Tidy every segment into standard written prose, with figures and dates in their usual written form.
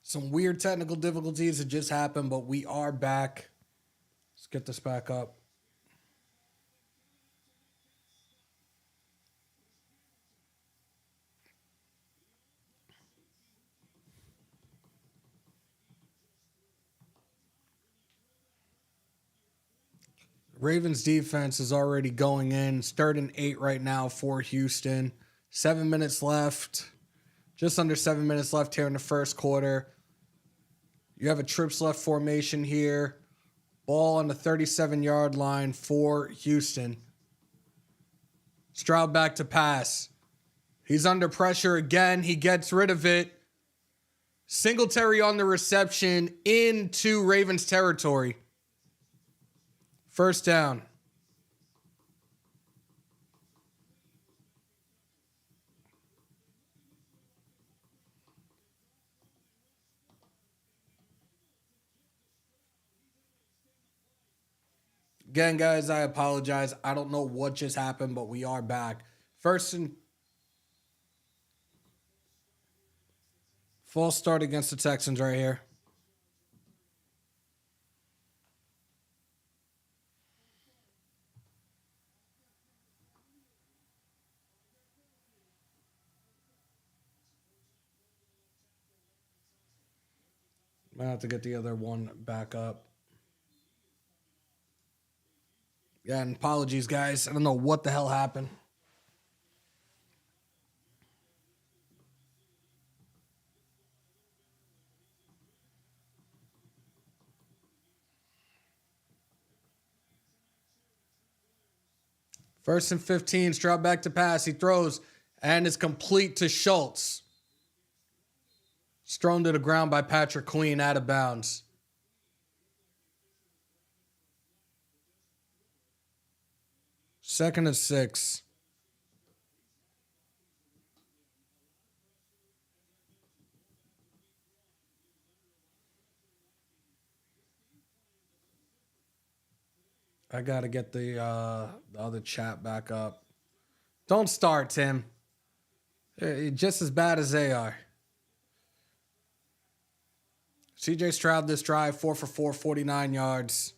Some weird technical difficulties that just happened, but we are back. Let's get this back up. Ravens defense is already going in. It's 3rd and 8 right now for Houston. 7 minutes left. Just under 7 minutes left here in the first quarter. You have a trips left formation here. Ball on the 37-yard line for Houston. Stroud back to pass. He's under pressure again. He gets rid of it. Singletary on the reception into Ravens territory. First down. Again, guys, I apologize. I don't know what just happened, but we are back. First and false start against the Texans right here. Might have to get the other one back up. Yeah, and apologies, guys. I don't know what the hell happened. First and 15, Stroud back to pass. He throws, and it's complete to Schultz. It's thrown to the ground by Patrick Queen, out of bounds. Second and 6. I got to get the other chat back up. Don't start, Tim. Just as bad as they are. CJ Stroud this drive, 4 for 4, 49 yards.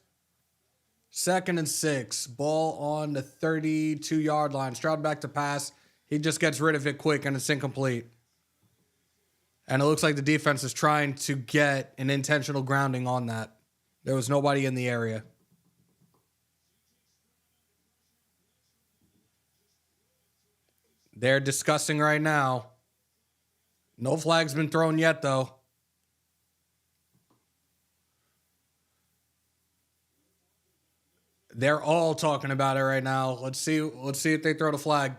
Second and 6. Ball on the 32-yard line. Stroud back to pass. He just gets rid of it quick, and it's incomplete. And it looks like the defense is trying to get an intentional grounding on that. There was nobody in the area. They're discussing right now. No flag's been thrown yet, though. They're all talking about it right now. Let's see if they throw the flag.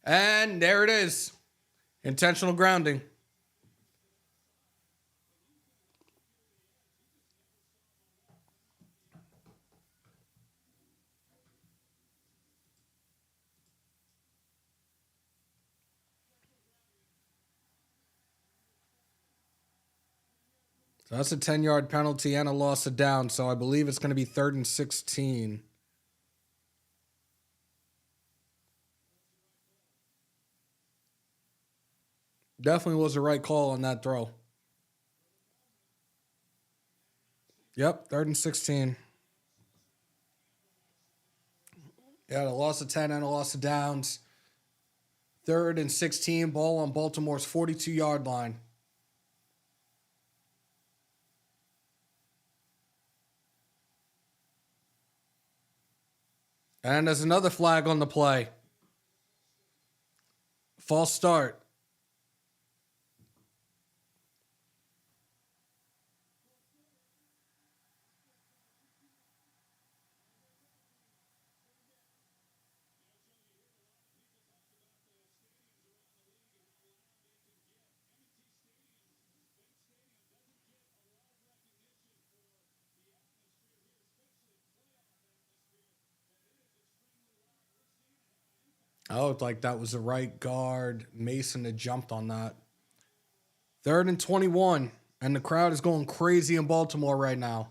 And there it is. Intentional grounding. So that's a 10-yard penalty and a loss of down. So I believe it's going to be 3rd and 16. Definitely was the right call on that throw. Yep, 3rd and 16. Yeah, a loss of 10 and a loss of downs. 3rd and 16, ball on Baltimore's 42-yard line. And there's another flag on the play. False start. I looked like that was the right guard. Mason had jumped on that. 3rd and 21. And the crowd is going crazy in Baltimore right now.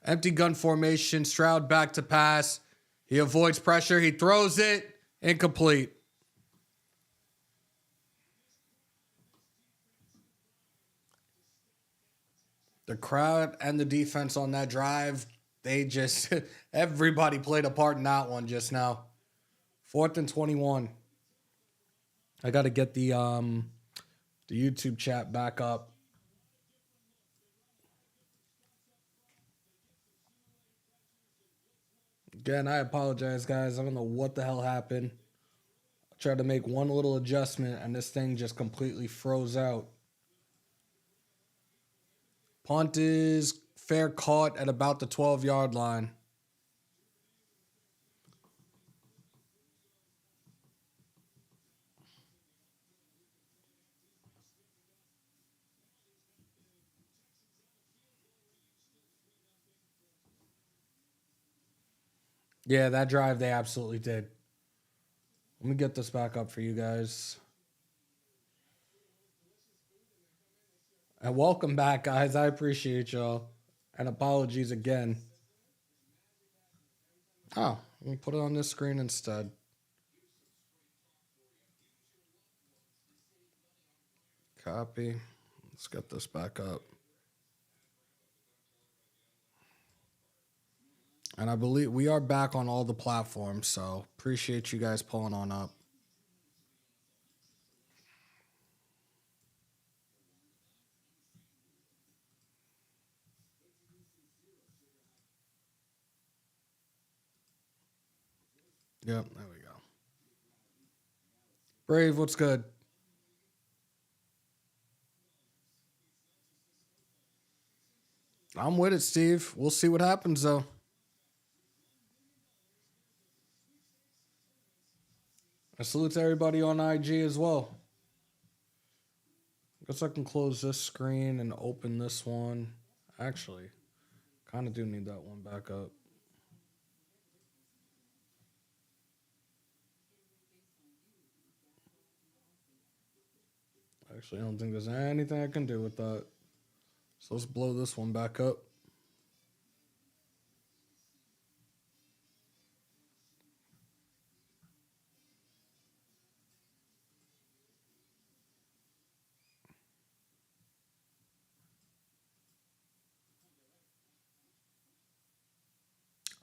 Empty gun formation. Stroud back to pass. He avoids pressure. He throws it. Incomplete. The crowd and the defense on that drive, they just everybody played a part in that one just now. 4th and 21. I got to get the YouTube chat back up. Again, I apologize, guys. I don't know what the hell happened. I tried to make one little adjustment, and this thing just completely froze out. Punt is fair, caught at about the 12-yard line. Yeah, that drive they absolutely did. Let me get this back up for you guys. And welcome back, guys. I appreciate y'all. And apologies again. Oh, let me put it on this screen instead. Copy. Let's get this back up. And I believe we are back on all the platforms, so appreciate you guys pulling on up. Yep, there we go. Brave, what's good? I'm with it, Steve. We'll see what happens, though. I salute to everybody on IG as well. Guess I can close this screen and open this one. Actually, kind of do need that one back up. Actually, I don't think there's anything I can do with that. So let's blow this one back up.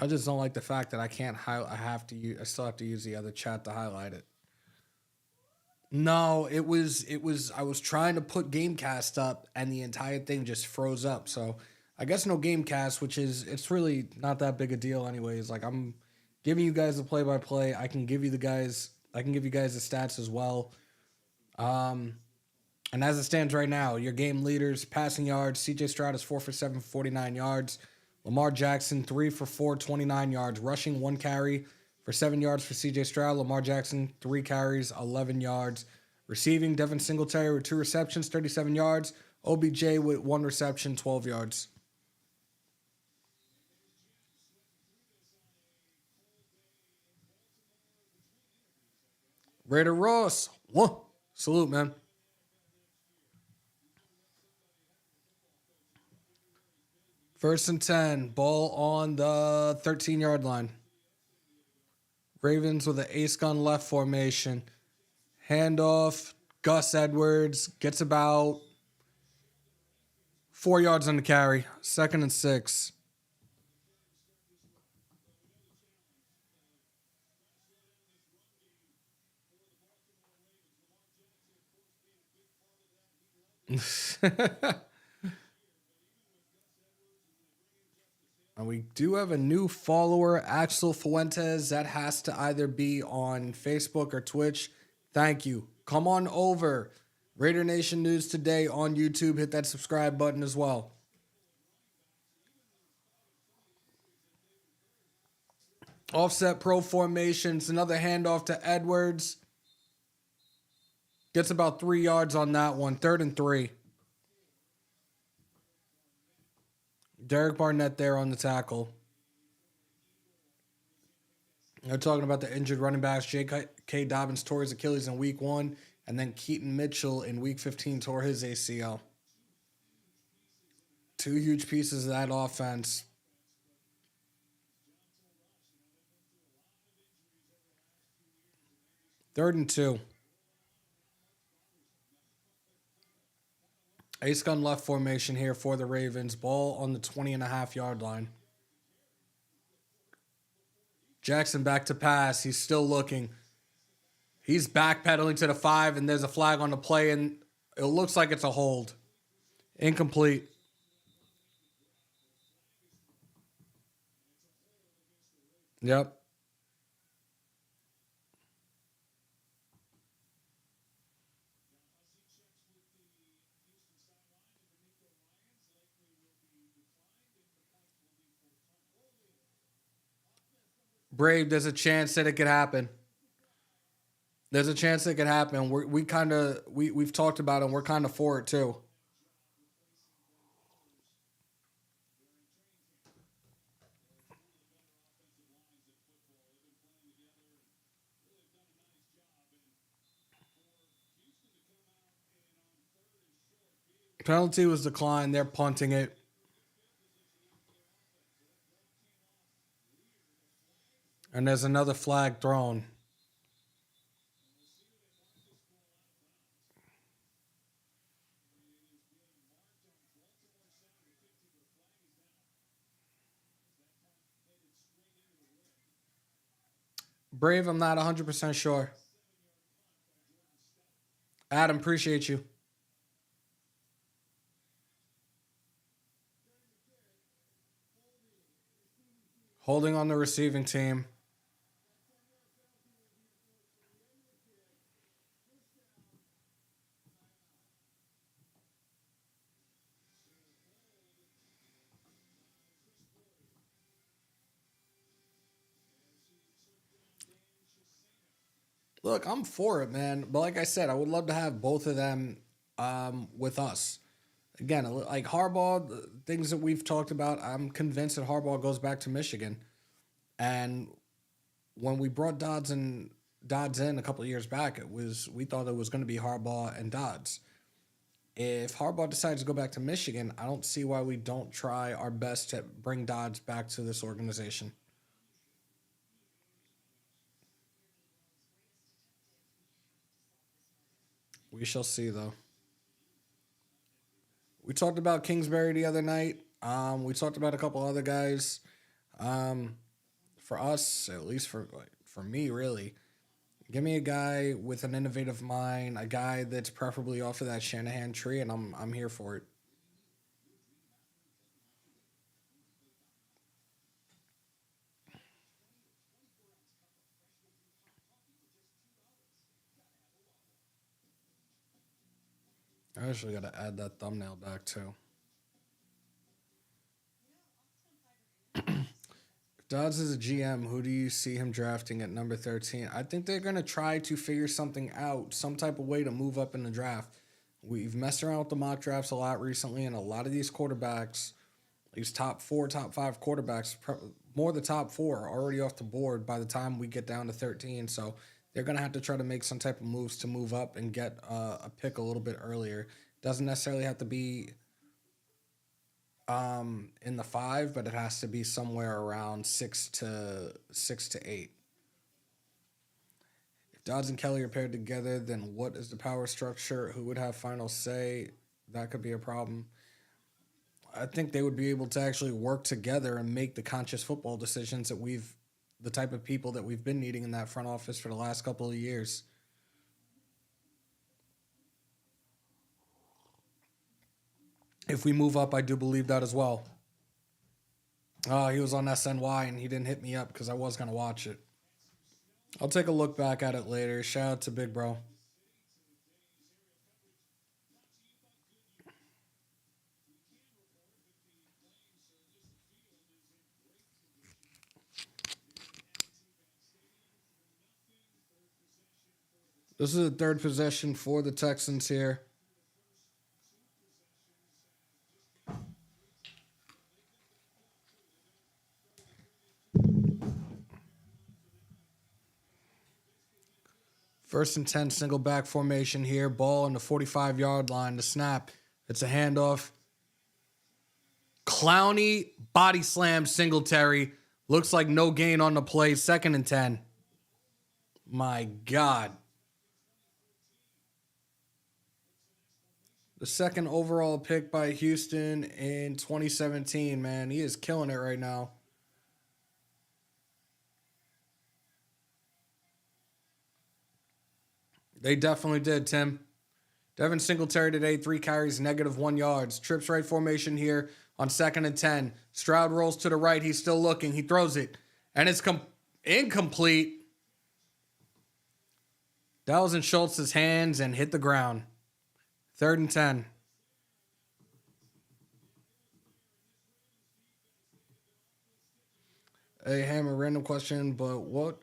I just don't like the fact that I can't highlight. I still have to use the other chat to highlight it. No, it was. I was trying to put Gamecast up, and the entire thing just froze up. So I guess no Gamecast, which is it's really not that big a deal, anyways. Like I'm giving you guys the play-by-play. I can give you guys the stats as well. And as it stands right now, your game leaders, passing yards, CJ Stroud is 4 for 7, 49 yards. Lamar Jackson, 3 for 4, 29 yards. Rushing, 1 carry for 7 yards for CJ Stroud. Lamar Jackson, 3 carries, 11 yards. Receiving, Devin Singletary with 2 receptions, 37 yards. OBJ with 1 reception, 12 yards. Raider Ross, whoa, salute, man. First and 10, ball on the 13-yard line. Ravens with an ace gun left formation. Handoff. Gus Edwards gets about 4 yards on the carry. 2nd and 6. And we do have a new follower, Axel Fuentes. That has to either be on Facebook or Twitch. Thank you. Come on over. Raider Nation News Today on YouTube. Hit that subscribe button as well. Offset pro formations. Another handoff to Edwards. Gets about 3 yards on that one. 3rd and 3. Derek Barnett there on the tackle. They're talking about the injured running backs. J.K. Dobbins tore his Achilles in week 1, and then Keaton Mitchell in week 15 tore his ACL. 2 huge pieces of that offense. 3rd and 2. Ace gun left formation here for the Ravens. Ball on the 20.5 yard line. Jackson back to pass. He's still looking. He's backpedaling to the 5, and there's a flag on the play, and it looks like it's a hold. Incomplete. Yep. Brave, there's a chance that it could happen. There's a chance it could happen. We've talked about it, and we're kind of for it too. Penalty was declined. They're punting it. And there's another flag thrown. Brave, I'm not 100% sure. Adam, appreciate you. Holding on the receiving team. Look, I'm for it, man. But like I said, I would love to have both of them with us. Again, like Harbaugh, the things that we've talked about, I'm convinced that Harbaugh goes back to Michigan. And when we brought Dodds in a couple of years back, we thought it was going to be Harbaugh and Dodds. If Harbaugh decides to go back to Michigan, I don't see why we don't try our best to bring Dodds back to this organization. We shall see, though. We talked about Kingsbury the other night. We talked about a couple other guys. Um, for us, at least for me, really, give me a guy with an innovative mind, a guy that's preferably off of that Shanahan tree, and I'm here for it. I actually got to add that thumbnail back too. Dodds is a GM. Who do you see him drafting at number 13? I think they're going to try to figure something out, some type of way to move up in the draft. We've messed around with the mock drafts a lot recently, and a lot of these quarterbacks, these top 4, top 5 quarterbacks, more the top 4 are already off the board by the time we get down to 13. So they're going to have to try to make some type of moves to move up and get a pick a little bit earlier. Doesn't necessarily have to be in the 5, but it has to be somewhere around 6 to 8. If Dodds and Kelly are paired together, then what is the power structure? Who would have final say? That could be a problem. I think they would be able to actually work together and make the conscious football decisions that the type of people that we've been needing in that front office for the last couple of years. If we move up, I do believe that as well. He was on SNY and he didn't hit me up because I was going to watch it. I'll take a look back at it later. Shout out to Big Bro. This is a third possession for the Texans here. First and 10, single back formation here. Ball on the 45-yard line. The snap. It's a handoff. Clowney body slam Singletary. Looks like no gain on the play. Second and 10. My God. The second overall pick by Houston in 2017, man. He is killing it right now. They definitely did, Tim. Devin Singletary today, 3 carries, -1 yards. Trips right formation here on 2nd and 10. Stroud rolls to the right. He's still looking. He throws it. And it's incomplete. That was in Schultz's hands and hit the ground. 3rd and 10. Hey, Hammer, random question, but what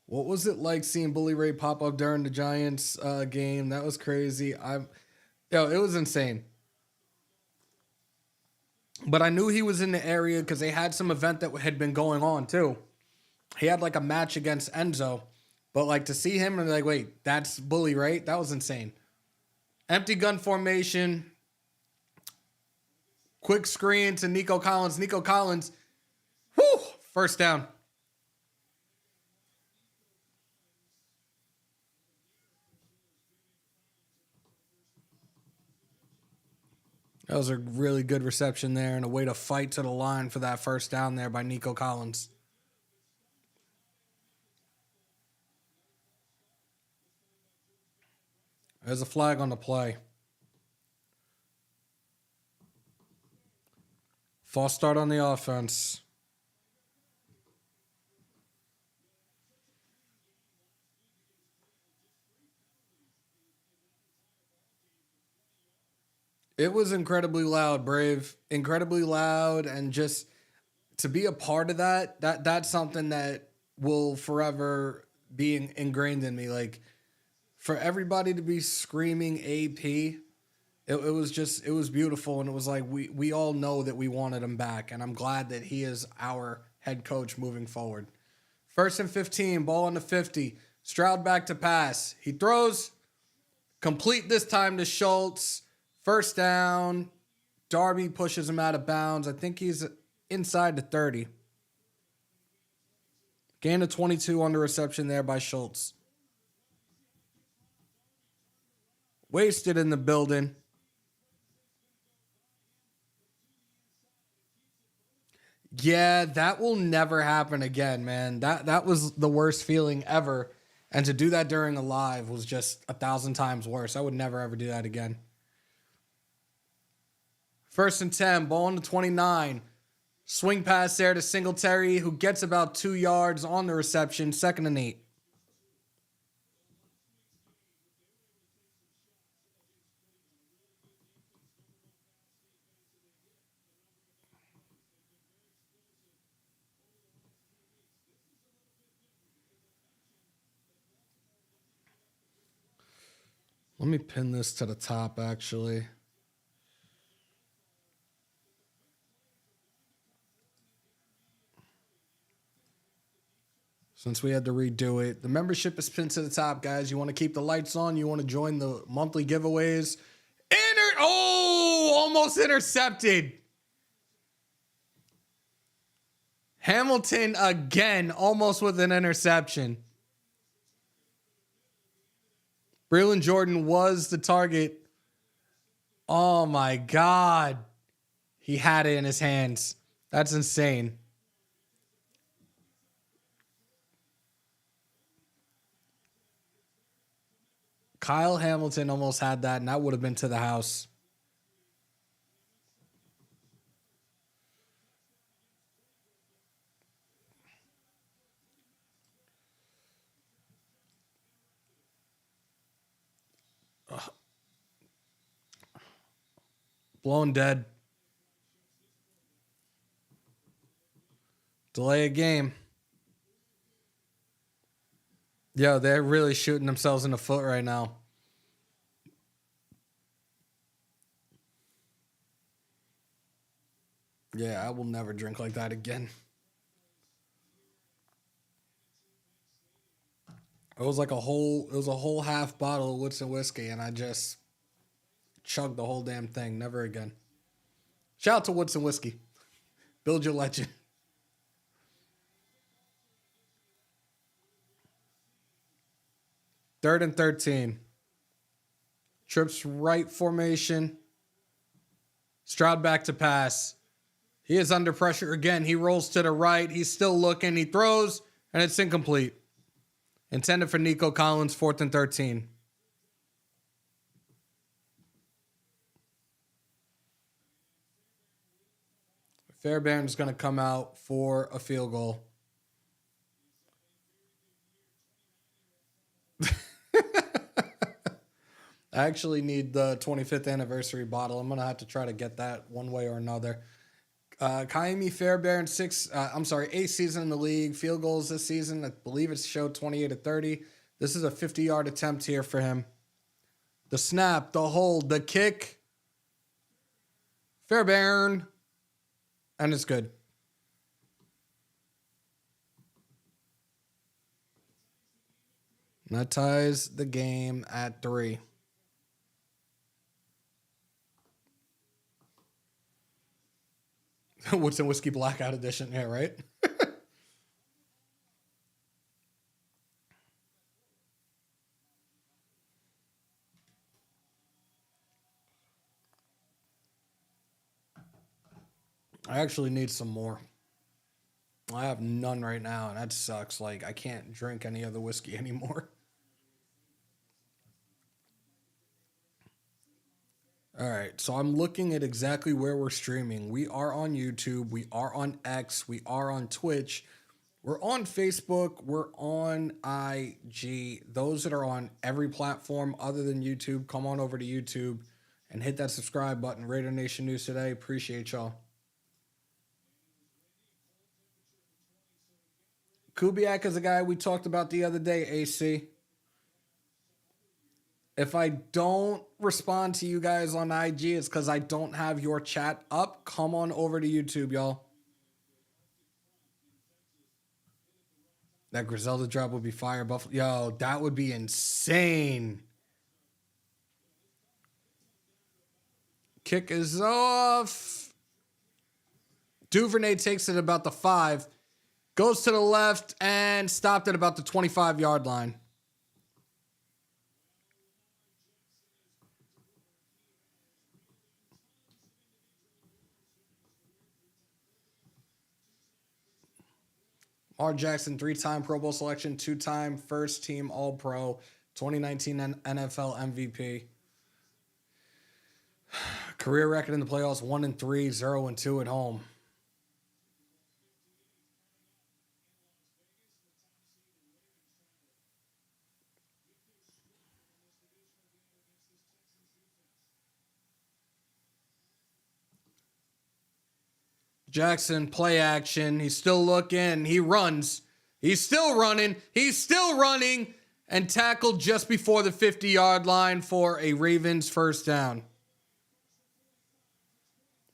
was it like seeing Bully Ray pop up during the Giants game? That was crazy. It was insane. But I knew he was in the area because they had some event that had been going on too. He had like a match against Enzo, but like to see him and like, wait, that's Bully, right? That was insane. Empty gun formation. Quick screen to Nico Collins. Nico Collins, whoo, first down. That was a really good reception there and a way to fight to the line for that first down there by Nico Collins. There's a flag on the play. False start on the offense. It was incredibly loud, Brave. Incredibly loud, and just to be a part of that's something that will forever be ingrained in me. Like, for everybody to be screaming AP, it was beautiful, and it was like we all know that we wanted him back, and I'm glad that he is our head coach moving forward. 1st and 15, ball on the 50. Stroud back to pass. He throws, complete this time to Schultz. First down. Darby pushes him out of bounds. I think he's inside the 30. Gain of 22 on the reception there by Schultz. Wasted in the building. Yeah, that will never happen again, man. That was the worst feeling ever. And to do that during a live was just 1,000 times worse. I would never, ever do that again. 1st and 10, ball on the 29. Swing pass there to Singletary, who gets about 2 yards on the reception. 2nd and 8. Let me pin this to the top, actually. Since we had to redo it. The membership is pinned to the top, guys. You want to keep the lights on? You want to join the monthly giveaways? Almost intercepted. Hamilton again, almost with an interception. Breland Jordan was the target. Oh my God. He had it in his hands. That's insane. Kyle Hamilton almost had that, and that would have been to the house. Blown dead. Delay a game. Yo, they're really shooting themselves in the foot right now. Yeah, I will never drink like that again. It was a whole half bottle of Woodson whiskey, and I just chugged the whole damn thing. Never again. Shout out to Woodson whiskey. Build your legend. 3rd and 13. Trips right formation. Stroud back to pass. He is under pressure again. He rolls to the right. He's still looking. He throws, and it's incomplete. Intended for Nico Collins, 4th and 13. Fairbairn's going to come out for a field goal. I actually need the 25th anniversary bottle. I'm going to have to try to get that one way or another. Kaimi Fairbairn, 8th season in the league. Field goals this season, I believe it showed 28 to 30. This is a 50-yard attempt here for him. The snap, the hold, the kick. Fairbairn. And it's good. And that ties the game at 3. Woodson Whiskey Blackout Edition. Yeah, right? I actually need some more. I have none right now, and that sucks. Like, I can't drink any other whiskey anymore. All right, so I'm looking at exactly where we're streaming. We are on YouTube. We are on X. We are on Twitch. We're on Facebook. We're on IG. Those that are on every platform other than YouTube, come on over to YouTube and hit that subscribe button. Raider Nation News Today. Appreciate y'all. Kubiak is a guy we talked about the other day, AC. If I don't respond to you guys on IG, it's because I don't have your chat up. Come on over to YouTube, y'all. That Griselda drop would be fire. Buffalo. Yo, that would be insane. Kick is off. Duvernay takes it about the 5. Goes to the left and stopped at about the 25-yard line. R. Jackson, 3-time Pro Bowl selection, 2-time first team All-Pro, 2019 NFL MVP. Career record in the playoffs, 1-3, 0-2 at home. Jackson, play action. He's still looking. He runs. He's still running. He's still running. And tackled just before the 50-yard line for a Ravens first down.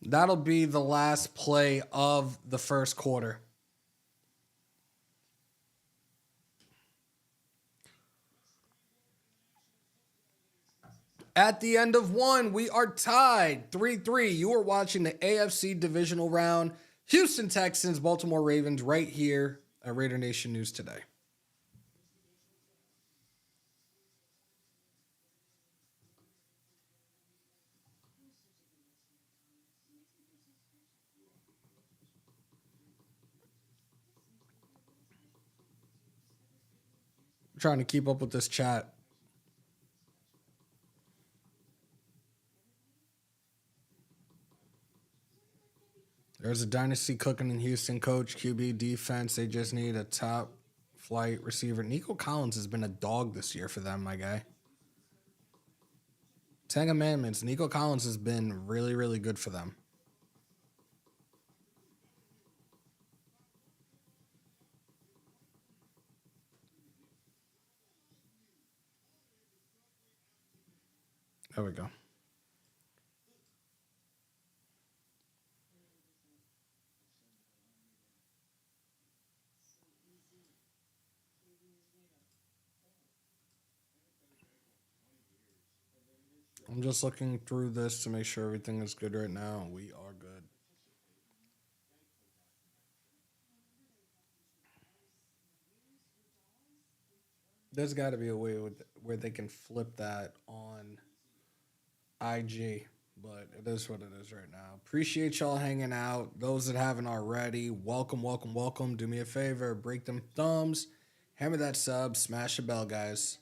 That'll be the last play of the first quarter. At the end of 1, we are tied 3-3. You are watching the AFC Divisional Round. Houston Texans, Baltimore Ravens, right here at Raider Nation News Today. I'm trying to keep up with this chat. There's a dynasty cooking in Houston. Coach, QB, defense. They just need a top flight receiver. Nico Collins has been a dog this year for them, my guy. 10 Commandments. Nico Collins has been really, really good for them. There we go. I'm just looking through this to make sure everything is good right now. We are good. There's got to be a way where they can flip that on IG. But it is what it is right now. Appreciate y'all hanging out. Those that haven't already, welcome, welcome, welcome. Do me a favor, break them thumbs, hammer that sub, smash the bell, guys.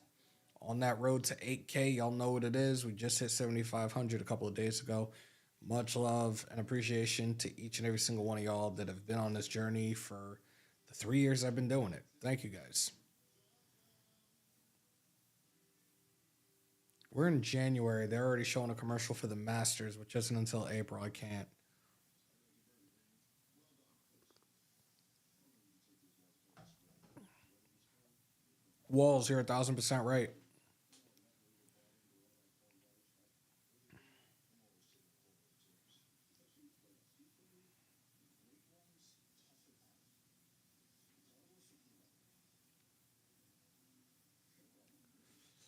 On that road to 8K, y'all know what it is. We just hit 7,500 a couple of days ago. Much love and appreciation to each and every single one of y'all that have been on this journey for the 3 years I've been doing it. Thank you, guys. We're in January. They're already showing a commercial for the Masters, which isn't until April. I can't. Walls, you're 1,000% right.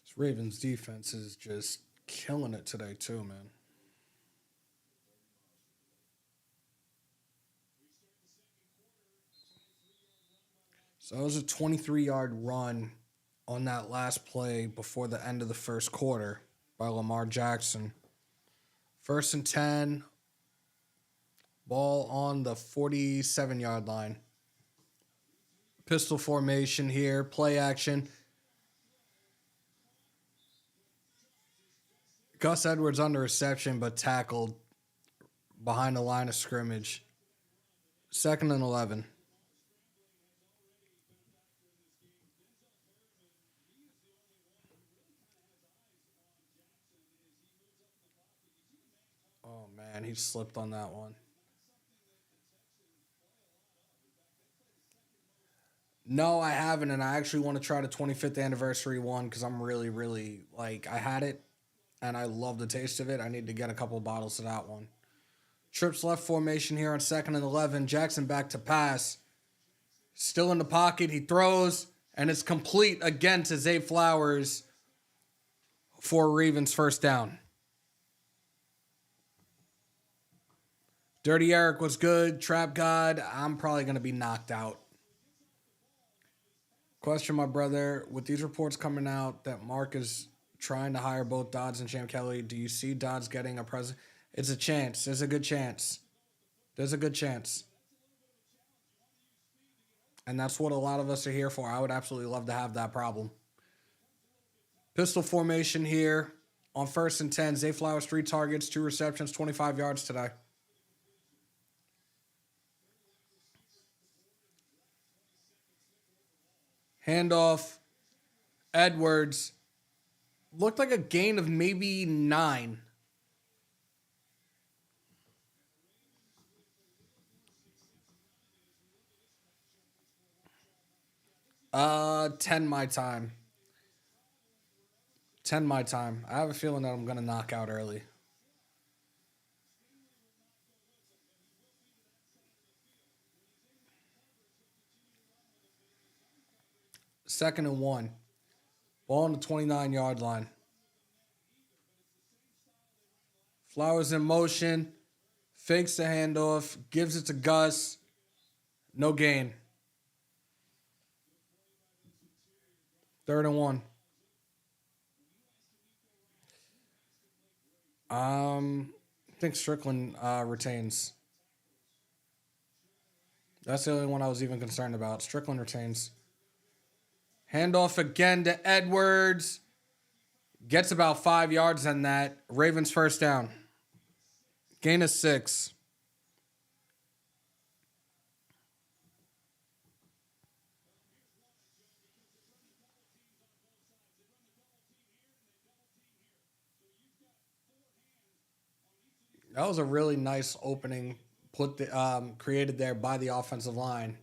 This Ravens defense is just killing it today, too, man. So it was a 23-yard run on that last play before the end of the first quarter by Lamar Jackson. First and 10, ball on the 47-yard line. Pistol formation here, play action. Gus Edwards under reception, but tackled behind the line of scrimmage. Second and 11. Oh, man, he slipped on that one. No, I haven't, and I actually want to try the 25th anniversary one because I'm really, really, like, I had it, and I love the taste of it. I need to get a couple bottles of that one. Trips left formation here on second and 11. Jackson back to pass. Still in the pocket. He throws, and it's complete again to Zay Flowers for Ravens first down. Dirty Eric was good. Trap God, I'm probably going to be knocked out. Question, my brother. With these reports coming out that Mark is trying to hire both Dodds and Champ Kelly, do you see Dodds getting a president? It's a chance. There's a good chance. There's a good chance. And that's what a lot of us are here for. I would absolutely love to have that problem. Pistol formation here on first and 10. Zay Flowers, 3 targets, 2 receptions, 25 yards today. Handoff. Edwards. Looked like a gain of maybe 9. Ten my time. 10 my time. I have a feeling that I'm going to knock out early. Second and 1. Ball on the 29-yard line. Flowers in motion. Fakes the handoff. Gives it to Gus. No gain. Third and 1. I think Strickland retains. That's the only one I was even concerned about. Strickland retains. Handoff again to Edwards. Gets about 5 yards on that. Ravens first down. Gain of 6. That was a really nice opening created there by the offensive line.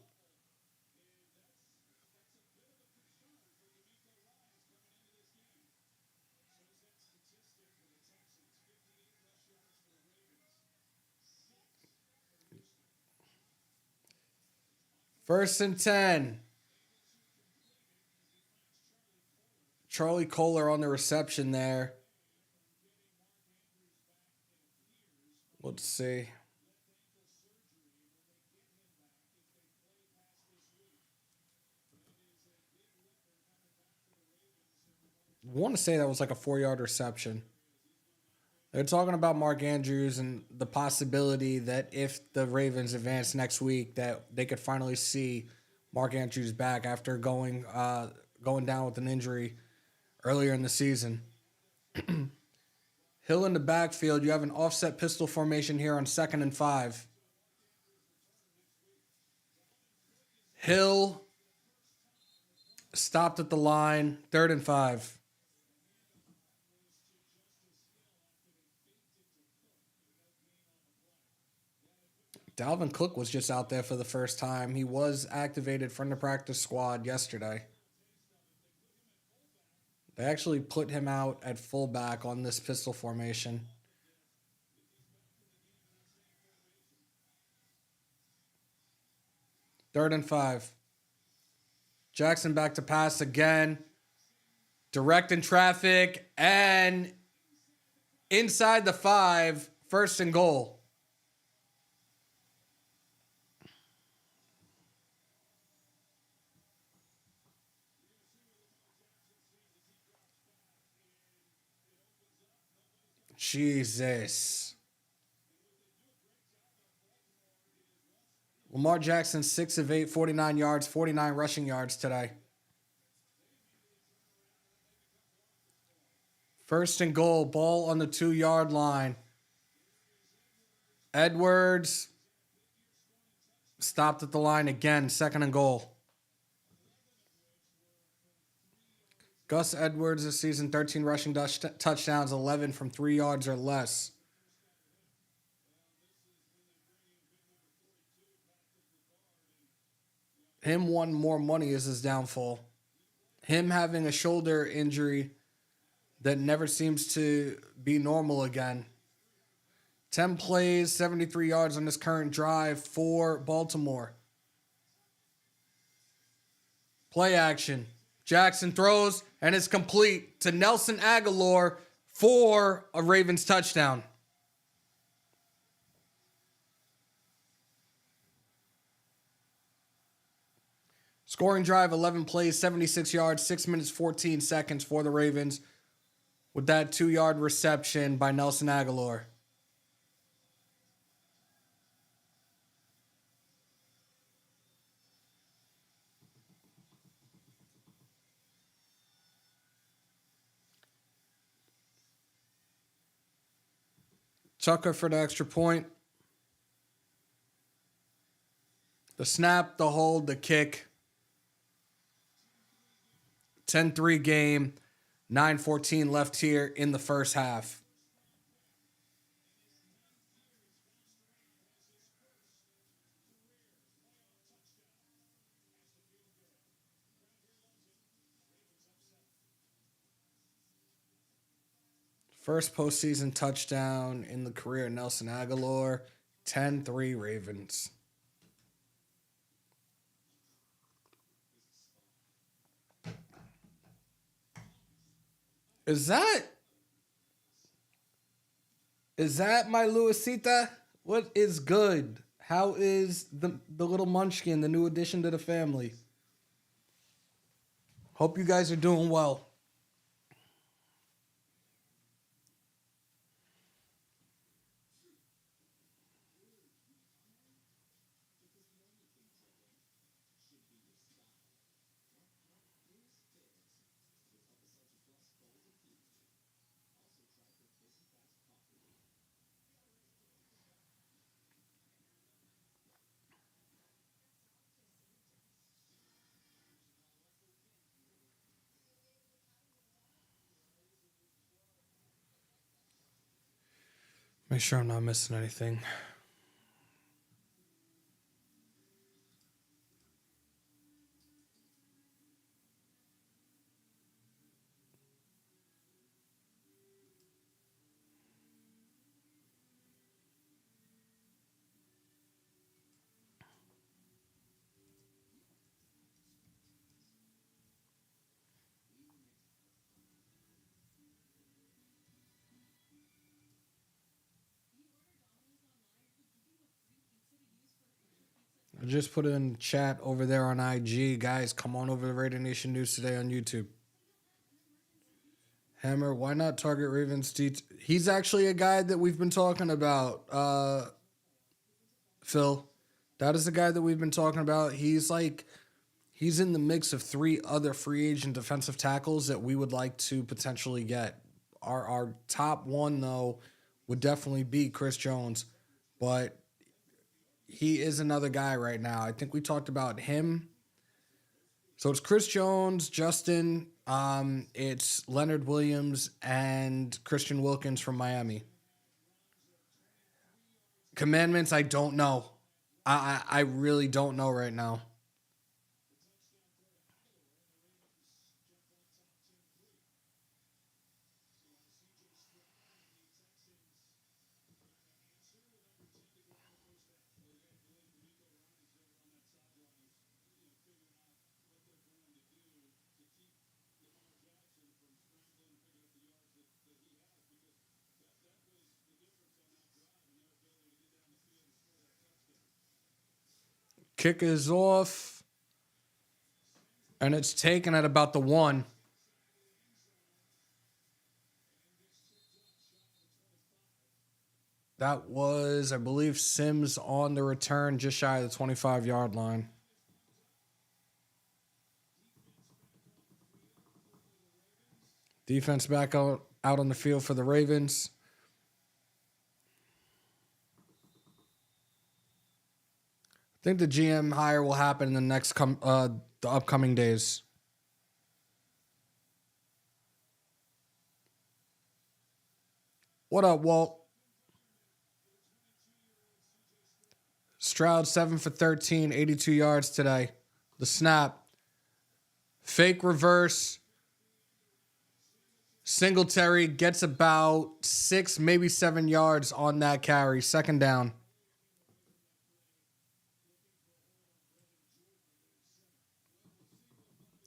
First and 10. Charlie Kohler on the reception there. Let's see. I want to say that was like a 4-yard reception. They're talking about Mark Andrews and the possibility that if the Ravens advance next week, that they could finally see Mark Andrews back after going down with an injury earlier in the season. Hill in the backfield. You have an offset pistol formation here on 2nd and 5. Hill stopped at the line, 3rd and 5. Dalvin Cook was just out there for the first time. He was activated from the practice squad yesterday. They actually put him out at fullback on this pistol formation. Third and 5. Jackson back to pass again. Directing traffic and inside the 5, 1st and goal. Jesus. Lamar Jackson, 6 of 8, 49 yards, 49 rushing yards today. 1st and goal, ball on the 2-yard line. Edwards stopped at the line again, 2nd and goal. Gus Edwards this season, 13 rushing touchdowns, 11 from 3 yards or less. Him wanting more money is his downfall. Him having a shoulder injury that never seems to be normal again. 10 plays, 73 yards on this current drive for Baltimore. Play action. Jackson throws, and it's complete to Nelson Agholor for a Ravens touchdown. Scoring drive, 11 plays, 76 yards, 6 minutes, 14 seconds for the Ravens with that 2-yard reception by Nelson Agholor. Tucker for the extra point. The snap, the hold, the kick. 10-3 game. 9:14 left here in the first half. First postseason touchdown in the career of Nelson Agholor. 10-3 Ravens. Is that my Luisita? What is good? How is the little munchkin, the new addition to the family? Hope you guys are doing well. Make sure I'm not missing anything. I just put it in the chat over there on IG. Guys, come on over to Raider Nation News Today on YouTube. Hammer, why not target Ravens? He's actually a guy that we've been talking about, Phil. That is the guy that we've been talking about. He's in the mix of 3 other free agent defensive tackles that we would like to potentially get. Our top one, though, would definitely be Chris Jones. But he is another guy right now. I think we talked about him. So it's Chris Jones, Justin, it's Leonard Williams, and Christian Wilkins from Miami. Commandments, I don't know. I really don't know right now. Kick is off, and it's taken at about the 1. That was, I believe, Sims on the return, just shy of the 25-yard line. Defense back out on the field for the Ravens. I think the GM hire will happen in the upcoming days. What up, Walt? Stroud 7 for 13, 82 yards today. The snap. Fake reverse. Singletary gets about 6, maybe 7 yards on that carry. Second down.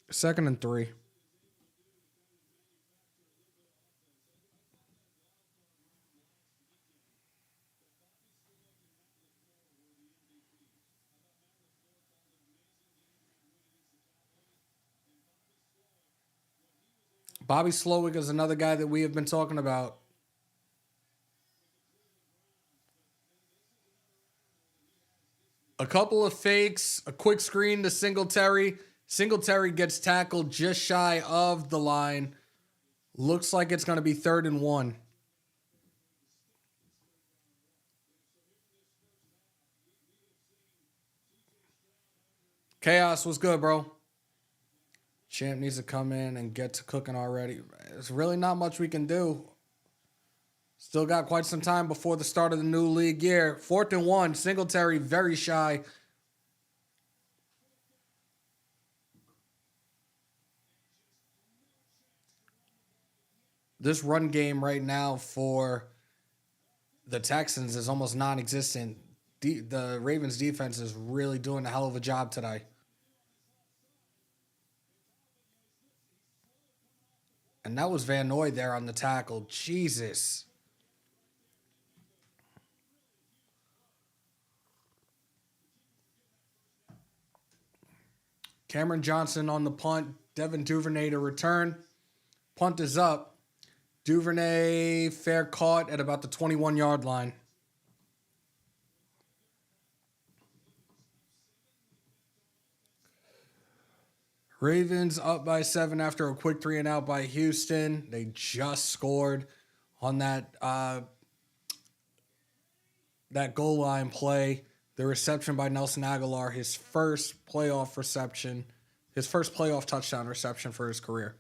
Second and 3. Bobby Slowick is another guy that we have been talking about. A couple of fakes, a quick screen to Singletary. Singletary gets tackled just shy of the line. Looks like it's going to be 3rd and 1. Chaos was good, bro. Champ needs to come in and get to cooking already. There's really not much we can do. Still got quite some time before the start of the new league year. 4th and 1. Singletary very shy. This run game right now for the Texans is almost non-existent. The Ravens defense is really doing a hell of a job today. And that was Van Noy there on the tackle. Jesus. Cameron Johnson on the punt. Devin Duvernay to return. Punt is up. Duvernay fair caught at about the 21-yard line. Ravens up by 7 after a quick 3 and out by Houston. They just scored on that goal line play. The reception by Nelson Aguilar, his first playoff touchdown reception for his career.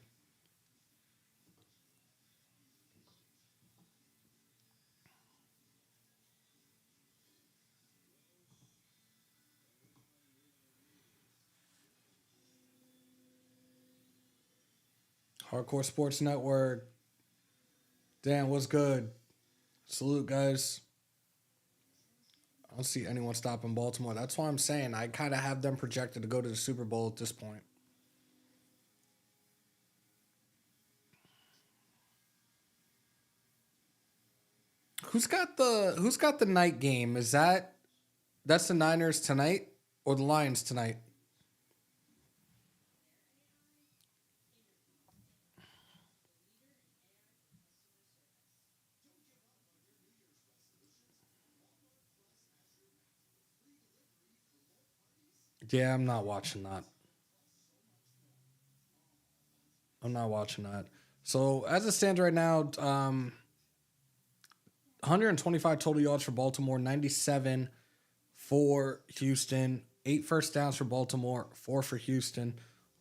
Hardcore Sports Network. Dan, what's good? Salute, guys. I don't see anyone stopping Baltimore. That's why I'm saying I kind of have them projected to go to the Super Bowl at this point. Who's got the night game? That's the Niners tonight or the Lions tonight? Yeah, I'm not watching that. I'm not watching that. So as it stands right now, 125 total yards for Baltimore, 97 for Houston, 8 first downs for Baltimore, 4 for Houston.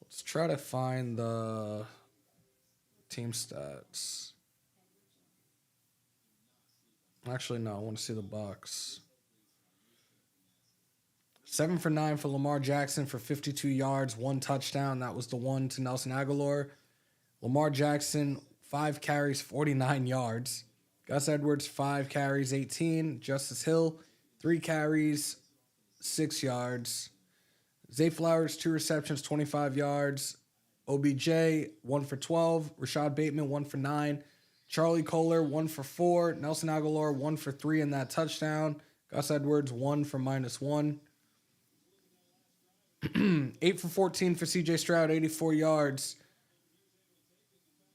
Let's try to find the team stats. Actually, no, I want to see the Bucs. 7 for 9 for Lamar Jackson for 52 yards, 1 touchdown. That was the one to Nelson Aguilar. Lamar Jackson, 5 carries, 49 yards. Gus Edwards, 5 carries, 18. Justice Hill, 3 carries, 6 yards. Zay Flowers, 2 receptions, 25 yards. OBJ, 1 for 12. Rashad Bateman, 1 for 9. Charlie Kohler, 1 for 4. Nelson Aguilar, 1 for 3 in that touchdown. Gus Edwards, 1 for -1. 8 for 14 for CJ Stroud, 84 yards.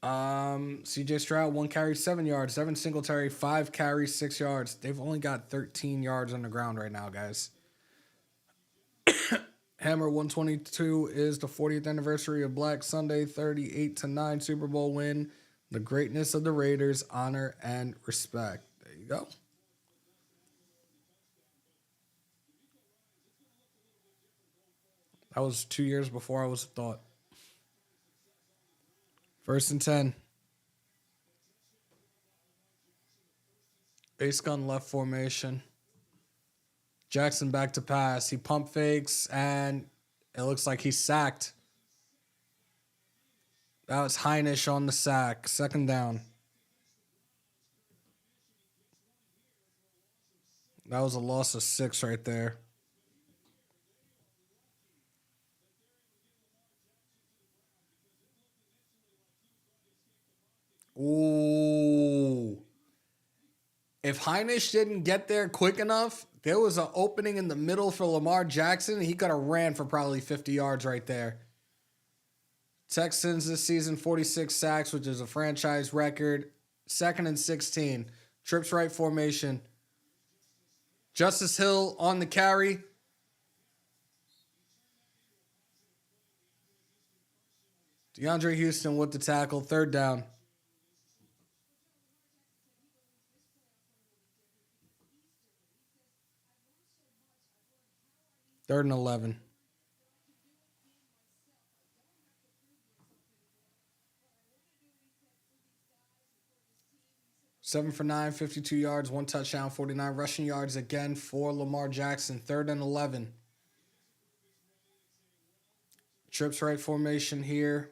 CJ Stroud, 1 carry, 7 yards. Devin Singletary, 5 carries, 6 yards. They've only got 13 yards on the ground right now, guys. Hammer 122 is the 40th anniversary of Black Sunday, 38-9 Super Bowl win. The greatness of the Raiders, honor and respect. There you go. That was 2 years before I was a thought. 1st and 10. Base gun left formation. Jackson back to pass. He pump fakes, and it looks like he's sacked. That was Heinisch on the sack. 2nd down. That was a loss of 6 right there. Ooh. If Heinisch didn't get there quick enough, there was an opening in the middle for Lamar Jackson. He could have ran for probably 50 yards right there. Texans this season, 46 sacks, which is a franchise record. 2nd and 16. Trips right formation. Justice Hill on the carry. DeAndre Houston with the tackle. 3rd down. Third and 11. Seven for 9, 52 yards, 1 touchdown, 49 rushing yards again for Lamar Jackson. 3rd and 11. Trips right formation here.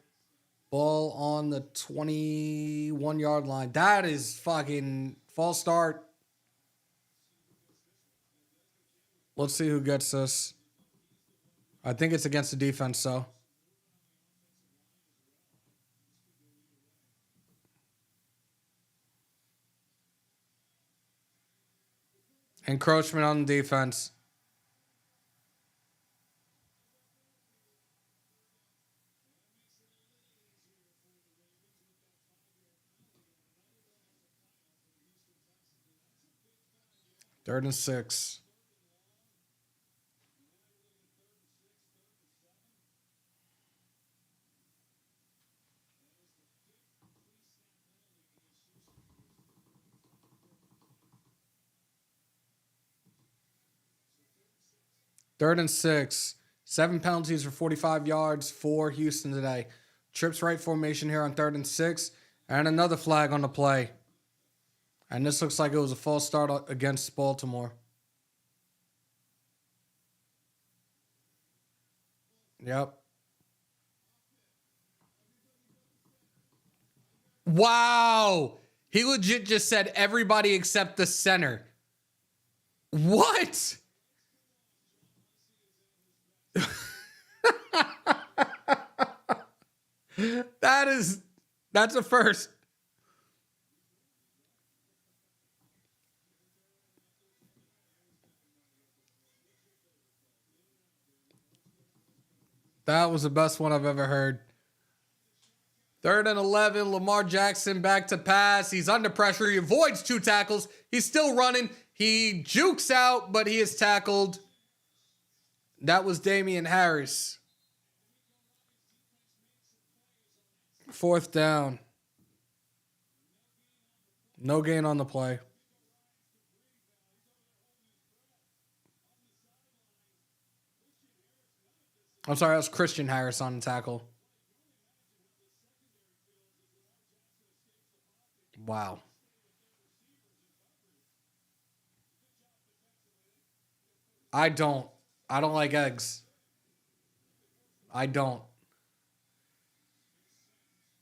Ball on the 21-yard line. That is fucking false start. Let's see who gets this. I think it's against the defense, though. Encroachment on the defense. Third and 6. Third and 6. 7 penalties for 45 yards for Houston today. Trips right formation here on 3rd and 6. And another flag on the play. And this looks like it was a false start against Baltimore. Yep. Wow. He legit just said everybody except the center. What? That's a first. That was the best one I've ever heard. 3rd and 11, Lamar Jackson back to pass. He's under pressure. He avoids 2 tackles. He's still running. He jukes out, but he is tackled. That was Damian Harris. 4th down. No gain on the play. I'm sorry, that was Christian Harris on the tackle. Wow. I don't. I don't like eggs. I don't.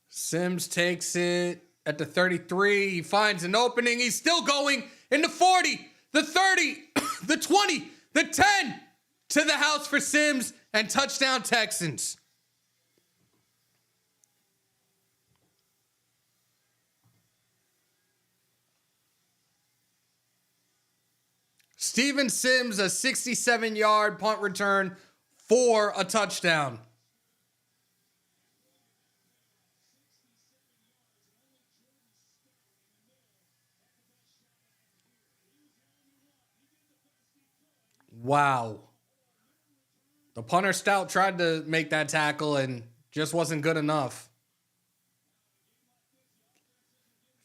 Sims takes it at the 33. He finds an opening. He's still going in the 40, the 30, the 20, the 10 to the house for Sims and touchdown Texans. Steven Sims, a 67-yard punt return for a touchdown. Wow. The punter Stout tried to make that tackle and just wasn't good enough.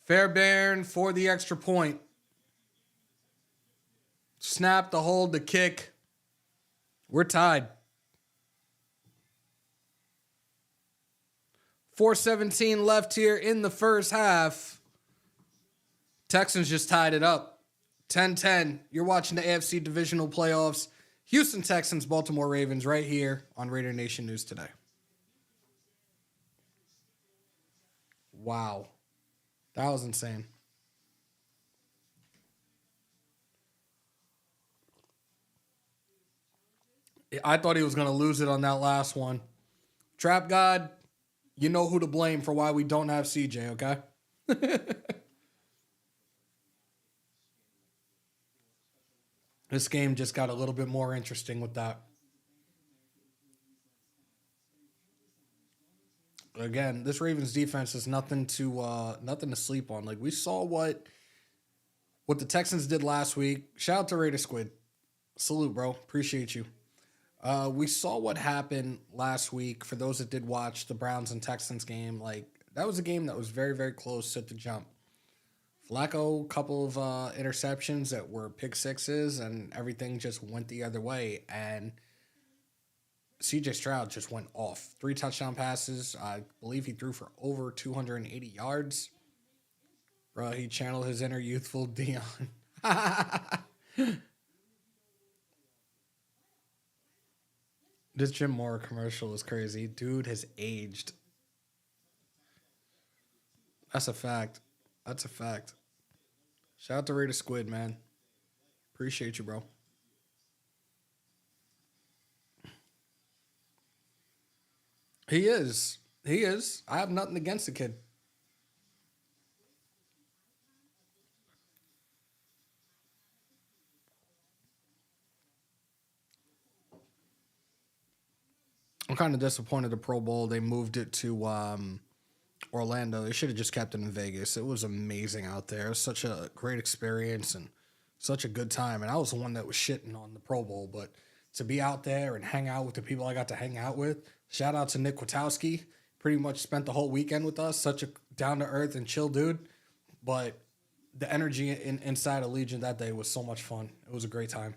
Fairbairn for the extra point. Snap, the hold, the kick. We're tied. 4:17 left here in the first half. Texans just tied it up. 10-10. You're watching the AFC Divisional Playoffs. Houston Texans, Baltimore Ravens, right here on Raider Nation News Today. Wow. That was insane. I thought he was going to lose it on that last one. Trap God, you know who to blame for why we don't have CJ, okay? This game just got a little bit more interesting with that. Again, this Ravens defense is nothing to sleep on. Like, we saw what the Texans did last week. Shout out to Raider Squid. Salute, bro. Appreciate you. We saw what happened last week. For those that did watch the Browns and Texans game, like, that was a game that was very, very close at the jump. Flacco, couple of interceptions that were pick sixes, and everything just went the other way. And CJ Stroud just went off. 3 touchdown passes. I believe he threw for over 280 yards. Bro, he channeled his inner youthful Dion. This Jim Moore commercial is crazy. Dude has aged. That's a fact. That's a fact. Shout out to Raider Squid, man. Appreciate you, bro. He is. He is. I have nothing against the kid. I'm kind of disappointed the Pro Bowl. They moved it to Orlando. They should have just kept it in Vegas. It was amazing out there. It was such a great experience and such a good time. And I was the one that was shitting on the Pro Bowl, but to be out there and hang out with the people I got to hang out with, shout out to Nick Kwiatkowski. Pretty much spent the whole weekend with us. Such a down to earth and chill dude. But the energy inside Allegiant that day was so much fun. It was a great time.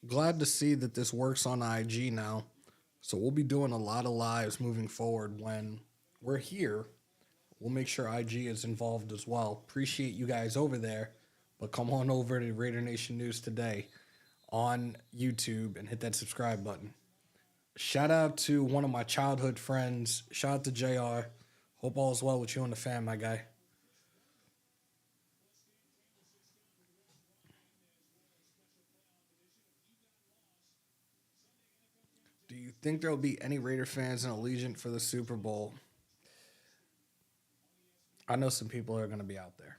Glad to see that this works on IG now. So we'll be doing a lot of lives moving forward when we're here. We'll make sure IG is involved as well. Appreciate you guys over there. But come on over to Raider Nation News Today on YouTube and hit that subscribe button. Shout out to one of my childhood friends. Shout out to JR. Hope all is well with you and the fam, my guy. Do you think there will be any Raider fans in Allegiant for the Super Bowl? I know some people are going to be out there.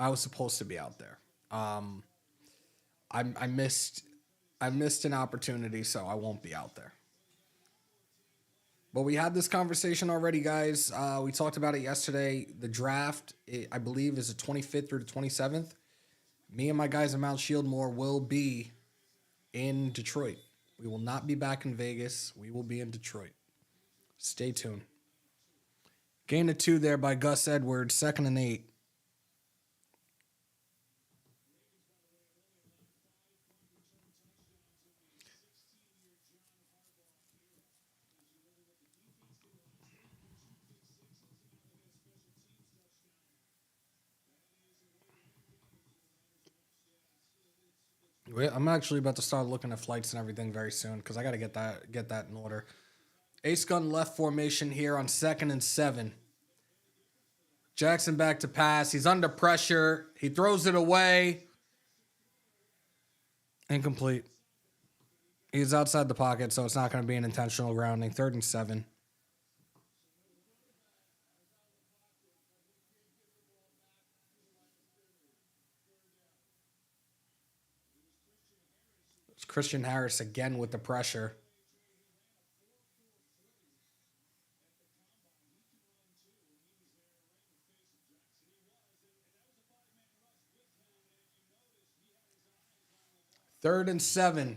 I was supposed to be out there. I missed an opportunity, so I won't be out there. But we had this conversation already, guys. We talked about it yesterday. The draft, I believe, is the 25th through the 27th. Me and my guys in Mount Shieldmore will be in Detroit. We will not be back in Vegas. We will be in Detroit. Stay tuned. Gain of 2 there by Gus Edwards, 2nd and 8. I'm actually about to start looking at flights and everything very soon because I got to get that in order. Ace gun left formation here on 2nd and 7. Jackson back to pass. He's under pressure. He throws it away. Incomplete. He's outside the pocket, so it's not going to be an intentional grounding. 3rd and 7. It's Christian Harris again with the pressure. Third and 7.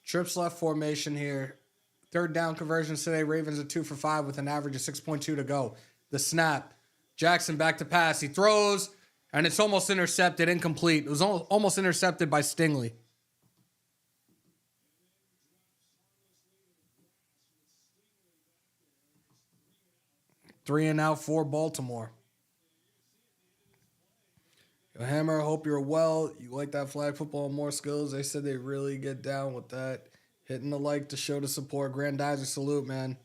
Trips left formation here. 3rd down conversions today. Ravens are 2 for 5 with an average of 6.2 to go. The snap. Jackson back to pass. He throws, and it's almost intercepted. Incomplete. It was almost intercepted by Stingley. 3 and out for Baltimore. Yo, Hammer, hope you're well. You like that flag football and more skills. They said they really get down with that. Hitting the like to show the support. Grandizer salute, man.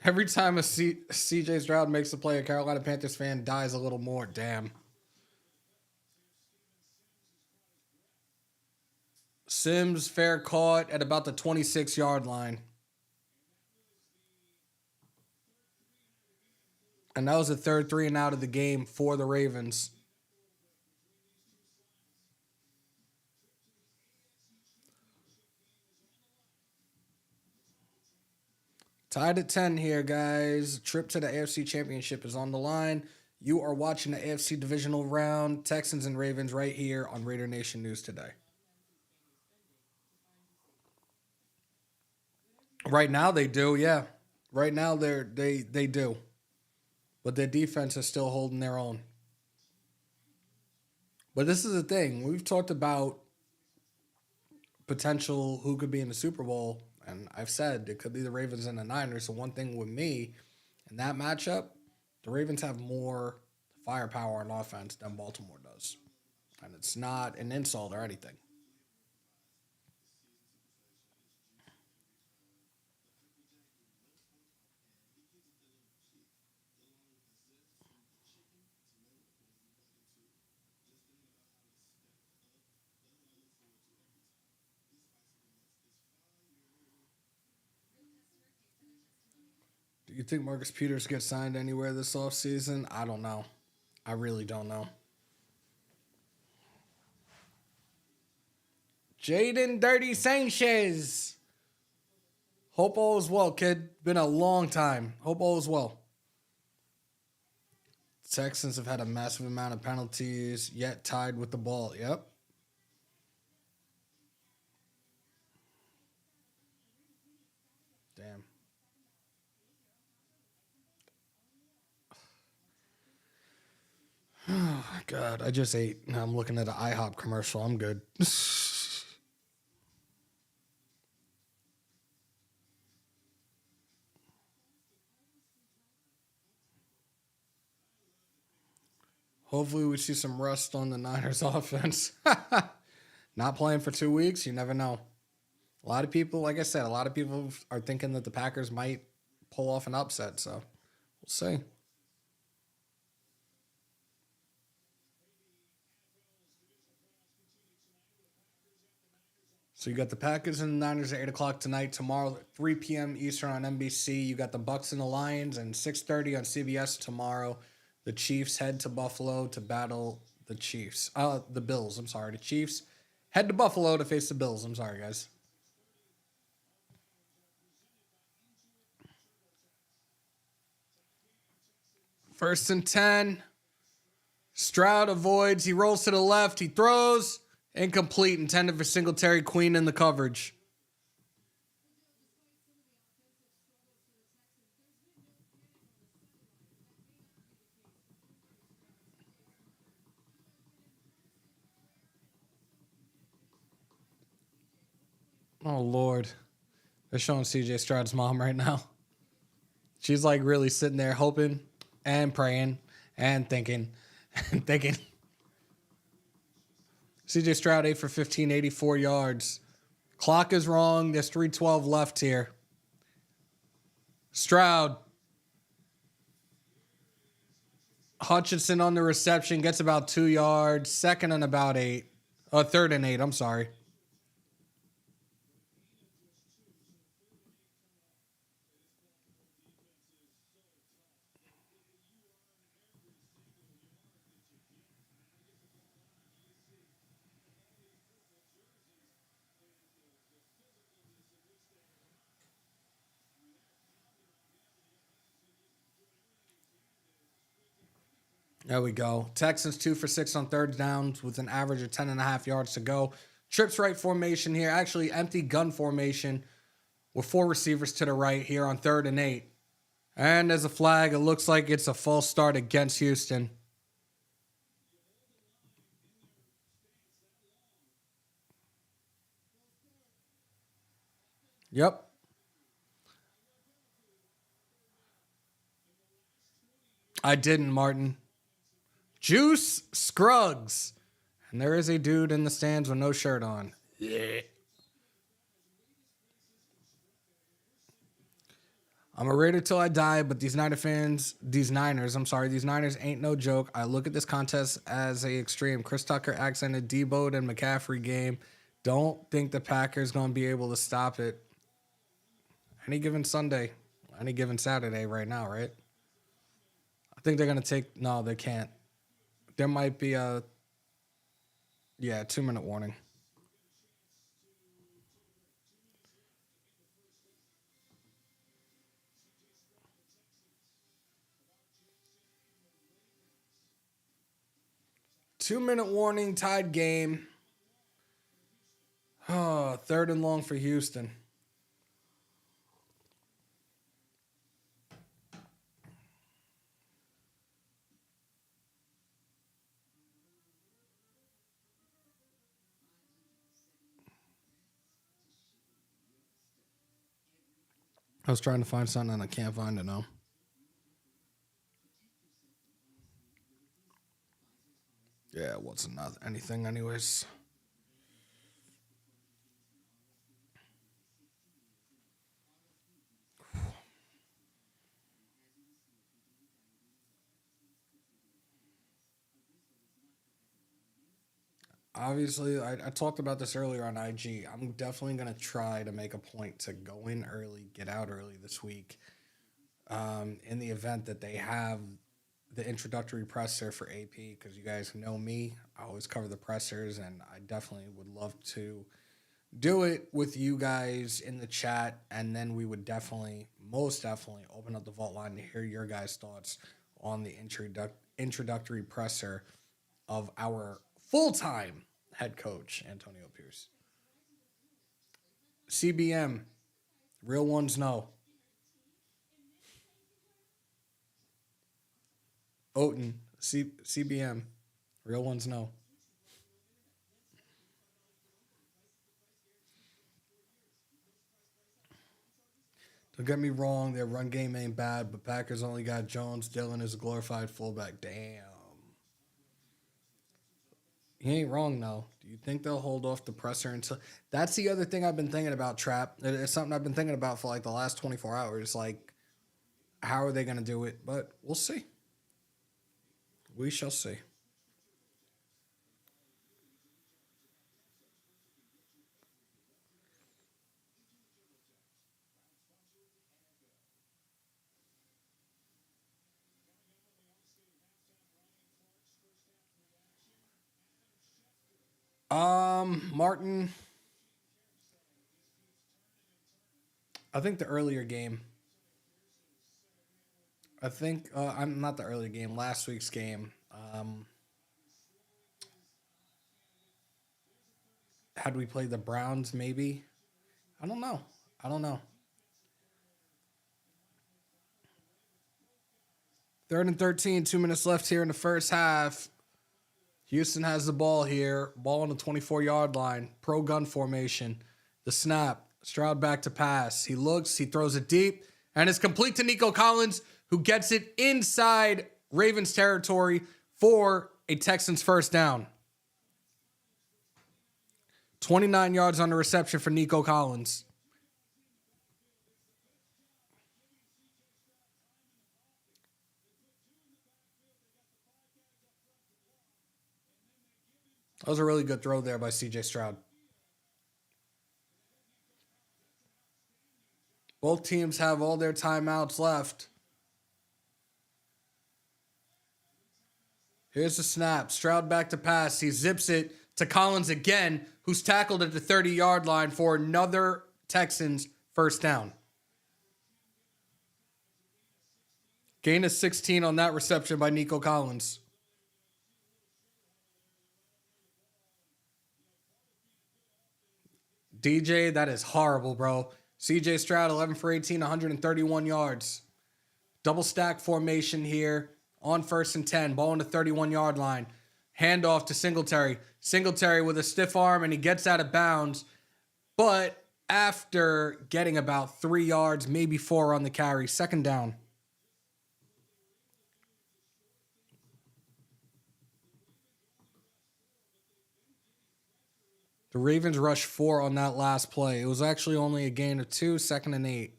Every time a CJ Stroud makes a play, a Carolina Panthers fan dies a little more. Damn. Sims fair caught at about the 26-yard line. And that was the 3rd 3 and out of the game for the Ravens. Tied at 10 here, guys. Trip to the AFC Championship is on the line. You are watching the AFC Divisional Round, Texans and Ravens right here on Raider Nation News today. Right now they do, yeah. Right now they do. But their defense is still holding their own. But this is the thing. We've talked about potential who could be in the Super Bowl, and I've said it could be the Ravens and the Niners. So one thing with me in that matchup, the Ravens have more firepower on offense than Baltimore does. And it's not an insult or anything. Do you think Marcus Peters gets signed anywhere this offseason? I don't know. I really don't know. Jaden Dirty Sanchez. Hope all is well, kid. Been a long time. Hope all is well. Texans have had a massive amount of penalties, yet tied with the ball. Yep. Damn. Oh, God. I just ate. Now I'm looking at an IHOP commercial. I'm good. Hopefully we see some rust on the Niners offense. Not playing for 2 weeks, you never know. A lot of people, like I said, a lot of people are thinking that the Packers might pull off an upset, so we'll see. So you got the Packers and the Niners at 8 o'clock tonight. Tomorrow at 3 p.m. Eastern on NBC. You got the Bucks and the Lions and 6:30 on CBS tomorrow. The Chiefs head to Buffalo to battle the Bills. I'm sorry. The Chiefs head to Buffalo to face the Bills. I'm sorry, guys. First and 10. Stroud avoids. He rolls to the left. He throws. Incomplete. Intended for Singletary. Queen in the coverage. Oh, Lord. They're showing CJ Stroud's mom right now. She's like really sitting there hoping and praying and thinking and thinking. CJ Stroud 8 for 15, 84 yards. Clock is wrong. There's 3:12 left here. Stroud. Hutchinson on the reception. Gets about 2 yards. Second and about 8. Third and 8. I'm sorry. There we go. Texans 2 for 6 on third downs with an average of 10.5 yards to go. Trips right formation here. Actually, empty gun formation with 4 receivers to the right here on third and 8. And there's a flag. It looks like it's a false start against Houston. Yep. I didn't, Martin. Juice Scruggs. And there is a dude in the stands with no shirt on. Yeah. I'm a Raider till I die, but these Niners ain't no joke. I look at this contest as a extreme. Chris Tucker accented Debo and McCaffrey game. Don't think the Packers going to be able to stop it. Any given Sunday, any given Saturday right now, right? I think they're going to take... No, they can't. There might be a... Yeah, 2-minute warning. Two-minute warning, tied game. Oh, third and long for Houston. I was trying to find something and I can't find it now. Yeah, it wasn't anything anyways. Obviously, I talked about this earlier on IG. I'm definitely going to try to make a point to go in early, get out early this week. In the event that they have the introductory presser for AP, because you guys know me, I always cover the pressers, and I definitely would love to do it with you guys in the chat, and then we would most definitely open up the vault line to hear your guys' thoughts on the introductory presser of our full-time head coach, Antonio Pierce. CBM, real ones know. Oten, CBM, real ones know. Don't get me wrong, their run game ain't bad, but Packers only got Jones. Dillon is a glorified fullback. Damn. He ain't wrong, though. Do you think they'll hold off the presser until... That's the other thing I've been thinking about, Trap. It's something I've been thinking about for like the last 24 hours. Like, how are they going to do it? But we'll see. We shall see. Martin, I think the earlier game. I think I'm not the earlier game. Last week's game. Had we played the Browns, maybe. I don't know. I don't know. 3rd and 13, 2 minutes left here in the first half. Houston has the ball here. Ball on the 24-yard line. Pro gun formation. The snap. Stroud back to pass. He looks. He throws it deep. And it's complete to Nico Collins, who gets it inside Ravens territory for a Texans first down. 29 yards on the reception for Nico Collins. That was a really good throw there by CJ Stroud. Both teams have all their timeouts left. Here's the snap. Stroud back to pass. He zips it to Collins again, who's tackled at the 30-yard line for another Texans first down. Gain of 16 on that reception by Nico Collins. DJ, that is horrible, bro. CJ Stroud, 11 for 18, 131 yards. Double stack formation here on 1st and 10. Ball on the 31-yard line. Handoff to Singletary. Singletary with a stiff arm, and he gets out of bounds. But after getting about 3 yards, maybe 4 on the carry, 2nd down. The Ravens rushed 4 on that last play. It was actually only a gain of 2, 2nd and 8.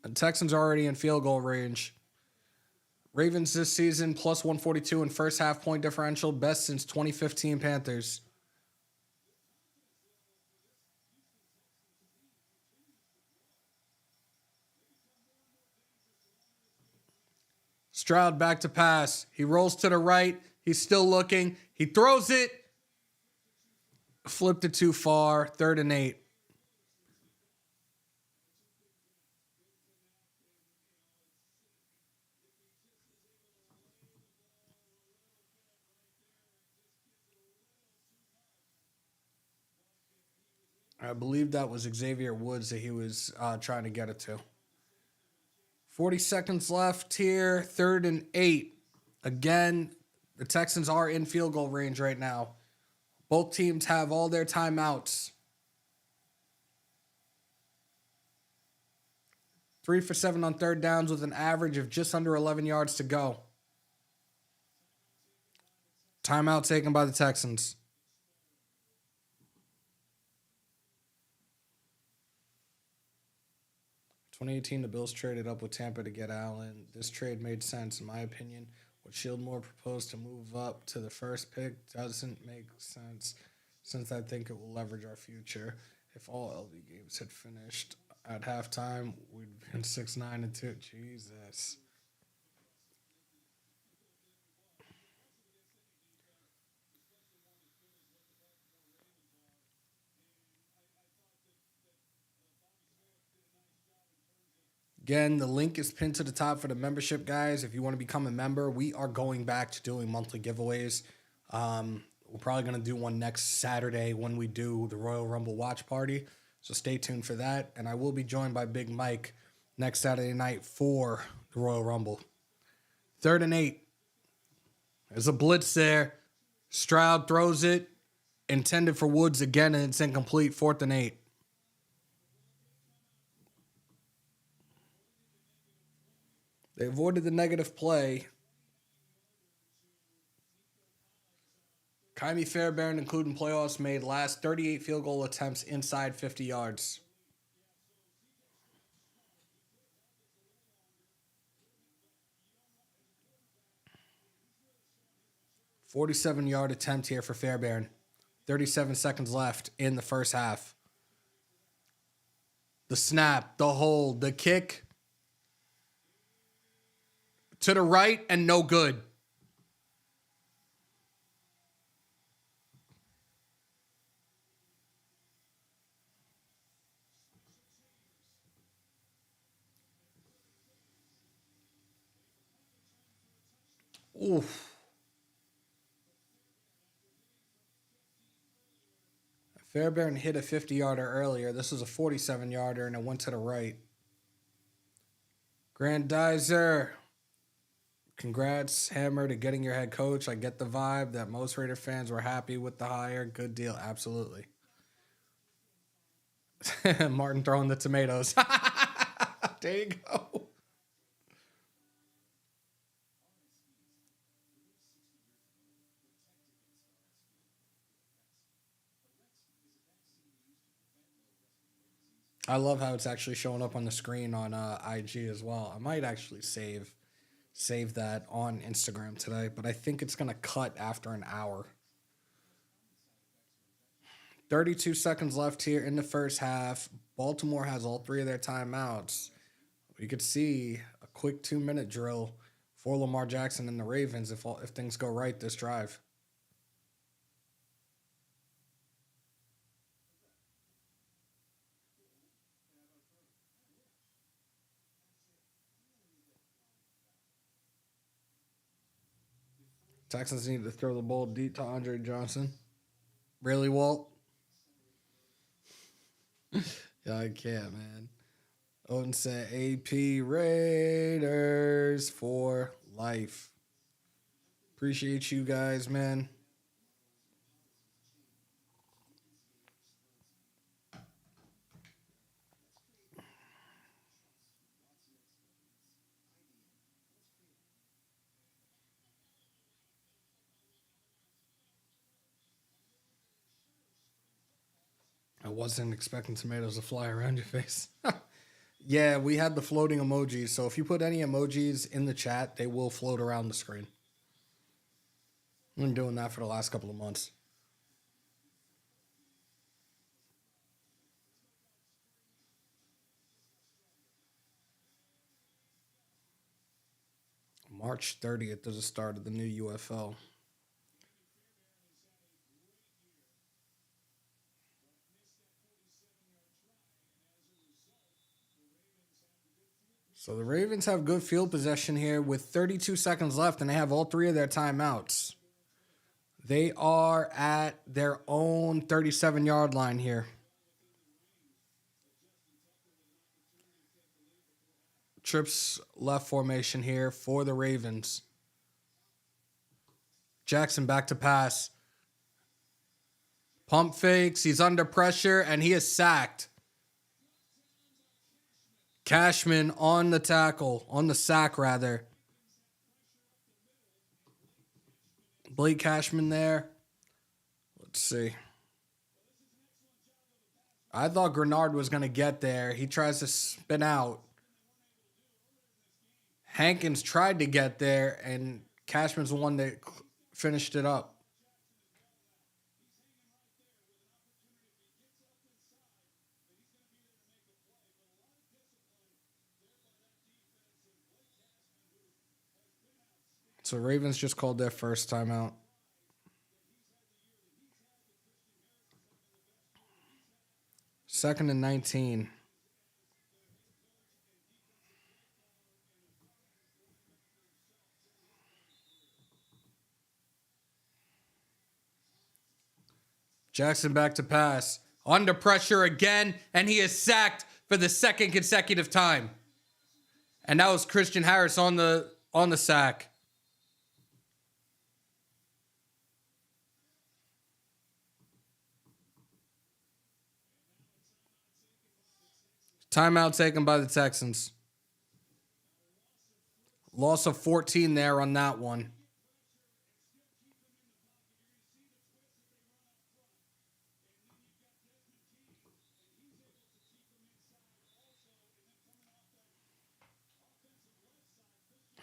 The Texans are already in field goal range. Ravens this season plus 142 in first half point differential, best since 2015 Panthers. Stroud back to pass. He rolls to the right. He's still looking. He throws it. Flipped it too far. 3rd and 8. I believe that was Xavier Woods that he was trying to get it to. 40 seconds left here. 3rd and 8. Again, the Texans are in field goal range right now. Both teams have all their timeouts. 3 for 7 on 3rd downs with an average of just under 11 yards to go. Timeout taken by the Texans. 2018, the Bills traded up with Tampa to get Allen. This trade made sense, in my opinion. What Shieldmore proposed to move up to the first pick doesn't make sense, since I think it will leverage our future. If all LV games had finished at halftime, we'd been 6-9-2. Jesus. Again, the link is pinned to the top for the membership, guys. If you want to become a member, we are going back to doing monthly giveaways. We're probably going to do one next Saturday when we do the Royal Rumble watch party. So stay tuned for that. And I will be joined by Big Mike next Saturday night for the Royal Rumble. 3rd and 8. There's a blitz there. Stroud throws it. Intended for Woods again, and it's incomplete. 4th and 8. They avoided the negative play. Kymie Fairbairn, including playoffs, made last 38 field goal attempts inside 50 yards. $47-yard attempt here for Fairbairn. 37 seconds left in the first half. The snap, the hold, the kick. To the right and no good. Oof. Fairbairn hit a 50-yarder earlier. This was a 47-yarder, and it went to the right. Grandizer. Congrats, Hammer, to getting your head coach. I get the vibe that most Raider fans were happy with the hire. Good deal. Absolutely. Martin throwing the tomatoes. There you go. I love how it's actually showing up on the screen on IG as well. I might actually save that on Instagram today, but I think it's going to cut after an hour. 32 seconds left here in the first half. Baltimore has all three of their timeouts. We could see a quick 2-minute drill for Lamar Jackson and the Ravens if things go right this drive. Texans need to throw the ball deep to Andre Johnson. Really, Walt? Yeah, I can't, man. Odin said AP Raiders for life. Appreciate you guys, man. I wasn't expecting tomatoes to fly around your face. Yeah, we had the floating emojis. So if you put any emojis in the chat, they will float around the screen. I've been doing that for the last couple of months. March 30th is the start of the new UFL. So the Ravens have good field possession here with 32 seconds left, and they have all three of their timeouts. They are at their own 37-yard line here. Trips left formation here for the Ravens. Jackson back to pass. Pump fakes. He's under pressure, and he is sacked. Cashman on the tackle, on the sack rather. Blake Cashman there. Let's see. I thought Grenard was going to get there. He tries to spin out. Hankins tried to get there, and Cashman's the one that finished it up. So Ravens just called their first timeout. Second and 19. Jackson back to pass. Under pressure again, and he is sacked for the second consecutive time. And that was Christian Harris on the sack. Timeout taken by the Texans. Loss of 14 there on that one.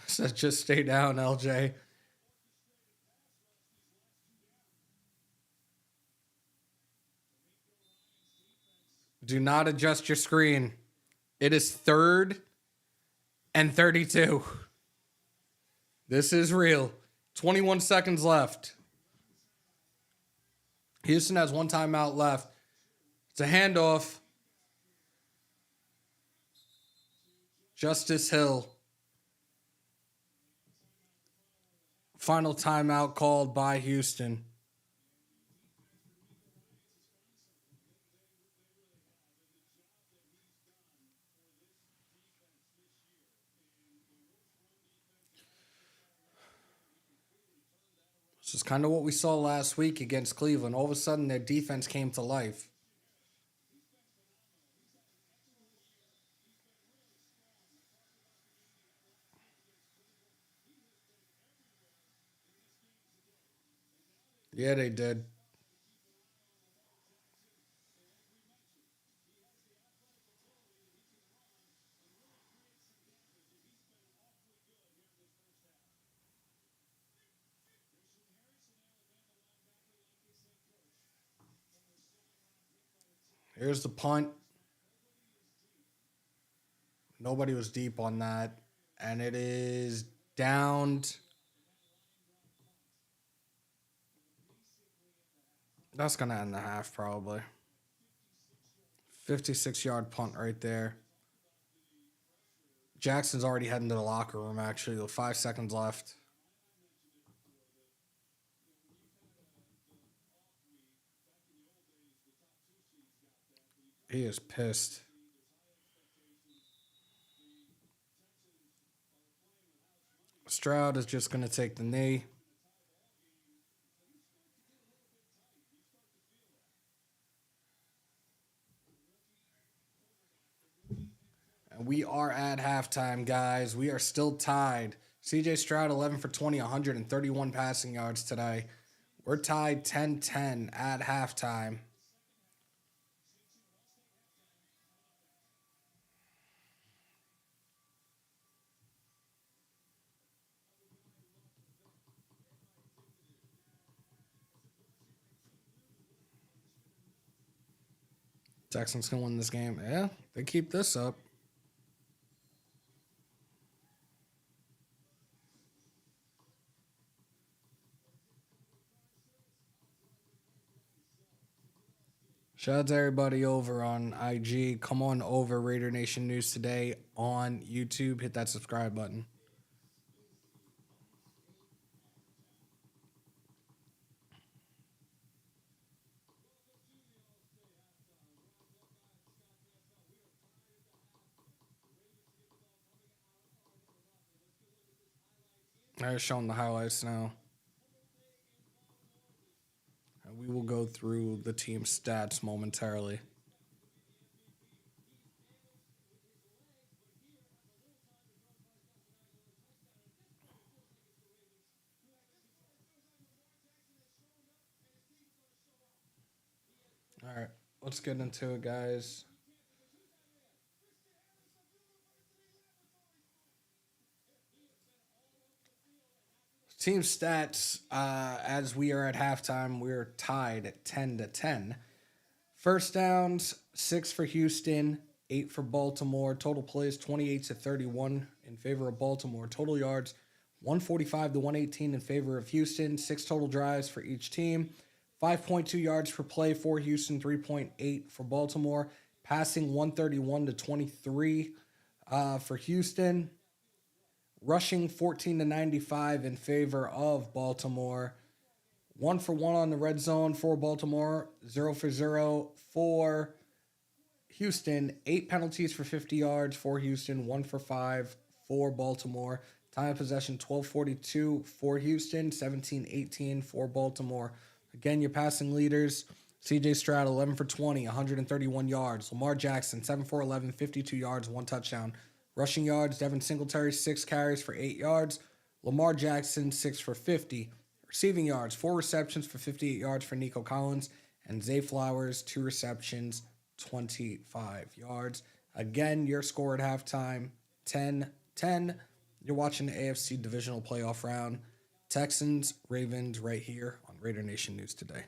So just stay down, LJ. Do not adjust your screen. It is 3rd and 32. This is real. 21 seconds left. Houston has one timeout left. It's a handoff. Justice Hill. Final timeout called by Houston. This is kind of what we saw last week against Cleveland. All of a sudden, their defense came to life. Yeah, they did. Here's the punt. Nobody was deep on that. And it is downed. That's going to end the half, probably. 56-yard punt right there. Jackson's already heading to the locker room, actually, with 5 seconds left. He is pissed. Stroud is just going to take the knee. And we are at halftime, guys. We are still tied. CJ Stroud, 11 for 20, 131 passing yards today. We're tied 10-10 at halftime. Texans can win this game. Yeah, they keep this up. Shout out to everybody over on IG. Come on over, Raider Nation News Today on YouTube. Hit that subscribe button. They're showing the highlights now. And we will go through the team stats momentarily. All right, let's get into it, guys. Team stats, as we are at halftime, we're tied at 10-10. First downs, 6 for Houston, 8 for Baltimore. Total plays, 28-31 in favor of Baltimore. Total yards, 145 to 118 in favor of Houston. 6 total drives for each team. 5.2 yards per play for Houston, 3.8 for Baltimore. Passing, 131 to 23 for Houston. Rushing 14-95 in favor of Baltimore. 1 for 1 on the red zone for Baltimore. 0 for 0 for Houston. 8 penalties for 50 yards for Houston. 1 for 5 for Baltimore. Time of possession 12:42 for Houston. 17:18 for Baltimore. Again, your passing leaders. CJ Stroud, 11 for 20, 131 yards. Lamar Jackson, 7 for 11, 52 yards, 1 touchdown. Rushing yards, Devin Singletary, 6 carries for 8 yards. Lamar Jackson, 6 for 50. Receiving yards, 4 receptions for 58 yards for Nico Collins. And Zay Flowers, 2 receptions, 25 yards. Again, your score at halftime, 10-10. You're watching the AFC Divisional Playoff Round. Texans, Ravens, right here on Raider Nation News Today.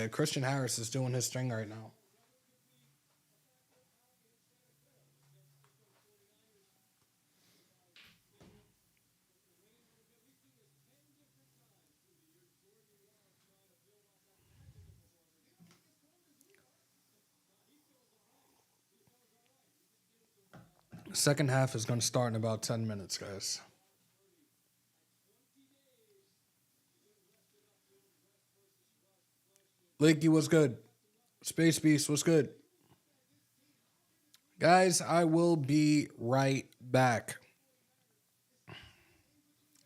Christian Harris is doing his thing right now. Second half is going to start in about 10 minutes, guys. Leaky, what's good? Space Beast, what's good? Guys, I will be right back.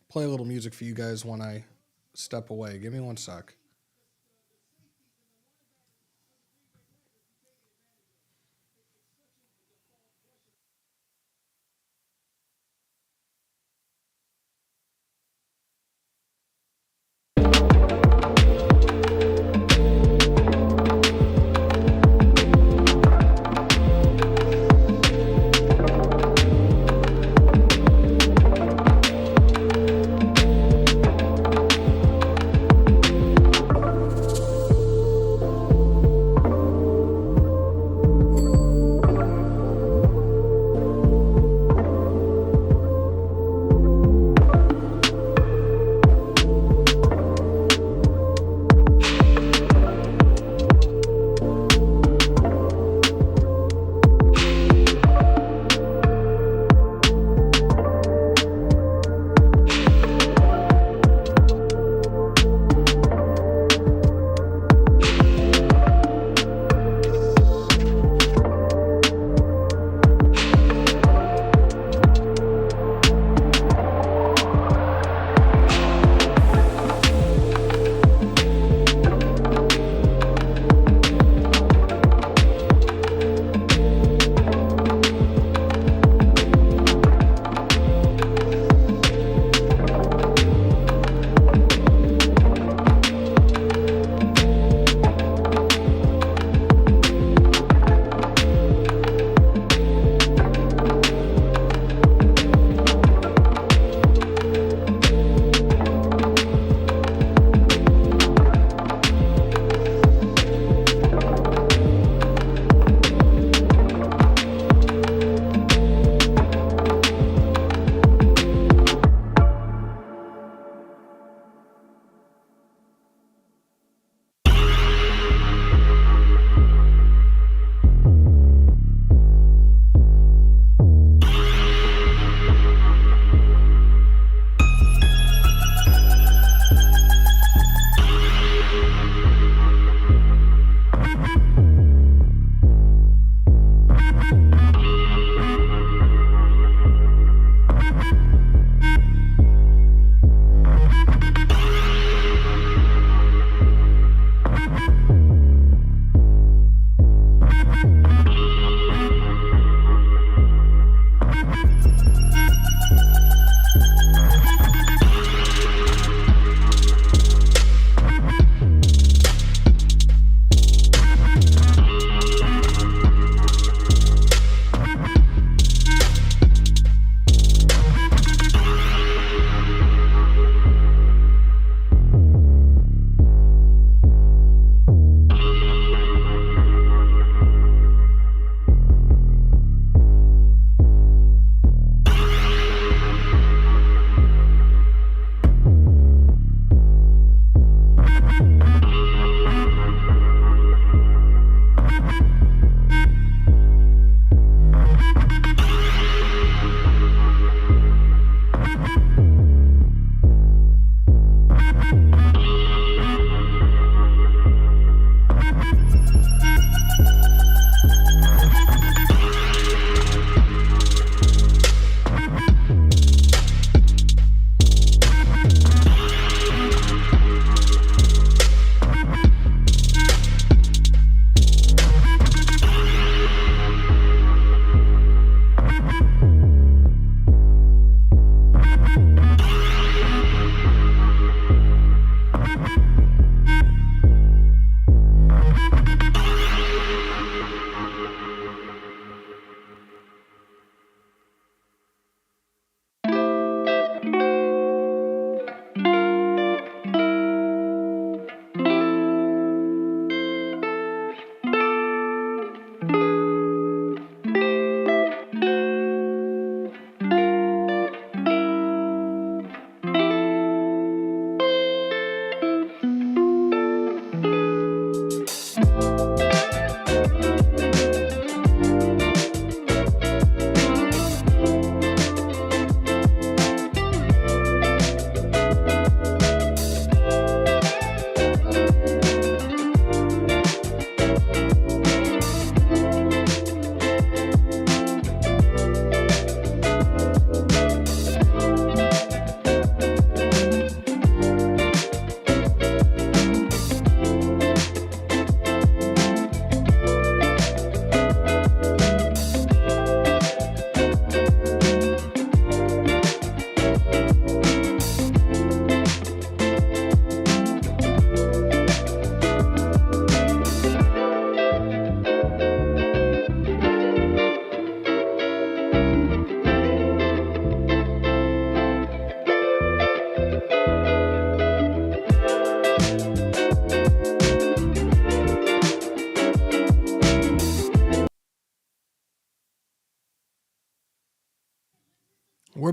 Play a little music for you guys when I step away. Give me one sec.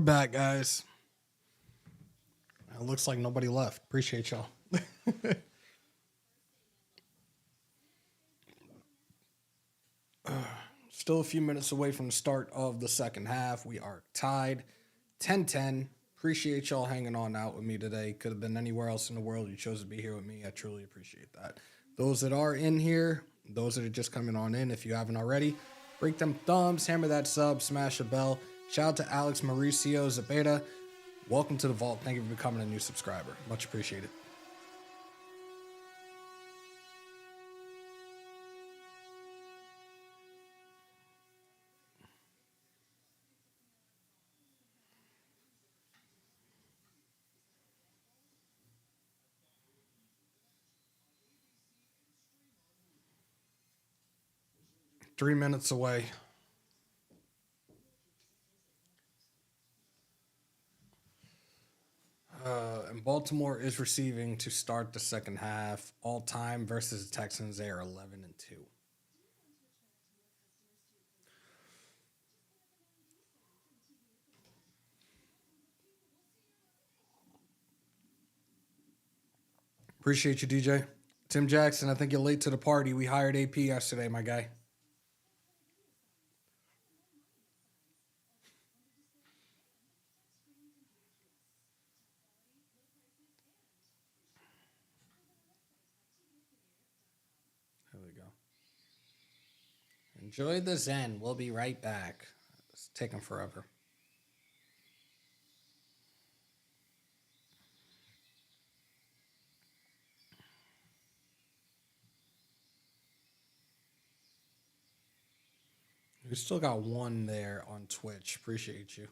back, guys. It looks like nobody left. Appreciate y'all. Still a few minutes away from the start of the second half. We are tied 10-10. Appreciate y'all hanging on out with me today. Could have been anywhere else in the world. You chose to be here with me. I truly appreciate that. Those that are in here, those that are just coming on in, if you haven't already, break them thumbs, hammer that sub, smash a bell. Shout out to Alex Mauricio Zabeta. Welcome to the vault. Thank you for becoming a new subscriber. Much appreciated. Three minutes away. And Baltimore is receiving to start the second half. All time versus the Texans, they are 11-2. Appreciate you, DJ. Tim Jackson, I think you're late to the party. We hired AP yesterday, my guy. There we go. Enjoy the Zen. We'll be right back. It's taking forever. We still got one there on Twitch. Appreciate you.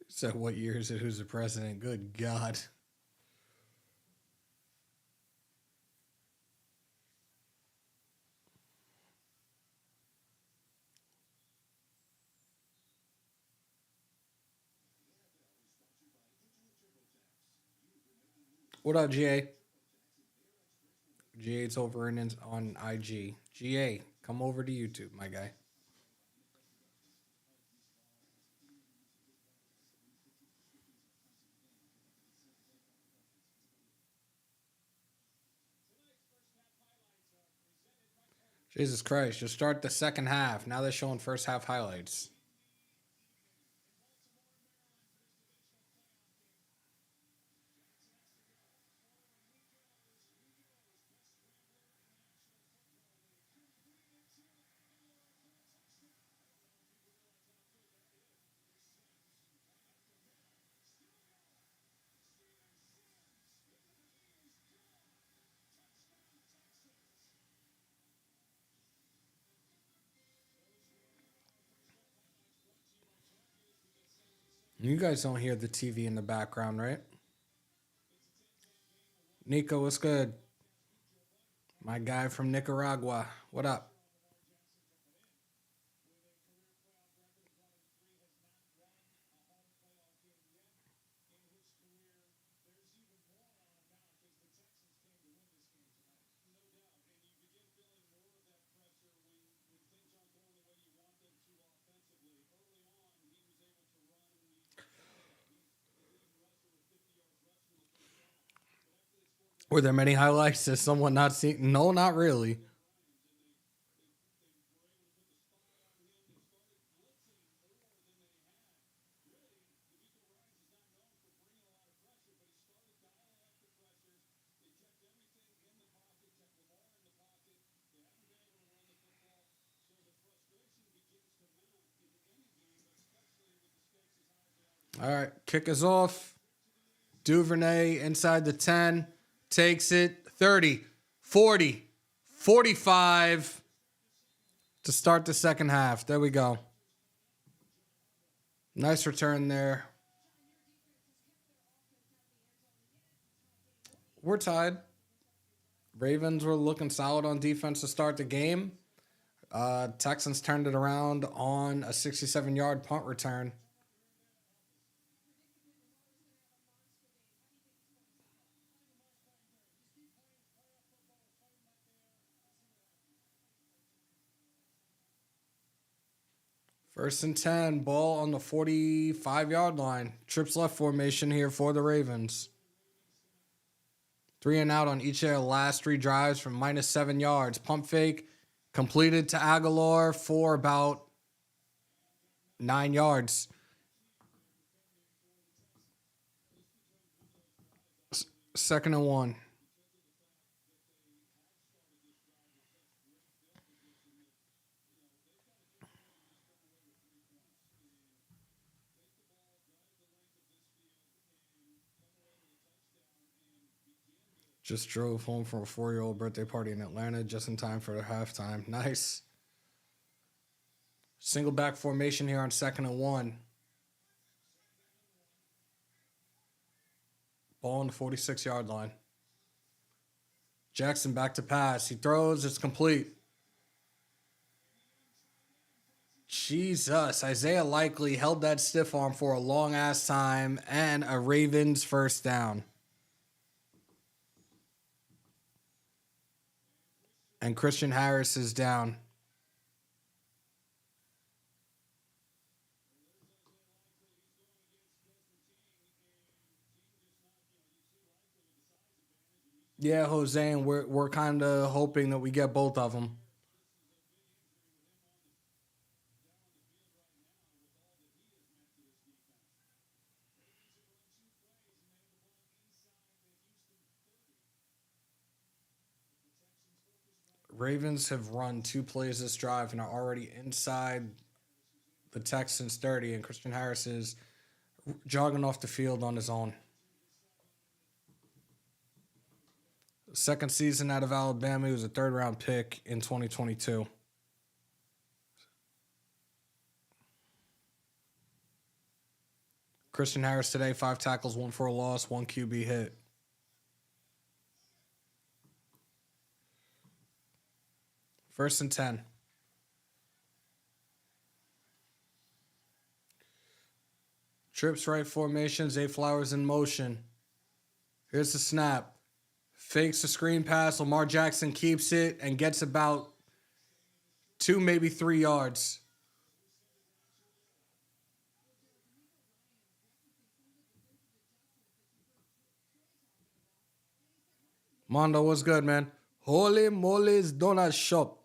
So what year is it? Who's the president? Good God. What up, GA? GA's over on IG. GA, come over to YouTube, my guy. Jesus Christ, just start the second half. Now they're showing first half highlights. You guys don't hear the TV in the background, right? Nico, what's good? My guy from Nicaragua. What up? Were there many highlights? Has someone not seen? No, not really. All right, kick us off. Duvernay inside the 10. Takes it 30, 40, 45 to start the second half. There we go. Nice return there. We're tied. Ravens were looking solid on defense to start the game. Texans turned it around on a 67-yard punt return. First and 10, ball on the 45-yard line. Trips left formation here for the Ravens. 3 and out on each of their last 3 drives from -7 yards. Pump fake completed to Aguilar for about 9 yards. Second and 1. Just drove home from a 4-year-old birthday party in Atlanta just in time for the halftime. Nice. Single back formation here on second and 1. Ball on the 46-yard line. Jackson back to pass. He throws. It's complete. Jesus. Isaiah Likely held that stiff arm for a long-ass time and a Ravens first down. And Christian Harris is down. Yeah, Jose, and we're kind of hoping that we get both of them. Ravens have run 2 plays this drive and are already inside the Texans 30, and Christian Harris is jogging off the field on his own. Second season out of Alabama. He was a 3rd-round pick in 2022. Christian Harris today, 5 tackles, 1 for a loss, 1 QB hit. First and 10. Trips right formation. Zay Flowers in motion. Here's the snap. Fakes the screen pass. Lamar Jackson keeps it and gets about 2, maybe 3 yards. Mondo, what's good, man? Holy moly's donut shops.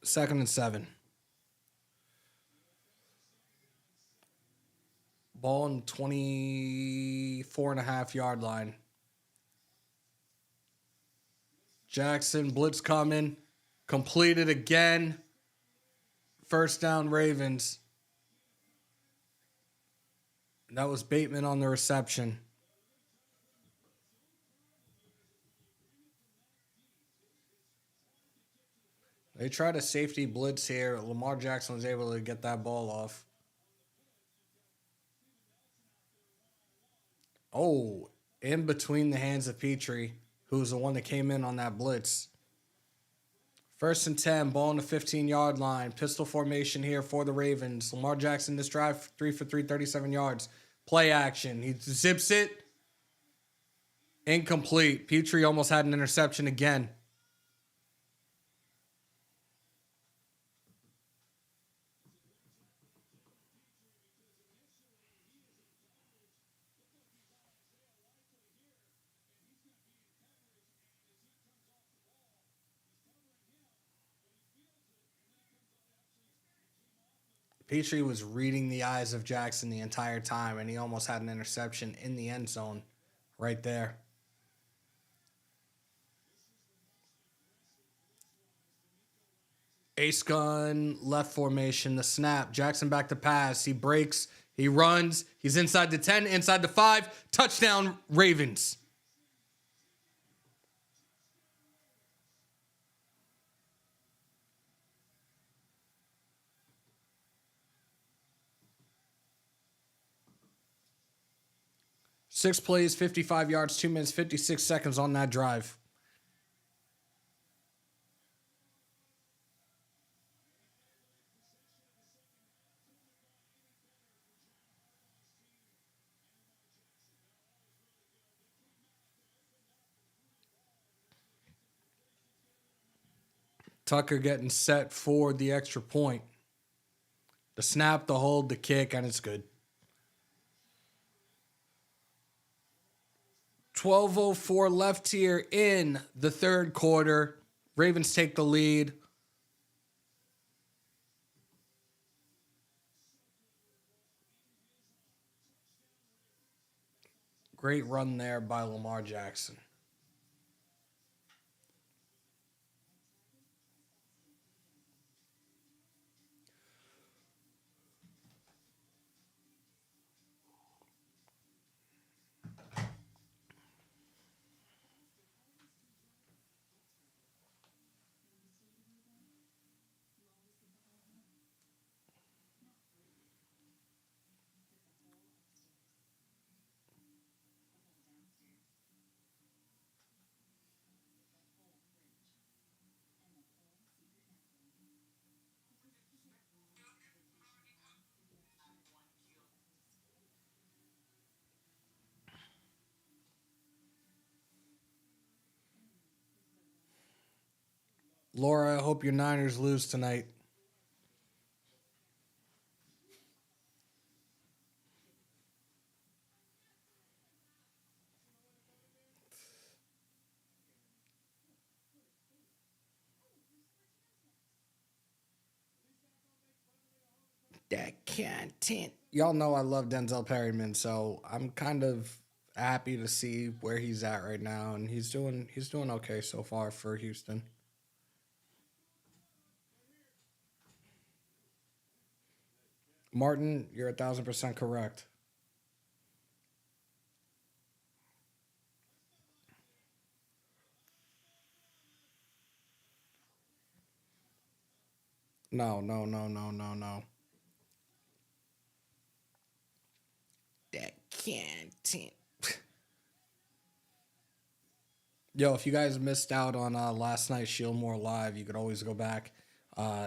Second and 7. Ball on 24.5-yard line. Jackson, blitz coming. Completed again. First down, Ravens. That was Bateman on the reception. They tried a safety blitz here. Lamar Jackson was able to get that ball off. Oh, in between the hands of Petrie, who was the one that came in on that blitz. First and 10, ball on the 15-yard line. Pistol formation here for the Ravens. Lamar Jackson, this drive, 3 for 3, 37 yards. Play action. He zips it. Incomplete. Petrie almost had an interception again. Petrie was reading the eyes of Jackson the entire time, and he almost had an interception in the end zone right there. Ace gun, left formation, the snap. Jackson back to pass. He breaks. He runs. He's inside the 10, inside the 5. Touchdown, Ravens. 6 plays, 55 yards, 2 minutes, 56 seconds on that drive. Tucker getting set for the extra point. The snap, the hold, the kick, and it's good. 12:04 left here in the third quarter. Ravens take the lead. Great run there by Lamar Jackson. Laura, I hope your Niners lose tonight. That content. Y'all know I love Denzel Perryman, so I'm kind of happy to see where he's at right now, and he's doing okay so far for Houston. Martin, you're 1,000% correct. No. That content. Yo, if you guys missed out on last night's Shieldmore Live, you could always go back.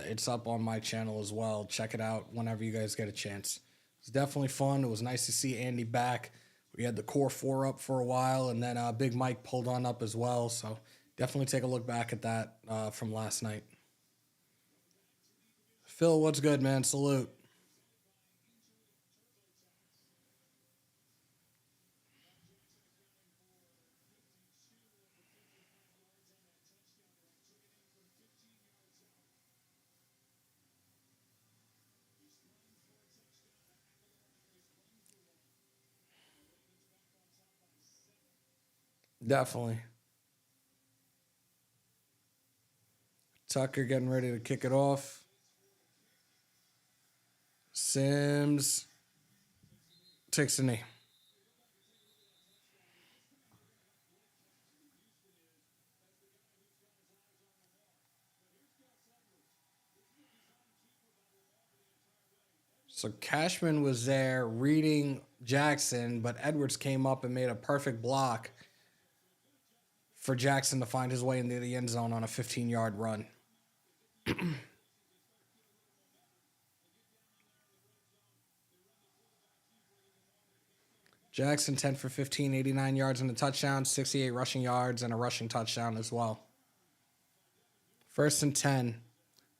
It's up on my channel as well. Check it out whenever you guys get a chance. It's definitely fun. It was nice to see Andy back. We had the core four up for a while, and then Big Mike pulled on up as well. So definitely take a look back at that from last night. Phil, what's good, man? Salute. Definitely. Tucker getting ready to kick it off. Sims takes the knee. So Cashman was there reading Jackson, but Edwards came up and made a perfect block for Jackson to find his way into the end zone on a 15-yard run. Jackson 10 for 15, 89 yards and a touchdown, 68 rushing yards and a rushing touchdown as well. 1st and 10.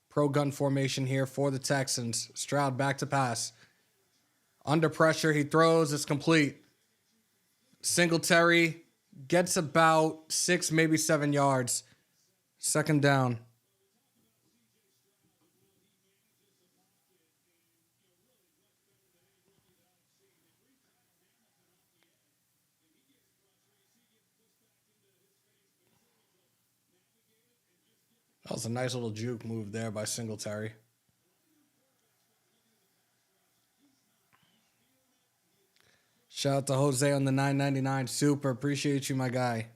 Pro gun formation here for the Texans. Stroud back to pass. Under pressure, he throws. It's complete. Singletary gets about 6, maybe 7 yards. 2nd down. That was a nice little juke move there by Singletary. Shout out to Jose on the $9.99 super. Appreciate you, my guy.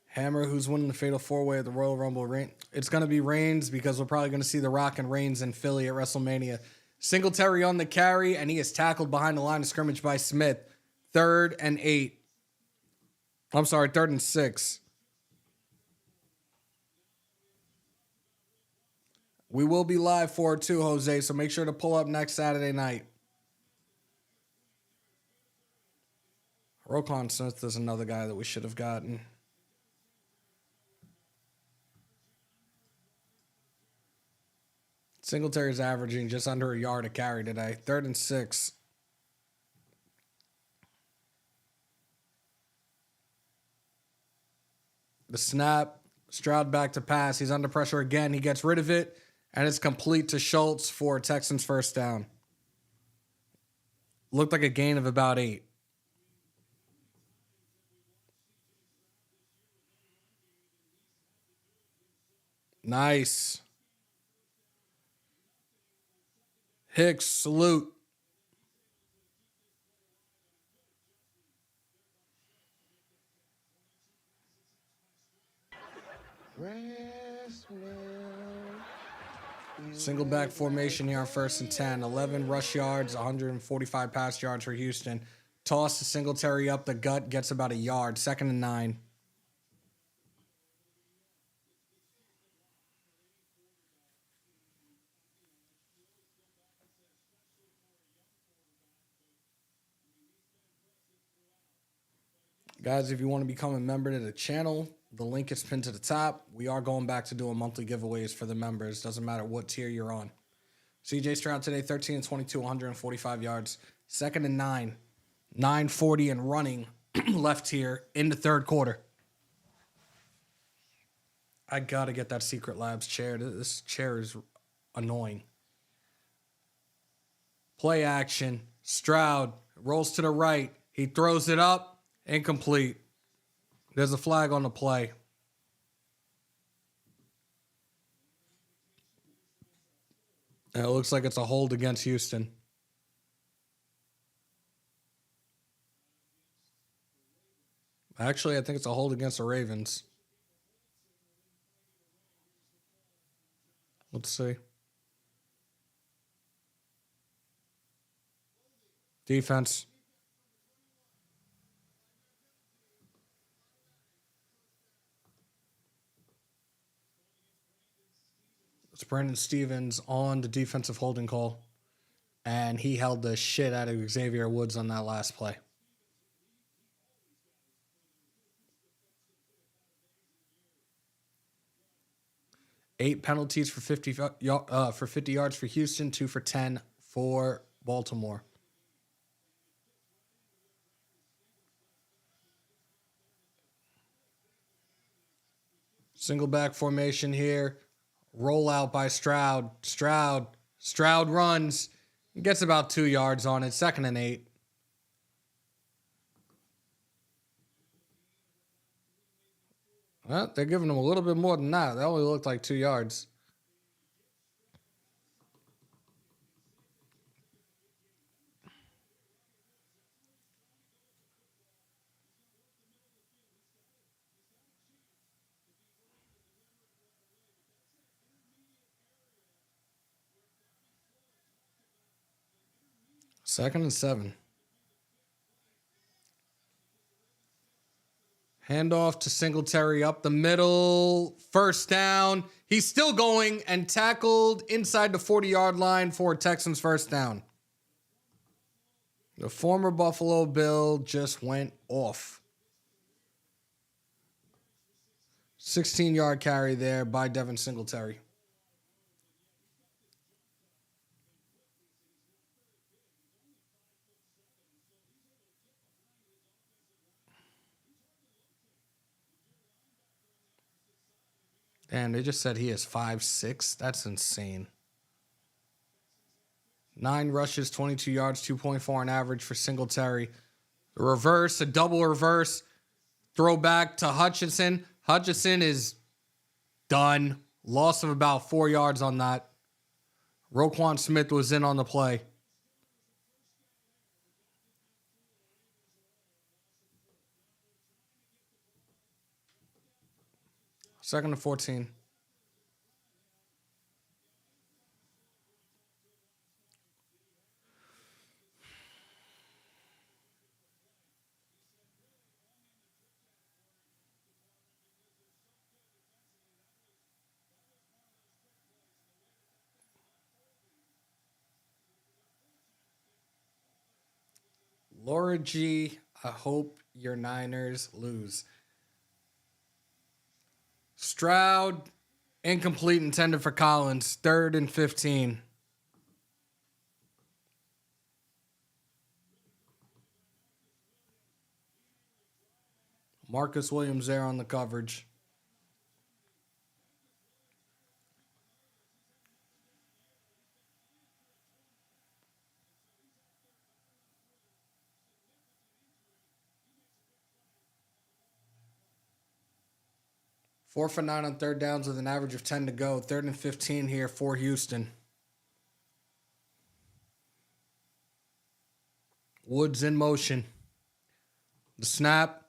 Hammer, who's winning the Fatal 4-Way at the Royal Rumble ring? It's going to be Reigns because we're probably going to see The Rock and Reigns in Philly at WrestleMania. Singletary on the carry, and he is tackled behind the line of scrimmage by Smith. 3rd and 8. I'm sorry, 3rd and 6. We will be live for it too, Jose, so make sure to pull up next Saturday night. Roquan Smith is another guy that we should have gotten. Singletary's averaging just under a yard a carry today. 3rd and 6. The snap. Stroud back to pass. He's under pressure again. He gets rid of it, and it's complete to Schultz for Texans first down. Looked like a gain of about 8. Nice. Hicks, salute. Single back formation here on 1st and 10. 11 rush yards, 145 pass yards for Houston. Toss to Singletary up the gut, gets about a yard. 2nd and 9. Guys, if you want to become a member to the channel, the link is pinned to the top. We are going back to doing monthly giveaways for the members. Doesn't matter what tier you're on. CJ Stroud today, 13 and 22, 145 yards. 2nd and 9. 9:40 and running left here in the 3rd quarter. I got to get that Secret Labs chair. This chair is annoying. Play action. Stroud rolls to the right. He throws it up. Incomplete. There's a flag on the play. And it looks like it's a hold against Houston. Actually, I think it's a hold against the Ravens. Let's see. Defense. It's Brandon Stevens on the defensive holding call. And he held the shit out of Xavier Woods on that last play. Eight penalties for 50 yards for Houston, 2 for 10 for Baltimore. Single back formation here. Rollout by Stroud. Stroud runs. Gets about 2 yards on it. 2nd and 8. Well, they're giving him a little bit more than that. That only looked like 2 yards. Second and 7. Handoff to Singletary up the middle. First down. He's still going and tackled inside the 40-yard line for Texans first down. The former Buffalo Bill just went off. 16-yard carry there by Devin Singletary. Damn, they just said he is 5'6". That's insane. 9 rushes, 22 yards, 2.4 on average for Singletary. The reverse, a double reverse. Throw back to Hutchinson. Hutchinson is done. Loss of about 4 yards on that. Roquan Smith was in on the play. Second and 14. Laura G, I hope your Niners lose. Stroud, incomplete, intended for Collins. 3rd and 15. Marcus Williams there on the coverage. Four for 9 on third downs with an average of 10 to go. 3rd and 15 here for Houston. Woods in motion. The snap.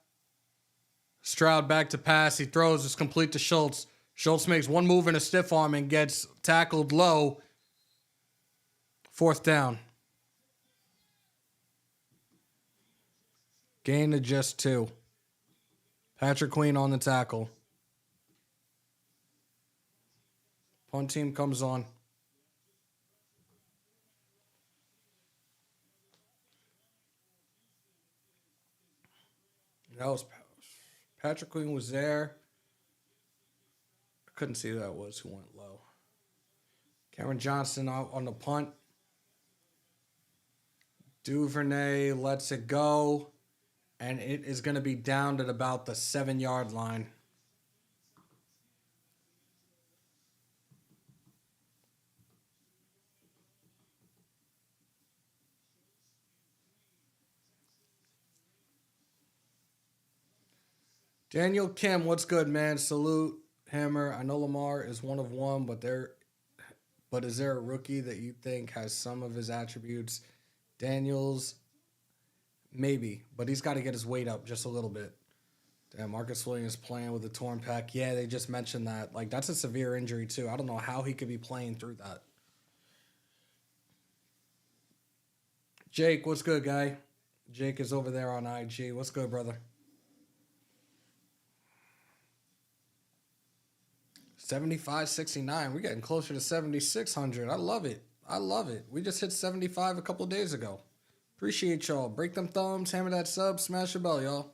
Stroud back to pass. He throws. It's complete to Schultz. Schultz makes one move in a stiff arm and gets tackled low. 4th down. Gain to just 2. Patrick Queen on the tackle. Punt team comes on. That was Patrick Queen was there. I couldn't see who that was who went low. Cameron Johnson out on the punt. Duvernay lets it go. And it is going to be down at about the 7-yard line. Daniel Kim, what's good, man? Salute, Hammer. I know Lamar is one of one, but is there a rookie that you think has some of his attributes? Daniels, maybe, but he's got to get his weight up just a little bit. Damn, Marcus Williams playing with a torn pec. Yeah, they just mentioned that. Like, that's a severe injury, too. I don't know how he could be playing through that. Jake, what's good, guy? Jake is over there on IG. What's good, brother? 75.69. We're getting closer to 7,600. I love it. I love it. We just hit 75 a couple days ago. Appreciate y'all. Break them thumbs, hammer that sub, smash the bell, y'all.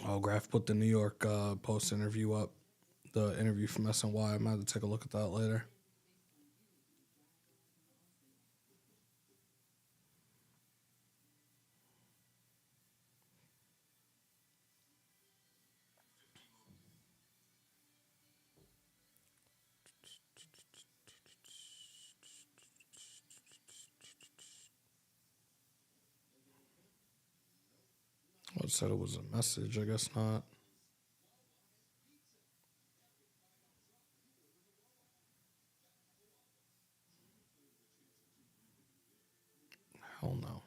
Oh, Graf put the New York Post interview up. The interview from SNY. I'm going to have to take a look at that later. Well, it said it was a message. I guess not. Hell no.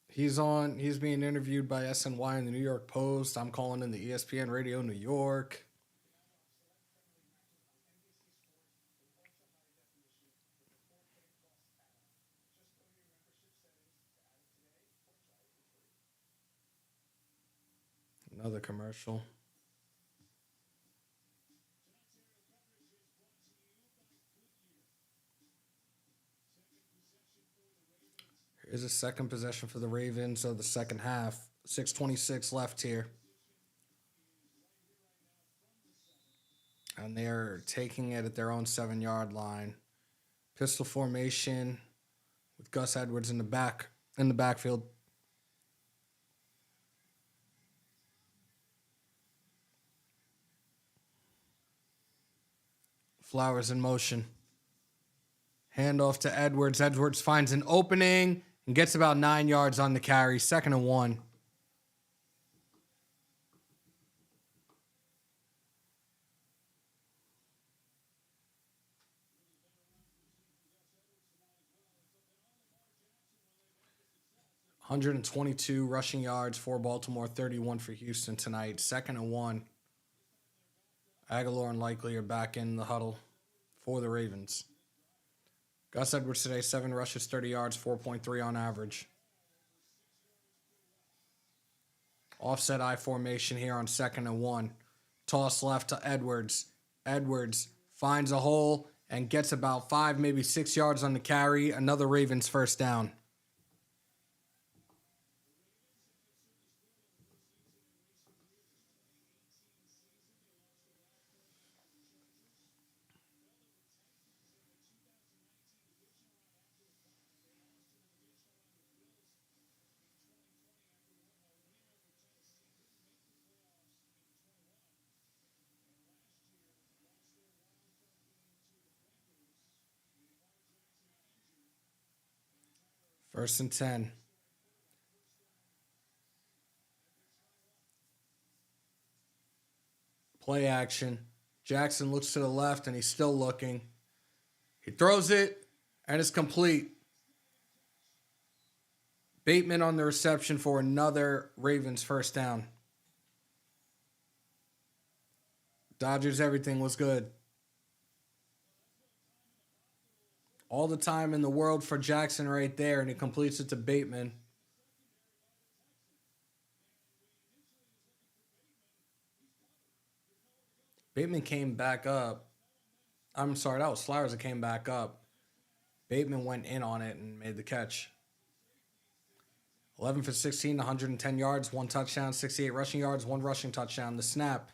He's being interviewed by SNY and the New York Post. I'm calling in the ESPN Radio New York. Another commercial. Here's a second possession for the Ravens of the second half. 6:26 left here. And they're taking it at their own 7-yard line. Pistol formation with Gus Edwards in the backfield. Flowers in motion. Handoff to Edwards. Edwards finds an opening and gets about 9 yards on the carry. 2nd and 1. 122 rushing yards for Baltimore, 31 for Houston tonight. 2nd and 1. Aguilar and Likely are back in the huddle for the Ravens. Gus Edwards today, 7 rushes, 30 yards, 4.3 on average. Offset I formation here on 2nd and 1. Toss left to Edwards. Edwards finds a hole and gets about 5, maybe 6 yards on the carry. Another Ravens first down. First and 10. Play action. Jackson looks to the left and he's still looking. He throws it and it's complete. Bateman on the reception for another Ravens first down. Dodgers, everything was good. All the time in the world for Jackson right there, and he completes it to Bateman. Bateman came back up. I'm sorry, that was Flowers that came back up. Bateman went in on it and made the catch. 11 for 16, 110 yards, 1 touchdown, 68 rushing yards, 1 rushing touchdown. The snap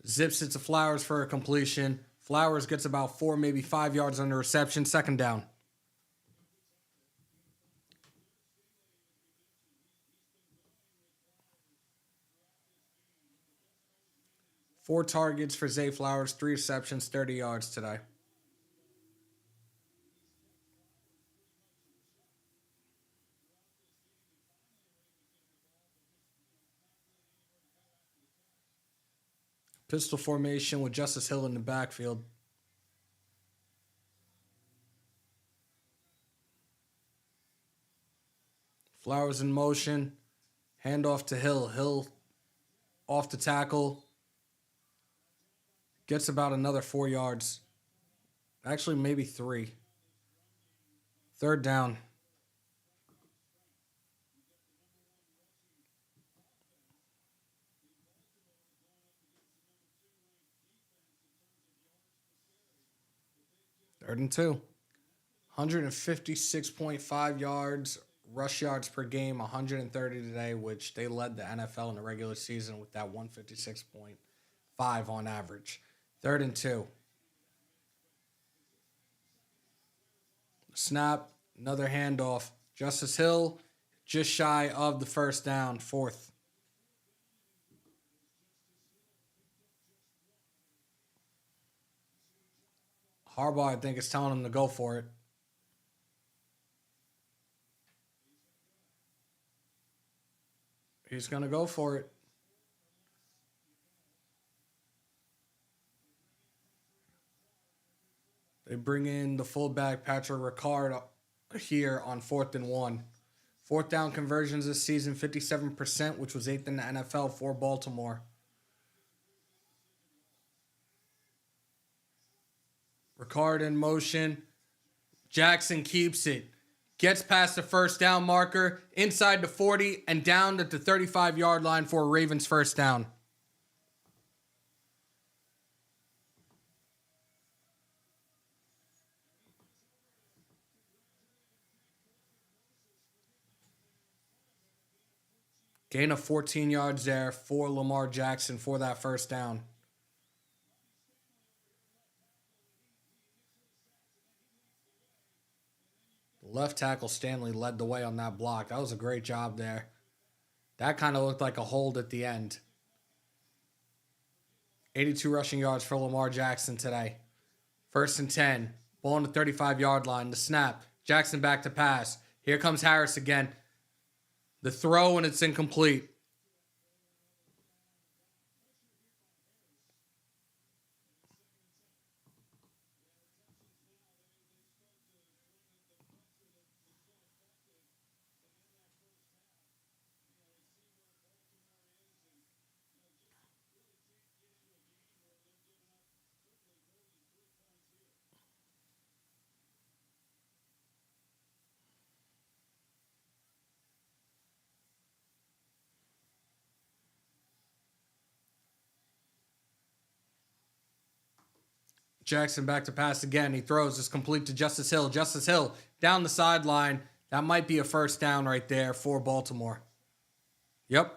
zips it to Flowers for a completion. Flowers gets about 4, maybe 5 yards on the reception. 2nd down. Four targets for Zay Flowers, 3 receptions, 30 yards today. Pistol formation with Justice Hill in the backfield. Flowers in motion. Handoff to Hill. Hill off the tackle. Gets about another 4 yards. Actually, maybe 3. 3rd down. Third and 2. 156.5 yards, rush yards per game, 130 today, which they led the NFL in the regular season with that 156.5 on average. 3rd and 2. Snap, another handoff. Justice Hill just shy of the first down, 4th. Harbaugh, I think, is telling him to go for it. He's going to go for it. They bring in the fullback, Patrick Ricard, here on 4th and 1. 4th down conversions this season, 57%, which was 8th in the NFL for Baltimore. Ricard in motion. Jackson keeps it. Gets past the first down marker, inside the 40, and down at the 35-yard line for a Ravens first down. Gain of 14 yards there for Lamar Jackson for that first down. Left tackle Stanley led the way on that block. That was a great job there. That kind of looked like a hold at the end. 82 rushing yards for Lamar Jackson today. 1st and 10. Ball on the 35-yard line. The snap. Jackson back to pass. Here comes Harris again. The throw, and it's incomplete. Jackson back to pass again. He throws. It's complete to Justice Hill. Justice Hill down the sideline. That might be a first down right there for Baltimore. Yep.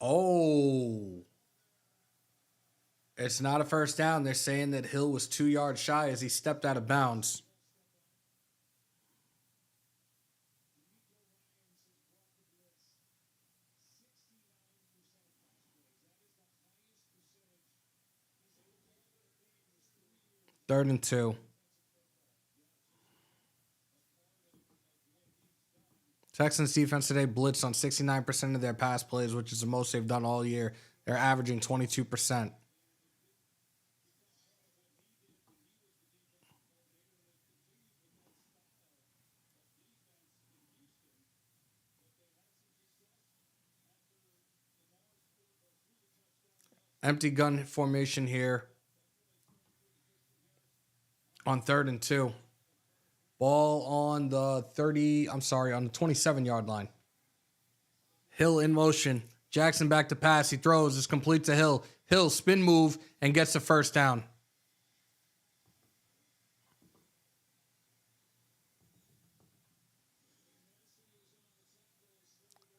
Oh. It's not a first down. They're saying that Hill was 2 yards shy as he stepped out of bounds. Third and 2. Texans defense today blitzed on 69% of their pass plays, which is the most they've done all year. They're averaging 22%. Empty gun formation here on 3rd and 2. Ball on the 27-yard line. Hill in motion. Jackson back to pass. He throws. It's complete to Hill. Hill spin move and gets the first down.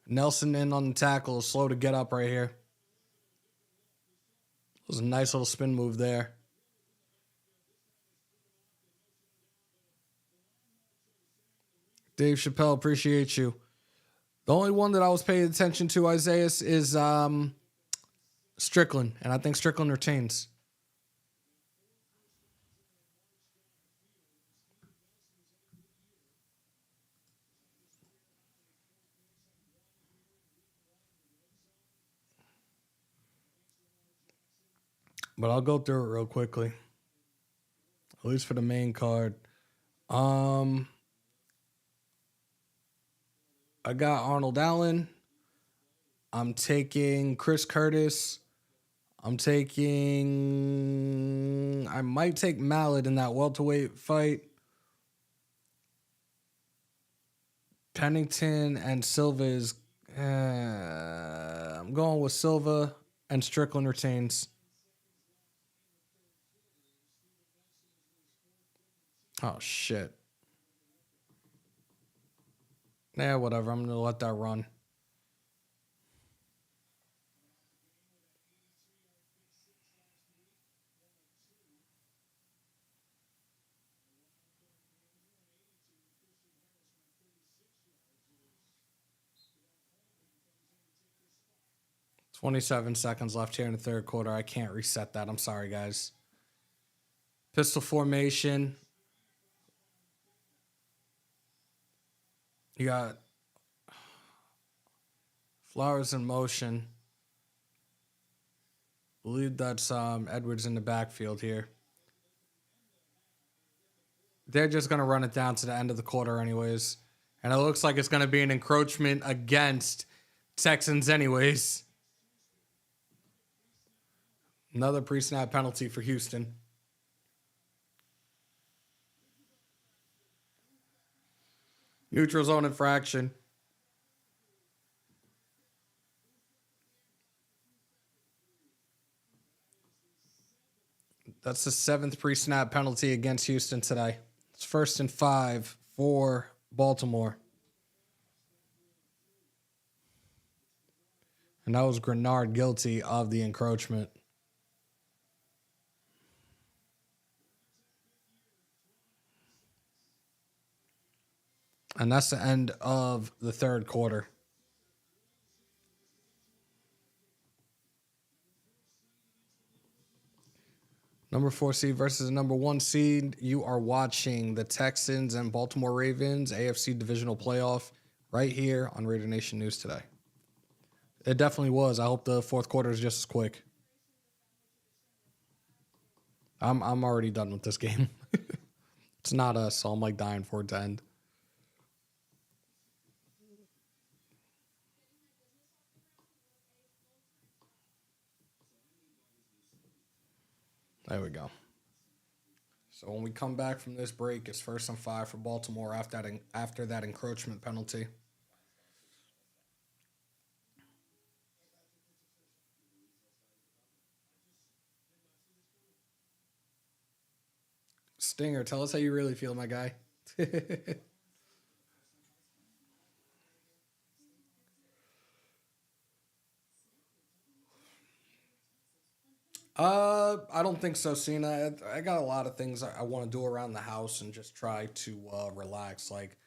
Nelson in on the tackle. Slow to get up right here. It was a nice little spin move there. Dave Chappelle, appreciate you. The only one that I was paying attention to, Isaiah, is Strickland, and I think Strickland retains. But I'll go through it real quickly, at least for the main card. I got Arnold Allen. I'm taking Chris Curtis. I might take Mallet in that welterweight fight. Pennington and Silva is... I'm going with Silva, and Strickland retains. Oh, shit. Yeah, whatever. I'm going to let that run. $27 seconds left here in the third quarter. I can't reset that. I'm sorry, guys. Pistol formation. You got Flowers in motion. I believe that's Edwards in the backfield here. They're just going to run it down to the end of the quarter anyways. And it looks like it's going to be an encroachment against Texans anyways. Another pre-snap penalty for Houston. Neutral zone infraction. That's the 7th pre-snap penalty against Houston today. It's 1st and 5 for Baltimore. And that was Grenard guilty of the encroachment. And that's the end of the third quarter. Number 4 seed versus the number 1 seed. You are watching the Texans and Baltimore Ravens AFC Divisional Playoff right here on Raider Nation News today. It definitely was. I hope the fourth quarter is just as quick. I'm already done with this game. It's not us, so I'm like dying for it to end. There we go. So when we come back from this break, it's 1st and 5 for Baltimore after that encroachment penalty. Stinger, tell us how you really feel, my guy. I don't think so, Cena. I got a lot of things I want to do around the house and just try to relax. Like,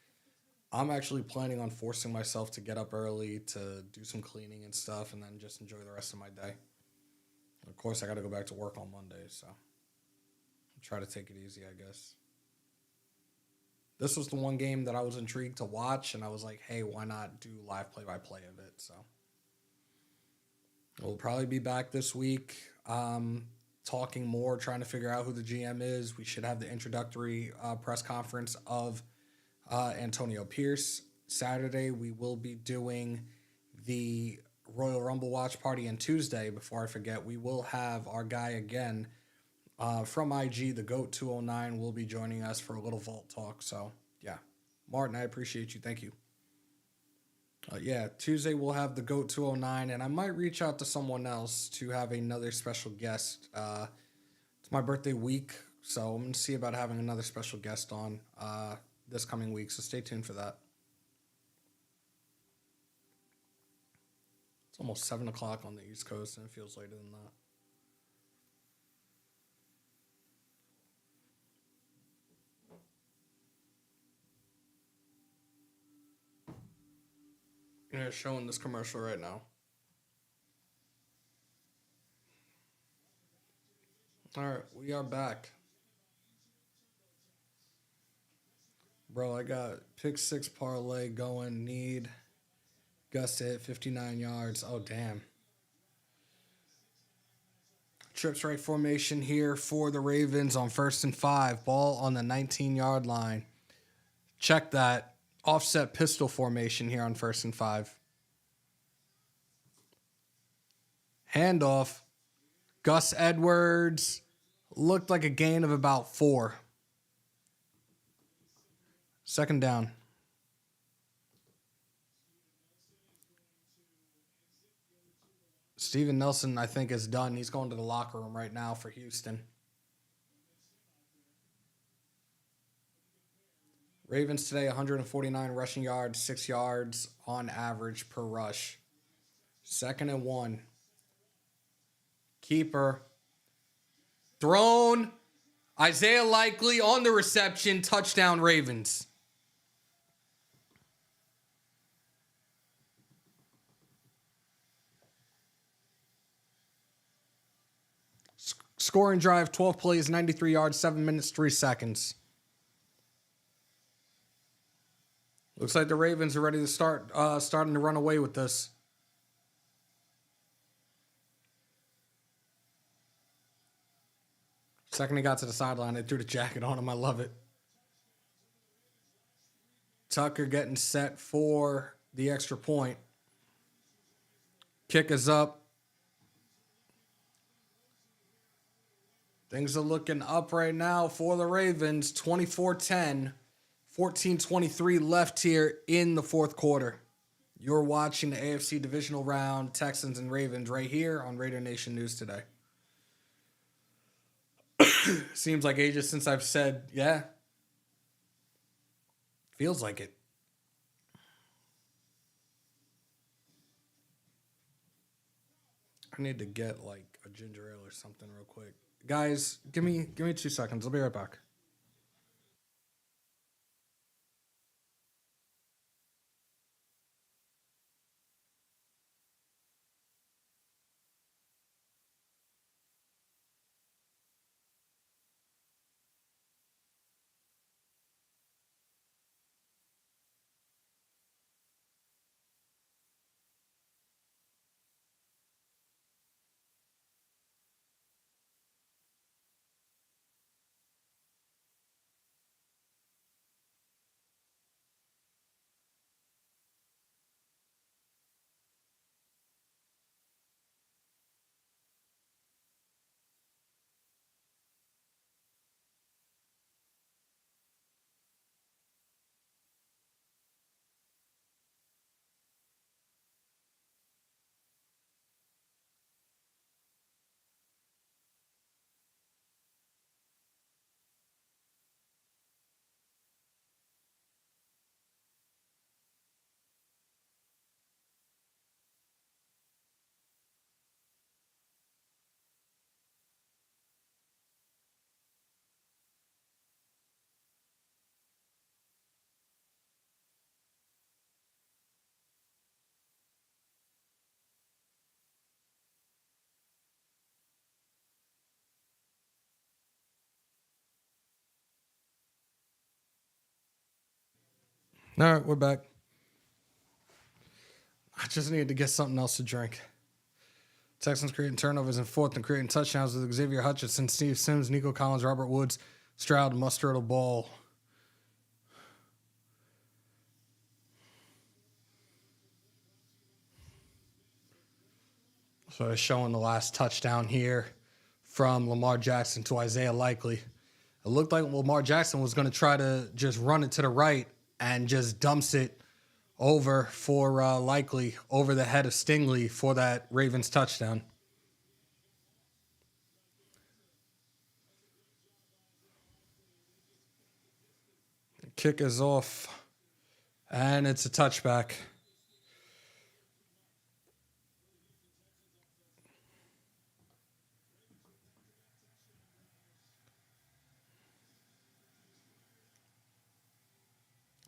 I'm actually planning on forcing myself to get up early to do some cleaning and stuff and then just enjoy the rest of my day. Of course, I got to go back to work on Monday, so I'll try to take it easy, I guess. This was the one game that I was intrigued to watch, and I was like, hey, why not do live play-by-play of it? So we'll probably be back this week talking more, trying to figure out who the GM is. We should have the introductory press conference of Antonio Pierce. Saturday, we will be doing the Royal Rumble watch party, and Tuesday, before I forget, we will have our guy again from IG, the GOAT 209, will be joining us for a little vault talk. So, yeah. Martin, I appreciate you. Thank you. Tuesday we'll have the GOAT 209, and I might reach out to someone else to have another special guest. It's my birthday week, so I'm going to see about having another special guest on this coming week, so stay tuned for that. It's almost 7 o'clock on the East Coast, and it feels later than that. Yeah, showing this commercial right now. All right, we are back. Bro, I got pick 6 parlay going. Need Gus to hit 59 yards. Oh, damn. Trips right formation here for the Ravens on 1st and 5. Ball on the 19-yard line. Check that. Offset pistol formation here on 1st and 5. Handoff. Gus Edwards looked like a gain of about 4. 2nd down. Steven Nelson, I think, is done. He's going to the locker room right now for Houston. Ravens today, 149 rushing yards, 6 yards on average per rush. 2nd and 1. Keeper. Thrown. Isaiah Likely on the reception. Touchdown, Ravens. Scoring drive, 12 plays, 93 yards, 7 minutes, 3 seconds. Looks like the Ravens are ready to starting to run away with this. Second he got to the sideline, they threw the jacket on him. I love it. Tucker getting set for the extra point. Kick is up. Things are looking up right now for the Ravens. 24-10. 14-23 left here in the fourth quarter. You're watching the AFC Divisional Round, Texans and Ravens, right here on Raider Nation News today. Seems like ages since I've said, yeah. Feels like it. I need to get like a ginger ale or something real quick. Guys, give me 2 seconds. I'll be right back. All right, we're back. I just needed to get something else to drink. Texans creating turnovers in fourth and creating touchdowns with Xavier Hutchinson, Steve Sims, Nico Collins, Robert Woods, Stroud, Mustard, Ball. So they're showing the last touchdown here from Lamar Jackson to Isaiah Likely. It looked like Lamar Jackson was going to try to just run it to the right and just dumps it over for Likely over the head of Stingley for that Ravens touchdown. The kick is off, and it's a touchback.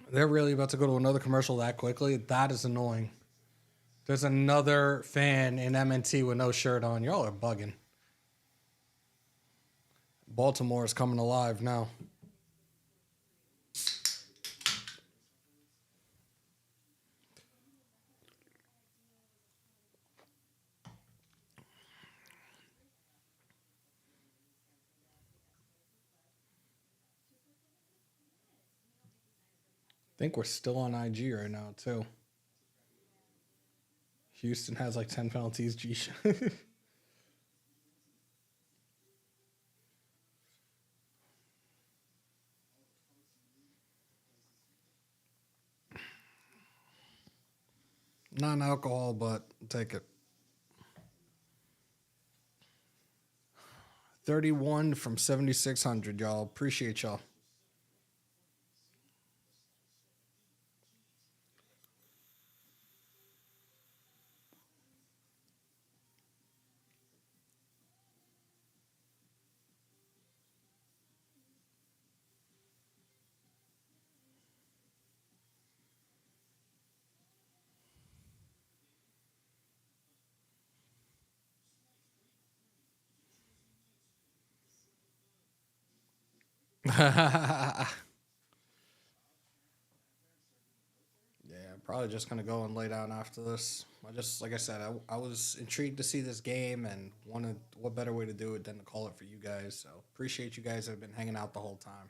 They're really about to go to another commercial that quickly. That is annoying. There's another fan in MNT with no shirt on. Y'all are bugging. Baltimore is coming alive now. I think we're still on IG right now, too. Houston has like 10 penalties. Geez. Non-alcohol, but take it. 31 from 7,600, y'all. Appreciate y'all. Yeah, I'm probably just gonna go and lay down after this. Like I said, I was intrigued to see this game and wanted what better way to do it than to call it for you guys. So appreciate you guys that have been hanging out the whole time.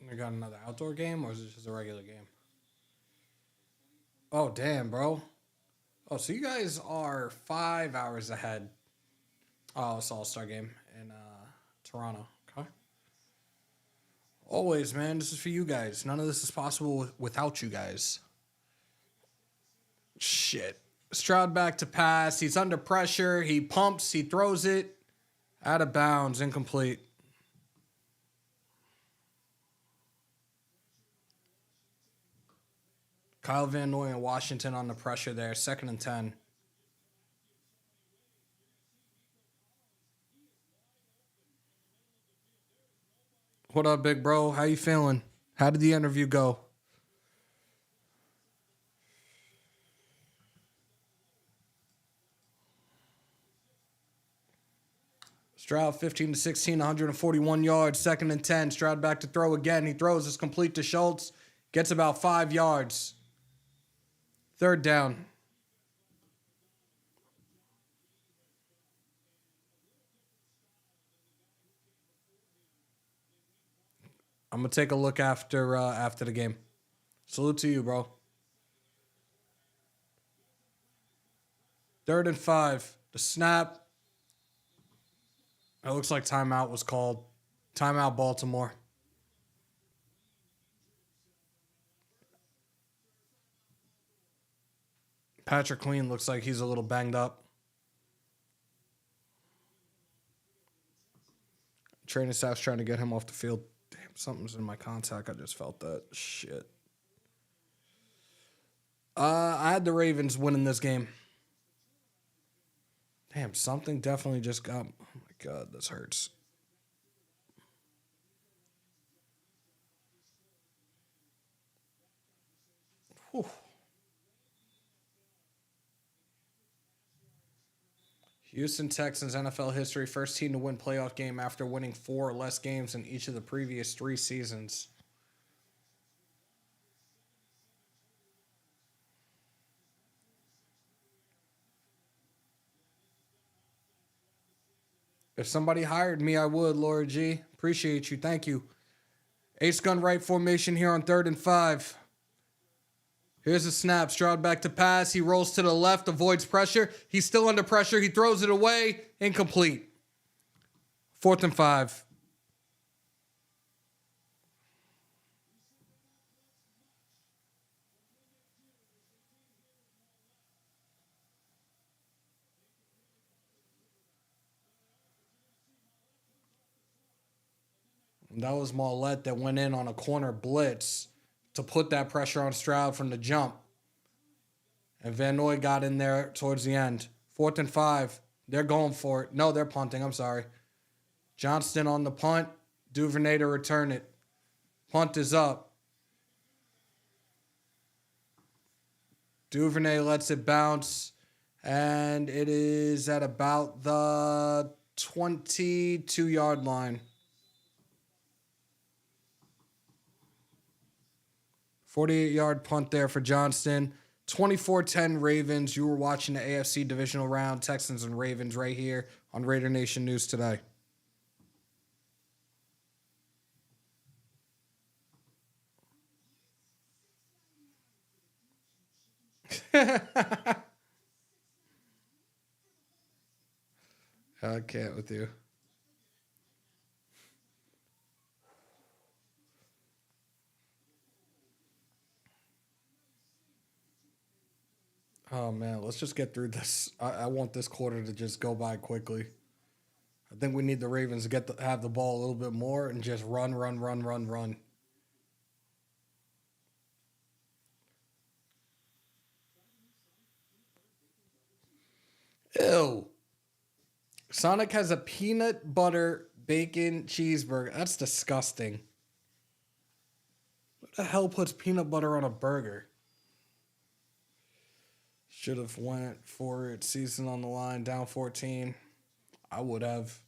We got another outdoor game, or is it just a regular game? Oh damn, bro. Oh, so you guys are 5 hours ahead. Oh, it's All-Star game in Toronto. Okay. Always, man. This is for you guys. None of this is possible without you guys. Shit. Stroud back to pass. He's under pressure. He pumps. He throws it. Out of bounds. Incomplete. Kyle Van Noy and Washington on the pressure there. 2nd and 10. What up, big bro? How you feeling? How did the interview go? Stroud 15 to 16, 141 yards, 2nd and 10. Stroud back to throw again. He throws. It's complete to Schultz. Gets about 5 yards. 3rd down. I'm gonna take a look after the game. Salute to you, bro. 3rd and 5. The snap. It looks like timeout was called. Timeout, Baltimore. Patrick Queen looks like he's a little banged up. Training staff's trying to get him off the field. Damn, Something's in my contact. I just felt that. Shit. I had the Ravens winning this game. Damn, something definitely just got... Oh my God, this hurts. Whew. Houston Texans NFL history, first team to win playoff game after winning 4 or less games in each of the previous 3 seasons. If somebody hired me, I would, Laura G. Appreciate you. Thank you. Ace gun right formation here on 3rd and 5. Here's a snap. Stroud back to pass. He rolls to the left, avoids pressure. He's still under pressure. He throws it away. Incomplete. 4th and 5. That was Mollett that went in on a corner blitz to put that pressure on Stroud from the jump. And Van Noy got in there towards the end. 4th and 5. They're going for it. No, they're punting. I'm sorry. Johnston on the punt. Duvernay to return it. Punt is up. Duvernay lets it bounce. And it is at about the 22-yard line. 48-yard punt there for Johnston. 24-10 Ravens. You were watching the AFC Divisional Round, Texans and Ravens right here on Raider Nation News Today. I can't with you. Oh, man, let's just get through this. I want this quarter to just go by quickly. I think we need the Ravens to have the ball a little bit more and just run. Ew. Sonic has a peanut butter bacon cheeseburger. That's disgusting. What the hell puts peanut butter on a burger? Should have went for it. Season on the line, down 14. I would have.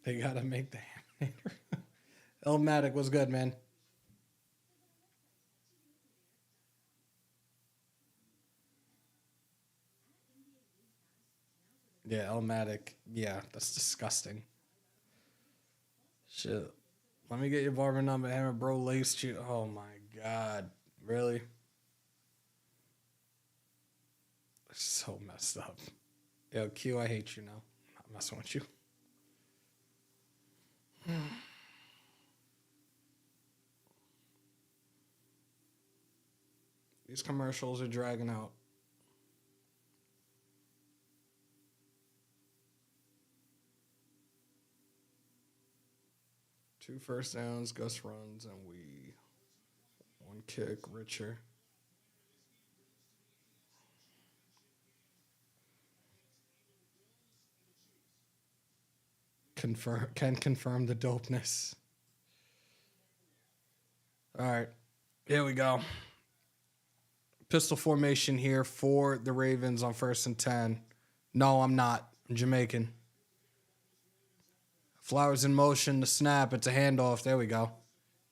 They got to make the hammer. Elmatic was good, man. Yeah, Elmatic. Yeah, that's disgusting. Shit. Let me get your barber number, hammer, bro. Laced you. Oh my God. Really? So messed up. Yo, Q, I hate you now. I'm not messing with you. These commercials are dragging out. Two first downs, Gus runs, and we one kick, Richer. Can confirm the dopeness. All right, here we go. Pistol formation here for the Ravens on 1st and 10. No, I'm not. I'm Jamaican. Flowers in motion, the snap. It's a handoff. There we go.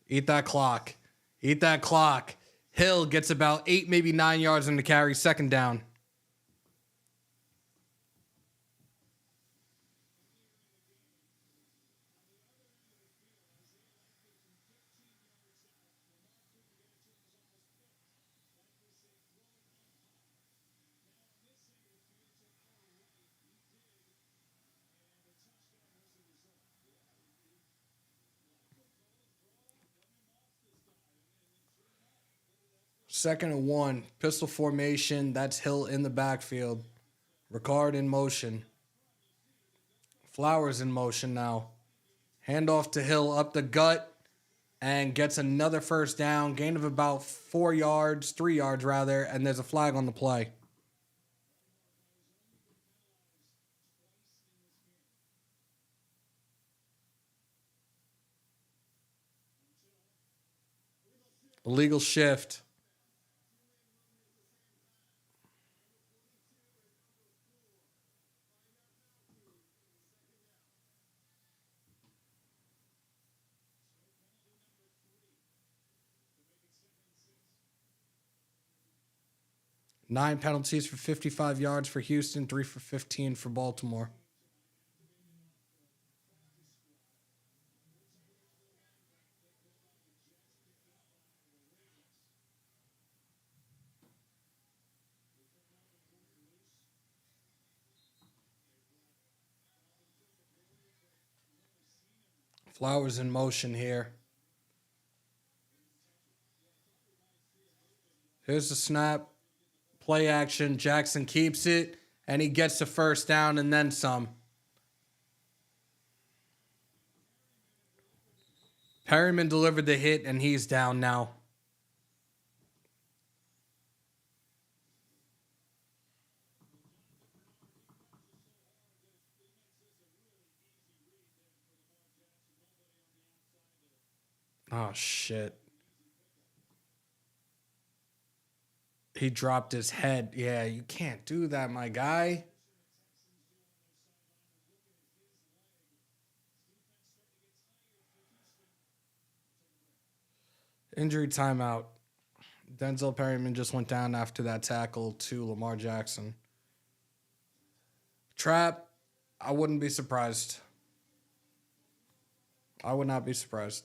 Eat that clock. Eat that clock. Hill gets about 8, maybe 9 yards in the carry. 2nd down. 2nd and 1. Pistol formation. That's Hill in the backfield. Ricard in motion. Flowers in motion now. Handoff to Hill up the gut and gets another first down. Gain of about 4 yards, 3 yards rather, and there's a flag on the play. Illegal shift. Nine penalties for 55 yards for Houston, 3 for 15 for Baltimore. Flowers in motion here. Here's the snap. Play action. Jackson keeps it, and he gets the first down and then some. Perryman delivered the hit, and he's down now. Oh, shit. He dropped his head. Yeah, you can't do that, my guy. Injury timeout. Denzel Perryman just went down after that tackle to Lamar Jackson. Trap, I wouldn't be surprised. I would not be surprised.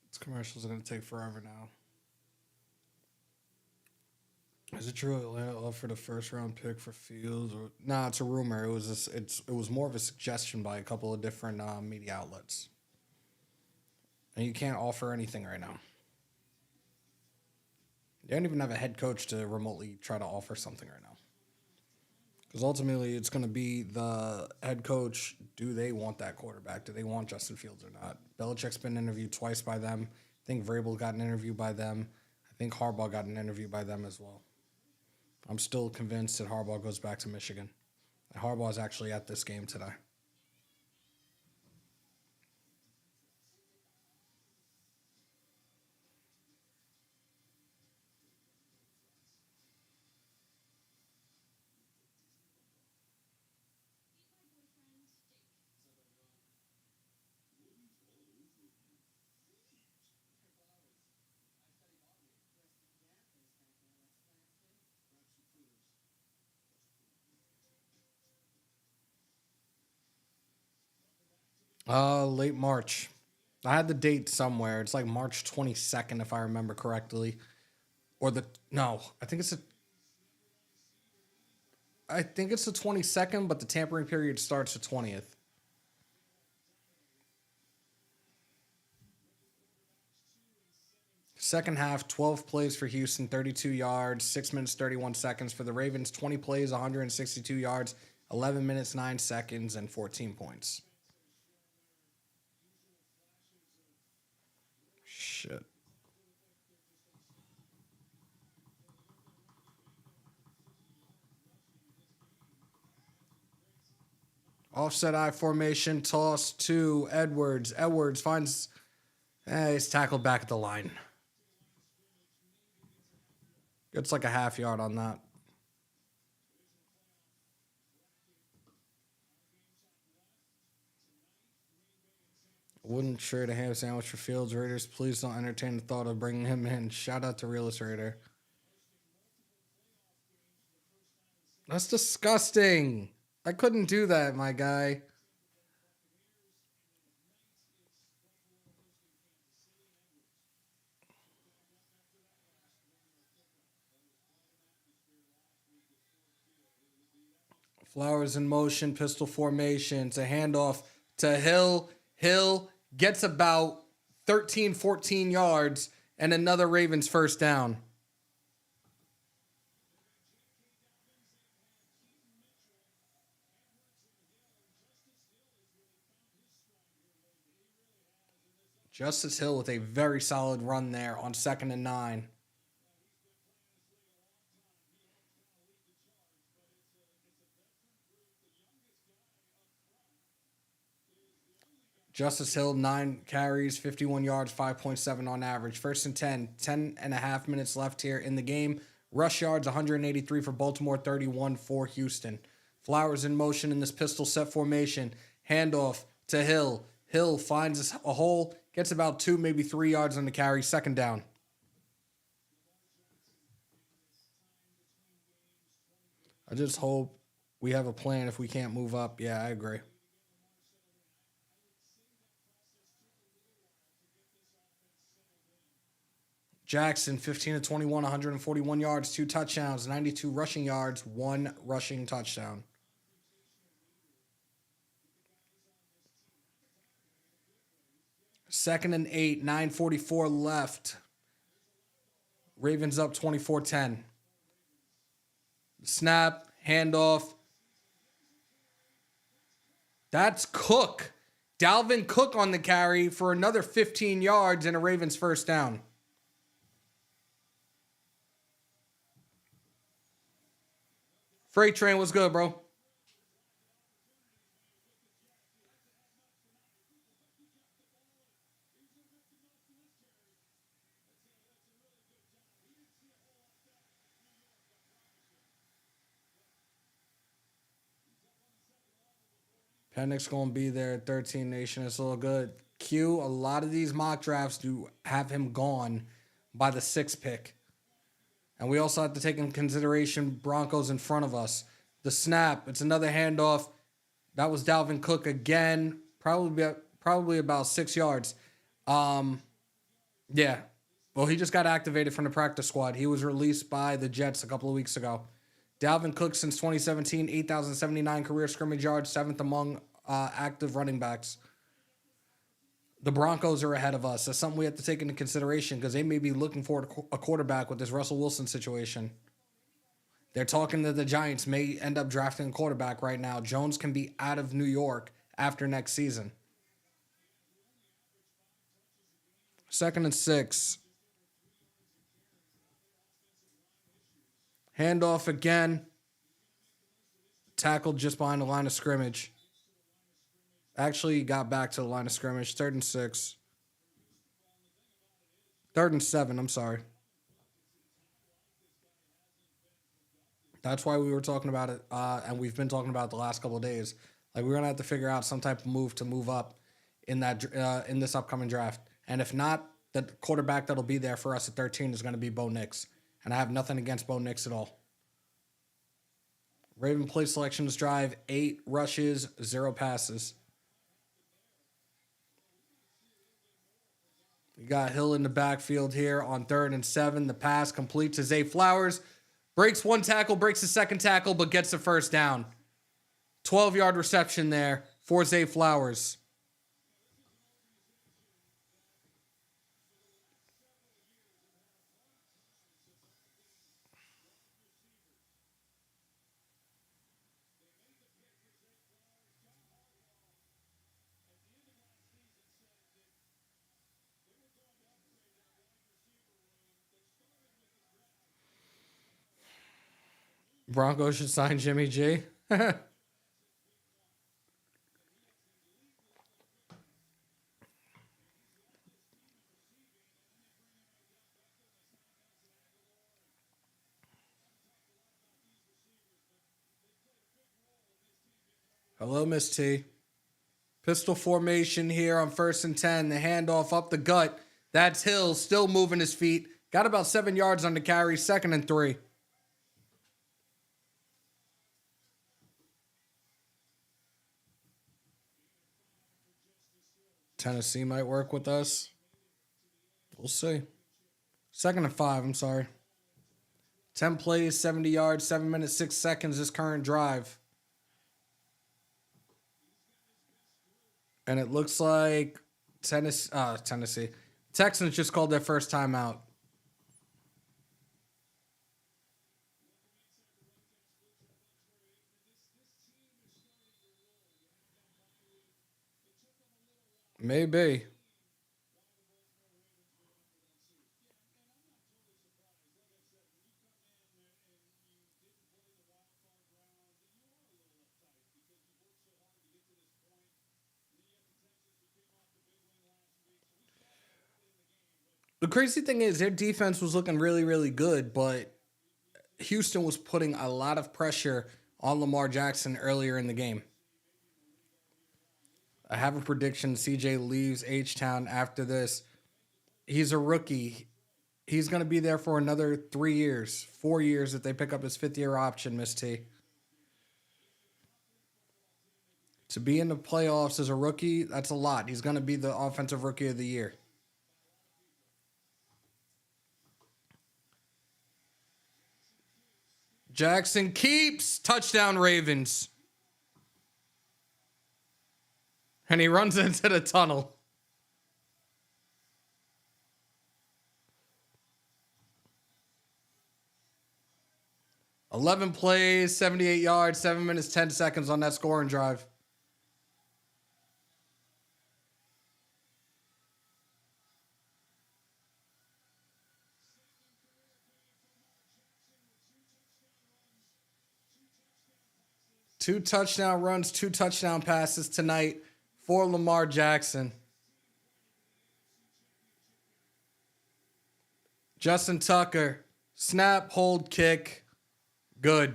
This commercials are going to take forever now. Is it true Atlanta offered a first round pick for Fields? Or nah, it's a rumor. It was more of a suggestion by a couple of different media outlets. And you can't offer anything right now. You don't even have a head coach to remotely try to offer something right now. Because ultimately, it's going to be the head coach. Do they want that quarterback? Do they want Justin Fields or not? Belichick's been interviewed twice by them. I think Vrabel got an interview by them. I think Harbaugh got an interview by them as well. I'm still convinced that Harbaugh goes back to Michigan. And Harbaugh's actually at this game today. Late March. I had the date somewhere. It's like March 22nd, if I remember correctly. Or the no, I think it's the 22nd, but the tampering period starts the 20th. Second half, 12 plays for Houston, 32 yards, 6 minutes, 31 seconds. For the Ravens, 20 plays, 162 yards, 11 minutes, 9 seconds, and 14 points. Shit. Offset I formation, toss to Edwards. Edwards finds, he's tackled back at the line. Gets like a half yard on that. Wouldn't trade a ham sandwich for Fields. Raiders, please don't entertain the thought of bringing him in. Shout out to Realist Raider. That's disgusting. I couldn't do that, my guy. Flowers in motion, pistol formation. It's a handoff to Hill. Hill gets about 13, 14 yards and another Ravens first down. Justice Hill with a very solid run there on 2nd and 9. Justice Hill, 9 carries, 51 yards, 5.7 on average. 1st and 10, 10 and a half minutes left here in the game. Rush yards, 183 for Baltimore, 31 for Houston. Flowers in motion in this pistol set formation. Handoff to Hill. Hill finds a hole, gets about 2, maybe 3 yards on the carry. 2nd down. I just hope we have a plan if we can't move up. Yeah, I agree. Jackson, 15 to 21, 141 yards, 2 touchdowns, 92 rushing yards, 1 rushing touchdown. 2nd and 8, 9:44 left. Ravens up 24-10. Snap, handoff. That's Cook. Dalvin Cook on the carry for another 15 yards and a Ravens first down. Freight train was good, bro. Penix going to be there at 13 Nation. It's all good. Q, a lot of these mock drafts do have him gone by the 6th pick. And we also have to take in consideration Broncos in front of us. The snap, it's another handoff. That was Dalvin Cook again, probably about 6 yards. Yeah. Well, he just got activated from the practice squad. He was released by the Jets a couple of weeks ago. Dalvin Cook since 2017, 8,079 career scrimmage yards, 7th among active running backs. The Broncos are ahead of us. That's something we have to take into consideration because they may be looking for a quarterback with this Russell Wilson situation. They're talking that the Giants may end up drafting a quarterback right now. Jones can be out of New York after next season. 2nd and 6. Handoff again. Tackled just behind the line of scrimmage. Actually got back to the line of scrimmage. 3rd and 6. 3rd and 7, I'm sorry. That's why we were talking about it, and we've been talking about it the last couple of days. Like, we're going to have to figure out some type of move to move up in this upcoming draft. And if not, the quarterback that'll be there for us at 13 is going to be Bo Nix. And I have nothing against Bo Nix at all. Raven play selections drive, 8 rushes, 0 passes. You got Hill in the backfield here on 3rd and 7. The pass complete to Zay Flowers. Breaks 1 tackle, breaks the 2nd tackle, but gets the first down. 12-yard reception there for Zay Flowers. Broncos should sign Jimmy G. Hello, Miss T. Pistol formation here on 1st and 10. The handoff up the gut. That's Hill still moving his feet. Got about 7 yards on the carry. 2nd and 3. Tennessee might work with us. We'll see. 2nd and 5, I'm sorry. 10 plays, 70 yards, 7 minutes, 6 seconds this current drive. And it looks like Tennessee. Texans just called their first timeout. Maybe. The crazy thing is their defense was looking really, really good, but Houston was putting a lot of pressure on Lamar Jackson earlier in the game. I have a prediction. CJ leaves H-Town after this. He's a rookie. He's going to be there for another 3 years, 4 years if they pick up his 5th-year option, Miss T. To be in the playoffs as a rookie, that's a lot. He's going to be the offensive rookie of the year. Jackson keeps. Touchdown Ravens. And he runs into the tunnel. $11 plays, 78 yards, 7 minutes, 10 seconds on that scoring drive. Two touchdown runs, 2 touchdown passes tonight for Lamar Jackson. Justin Tucker, snap, hold, kick. Good.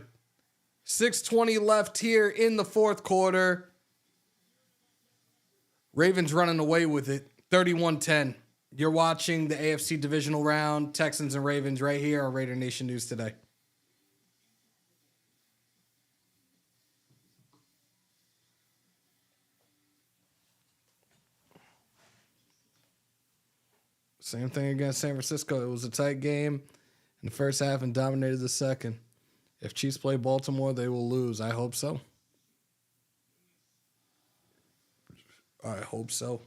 6:20 left here in the 4th quarter. Ravens running away with it, 31-10. You're watching the AFC Divisional Round, Texans and Ravens right here on Raider Nation News Today. Same thing against San Francisco. It was a tight game in the first half and dominated the second. If Chiefs play Baltimore, they will lose. I hope so. I hope so.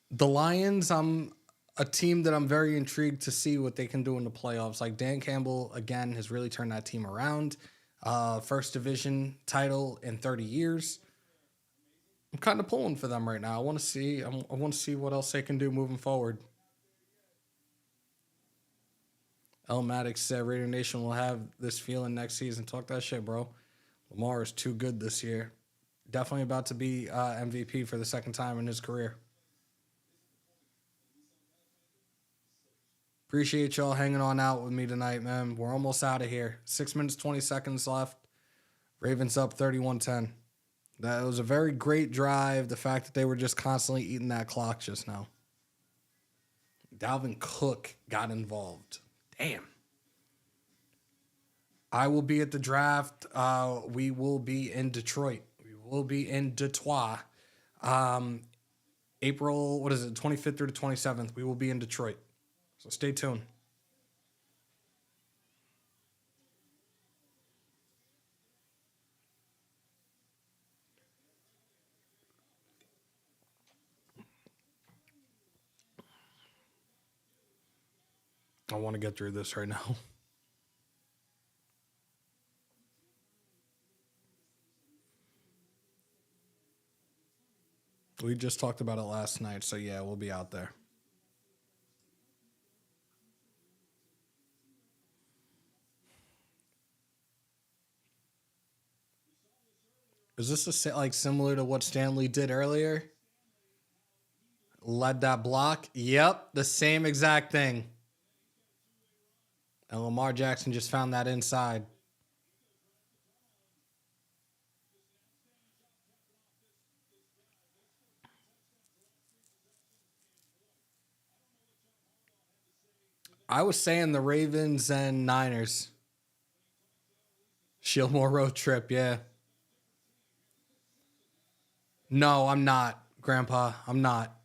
The Lions, I'm a team that I'm very intrigued to see what they can do in the playoffs. Like Dan Campbell, again, has really turned that team around. First division title in 30 years. I'm kind of pulling for them right now. I want to see what else they can do moving forward. El Maddox said Raider Nation will have this feeling next season. Talk that shit, bro. Lamar is too good this year. Definitely about to be MVP for the 2nd time in his career. Appreciate y'all hanging on out with me tonight, man. We're almost out of here. 6 minutes, 20 seconds left. Ravens up 31-10. That was a very great drive. The fact that they were just constantly eating that clock just now. Dalvin Cook got involved. Damn. I will be at the draft. We will be in Detroit. We will be in Detroit. April, 25th through the 27th. We will be in Detroit. So stay tuned. I want to get through this right now. We just talked about it last night, so yeah, we'll be out there. Is this similar to what Stanley did earlier? Led that block? Yep, the same exact thing. And Lamar Jackson just found that inside. I was saying the Ravens and Niners. Shieldmore road trip, yeah. No, I'm not, Grandpa. I'm not.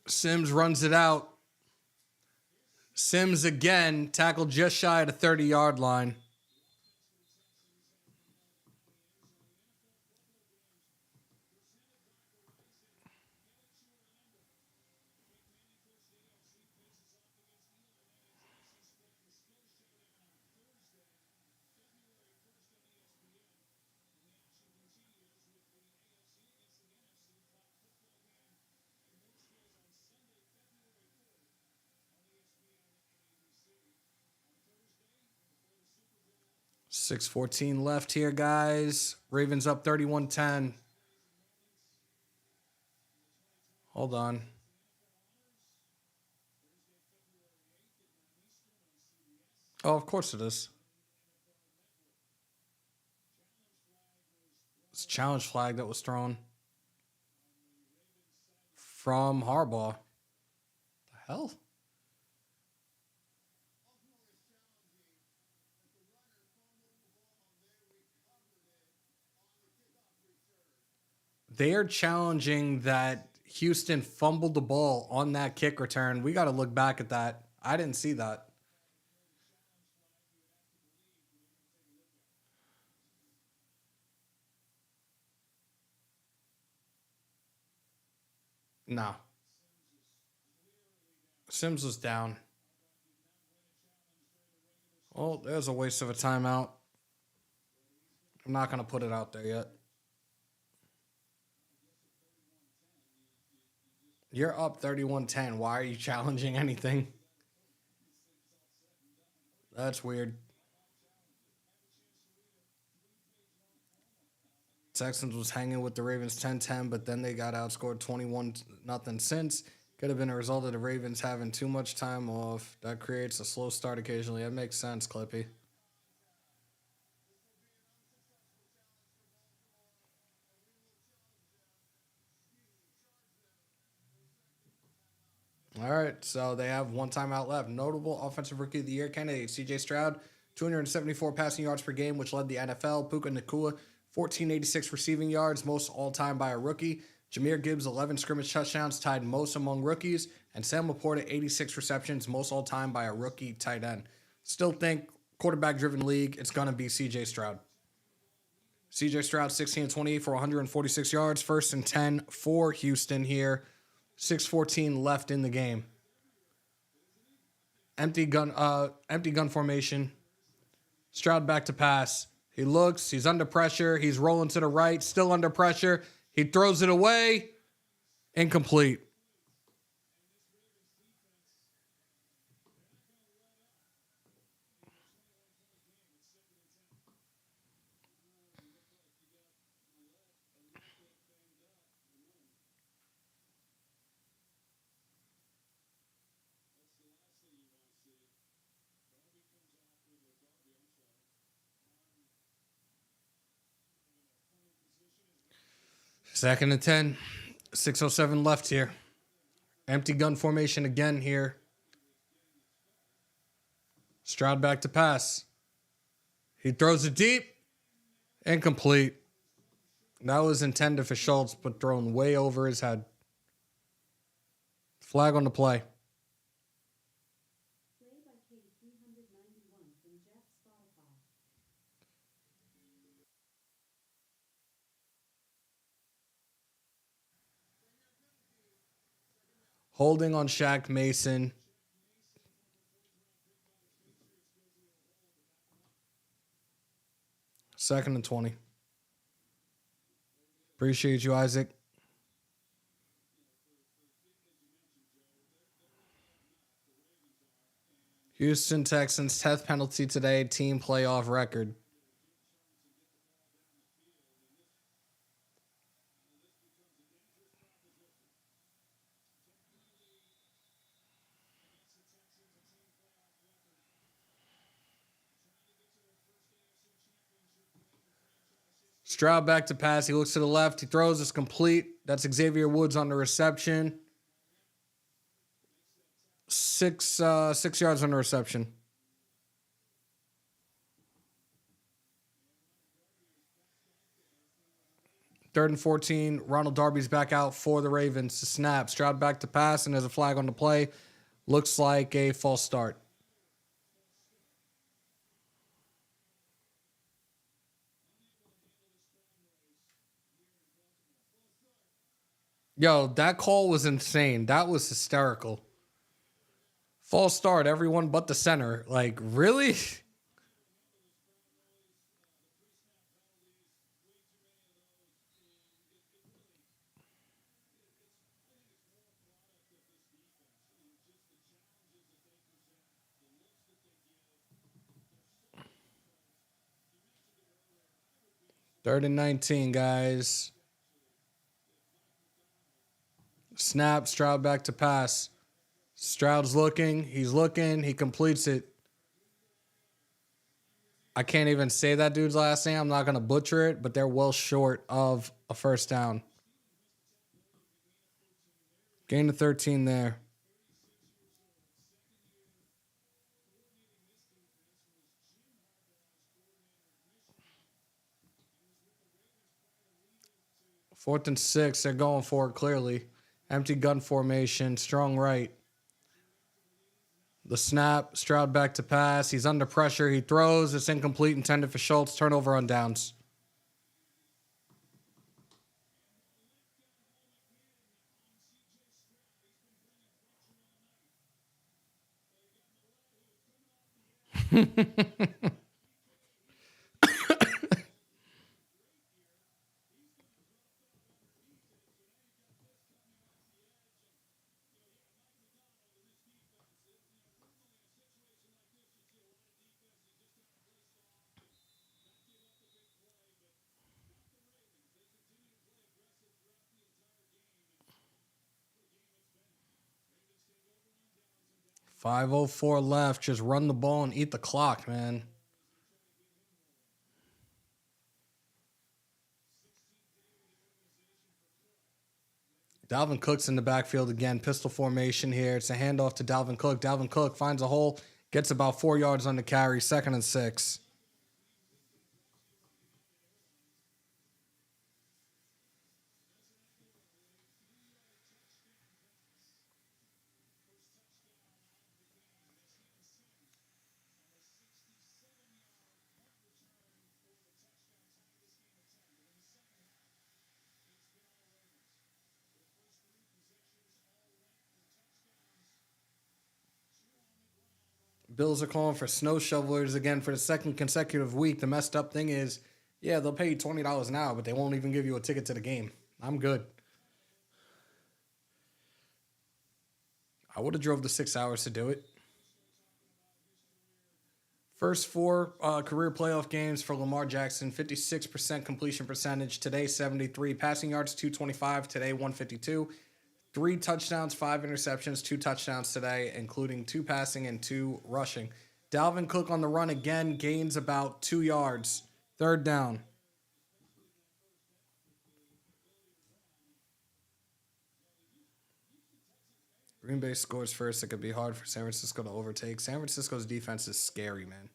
Sims runs it out. Sims again, tackled just shy of the 30-yard line. .6:14 left here, guys. Ravens up 31-10. Hold on. Oh, of course it is. It's a challenge flag that was thrown from Harbaugh. The hell? They are challenging that Houston fumbled the ball on that kick return. We got to look back at that. I didn't see that. No. Sims was down. Well, there's a waste of a timeout. I'm not going to put it out there yet. You're up 31-10. Why are you challenging anything? That's weird. Texans was hanging with the Ravens 10-10, but then they got outscored 21-0 since. Could have been a result of the Ravens having too much time off. That creates a slow start occasionally. That makes sense, Clippy. All right, so they have one timeout left. Notable Offensive Rookie of the Year candidate, C.J. Stroud, 274 passing yards per game, which led the NFL. Puka Nacua, 1486 receiving yards, most all-time by a rookie. Jahmyr Gibbs, 11 scrimmage touchdowns, tied most among rookies. And Sam Laporta, 86 receptions, most all-time by a rookie tight end. Still think quarterback-driven league, it's going to be C.J. Stroud. C.J. Stroud, 16-28 for 146 yards. 1st and 10 for Houston here. 6:14 left in the game. Empty gun formation. Stroud back to pass. He looks. He's under pressure. He's rolling to the right. Still under pressure. He throws it away. Incomplete. Second and 10. 6:07 left here. Empty gun formation again here. Stroud back to pass. He throws it deep. Incomplete. That was intended for Schultz, but thrown way over his head. Flag on the play. Holding on Shaq Mason. Second and 20. Appreciate you, Isaac. Houston Texans, 10th penalty today, team playoff record. Stroud back to pass. He looks to the left. He throws. It's complete. That's Xavier Woods on the reception. 6 yards on the reception. Third and 14. Ronald Darby's back out for the Ravens. Snap. Stroud back to pass, and there's a flag on the play. Looks like a false start. Yo, that call was insane. That was hysterical. False start, everyone but the center. Like, really? 3rd and 19, guys. Snap, Stroud back to pass. Stroud's looking. He's looking. He completes it. I can't even say that dude's last name. I'm not going to butcher it, but they're well short of a first down. Gain of 13 there. Fourth and 6. They're going for it clearly. Empty gun formation. Strong right. The snap. Stroud back to pass. He's under pressure. He throws. It's incomplete. Intended for Schultz. Turnover on downs. .504 left. Just run the ball and eat the clock, man. Dalvin Cook's in the backfield again. Pistol formation here. It's a handoff to Dalvin Cook. Dalvin Cook finds a hole. Gets about 4 yards on the carry. 2nd and 6. Bills are calling for snow shovelers again for the 2nd consecutive week. The messed up thing is, yeah, they'll pay you $20 an hour, but they won't even give you a ticket to the game. I'm good. I would have drove the 6 hours to do it. First 4 career playoff games for Lamar Jackson. 56% completion percentage. Today, 73. Passing yards, 225. Today, 152. 3 touchdowns, 5 interceptions, 2 touchdowns today, including 2 passing and 2 rushing. Dalvin Cook on the run again, gains about 2 yards. 3rd down. Green Bay scores first. It could be hard for San Francisco to overtake. San Francisco's defense is scary, man.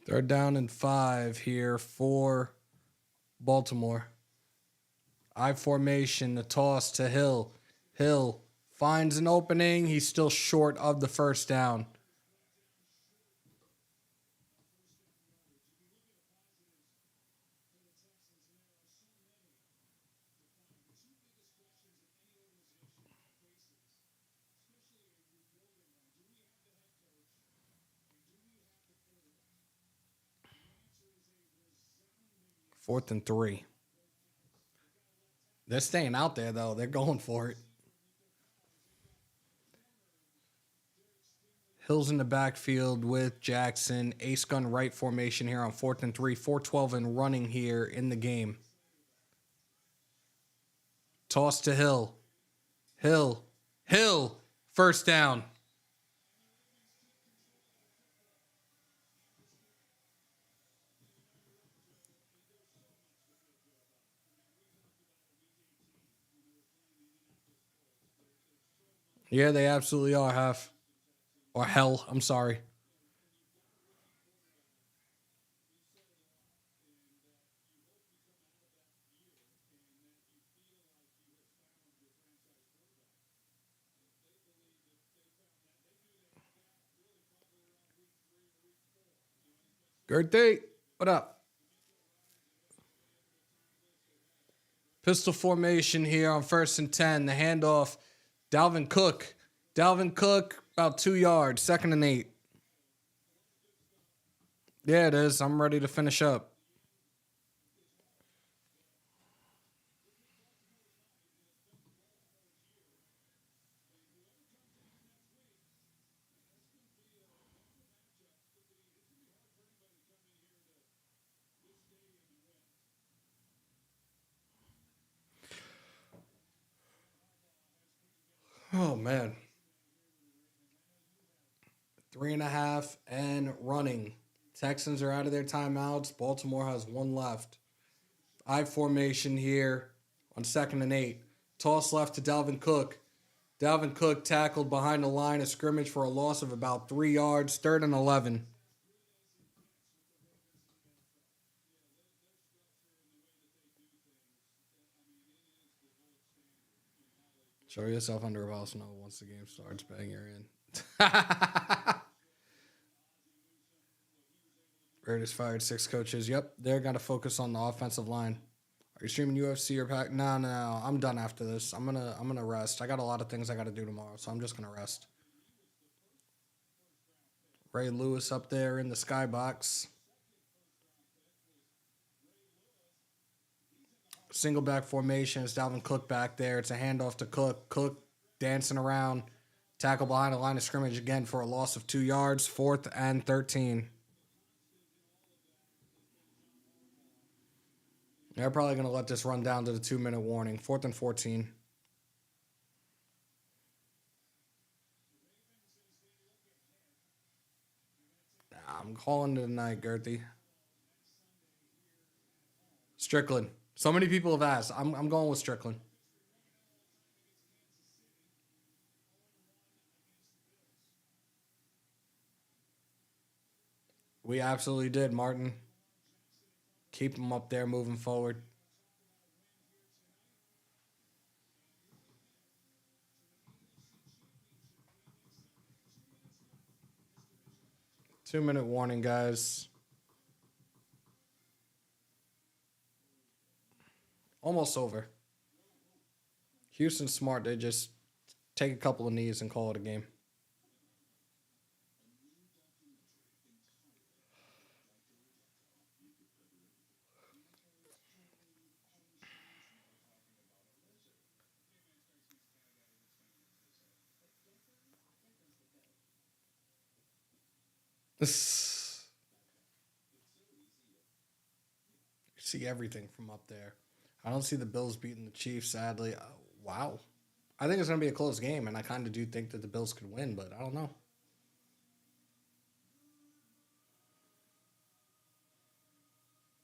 Third down and 5 here for Baltimore. I formation, the toss to Hill. Hill finds an opening. He's still short of the first down. 4th and 3. They're staying out there, though. They're going for it. Hill's in the backfield with Jackson. Ace gun right formation here on 4th and 3. 4:12 and running here in the game. Toss to Hill. Hill. First down. Yeah, they absolutely are, Half. Or Hell, I'm sorry. Gertie, what up? Pistol formation here on 1st and 10. The handoff, Dalvin Cook. Dalvin Cook, about 2 yards. 2nd and 8. Yeah, it is. I'm ready to finish up. Oh, man. 3.5 and running. Texans are out of their timeouts. Baltimore has 1 left. I formation here on 2nd and 8. Toss left to Dalvin Cook. Dalvin Cook tackled behind the line of scrimmage for a loss of about 3 yards. 3rd and 11. Show yourself under a house snow once the game starts. Bang, you're in. Raiders fired 6 coaches. Yep, they're got to focus on the offensive line. Are you streaming UFC or pack? No. I'm done after this. I'm gonna rest. I got a lot of things I got to do tomorrow, so I'm just gonna rest. Ray Lewis up there in the skybox. Single back formation. It's Dalvin Cook back there. It's a handoff to Cook. Cook dancing around. Tackle behind the line of scrimmage again for a loss of 2 yards. 4th and 13. They're probably going to let this run down to the 2-minute warning. 4th and 14. I'm calling it tonight, Gertie. Strickland. So many people have asked. I'm going with Strickland. We absolutely did, Martin. Keep him up there moving forward. Two-minute warning, guys. Almost over. Houston's smart. They just take a couple of knees and call it a game. See everything from up there. I don't see the Bills beating the Chiefs, sadly. Wow. I think it's going to be a close game, and I kind of do think that the Bills could win, but I don't know.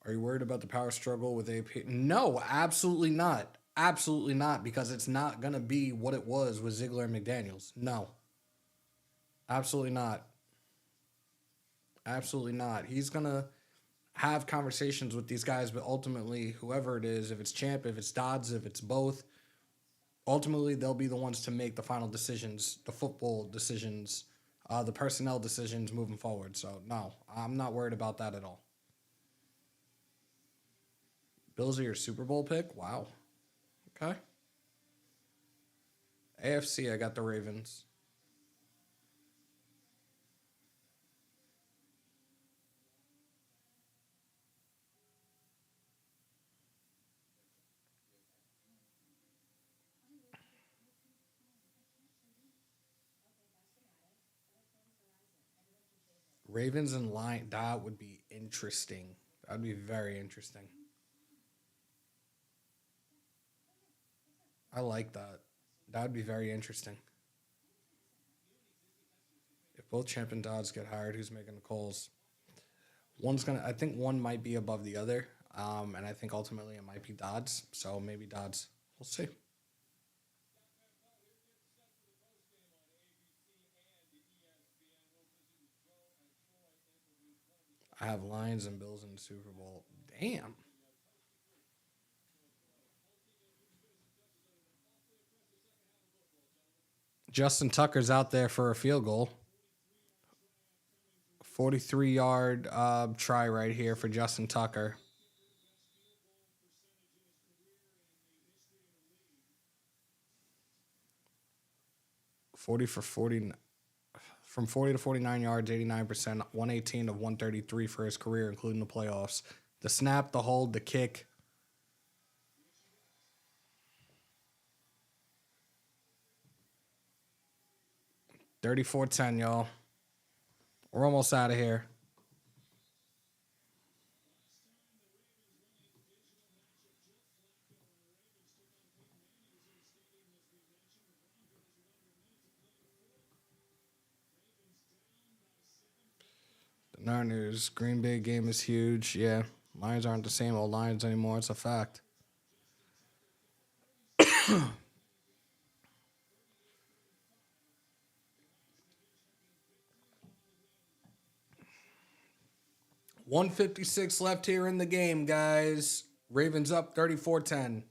Are you worried about the power struggle with AP? No, absolutely not. Absolutely not, because it's not going to be what it was with Ziggler and McDaniels. No. Absolutely not. Absolutely not. He's going to have conversations with these guys, but ultimately, whoever it is, if it's Champ, if it's Dodds, if it's both, ultimately they'll be the ones to make the final decisions, the football decisions, the personnel decisions moving forward. So, no, I'm not worried about that at all. Bills are your Super Bowl pick? Wow. Okay. AFC, I got the Ravens. Ravens and Lion. That would be interesting. That'd be very interesting. I like that. That would be very interesting. If both Champ and Dodds get hired, who's making the calls? One's gonna. I think one might be above the other. And I think ultimately it might be Dodds. So maybe Dodds. We'll see. I have Lions and Bills in the Super Bowl. Damn. Justin Tucker's out there for a field goal. 43-yard try right here for Justin Tucker. 40 for 40. From 40 to 49 yards, 89%, 118 of 133 for his career, including the playoffs. The snap, the hold, the kick. 34-10, y'all. We're almost out of here. No news. Green Bay game is huge. Yeah, Lions aren't the same old Lions anymore. It's a fact. $156 left here in the game, guys. Ravens up 34-10.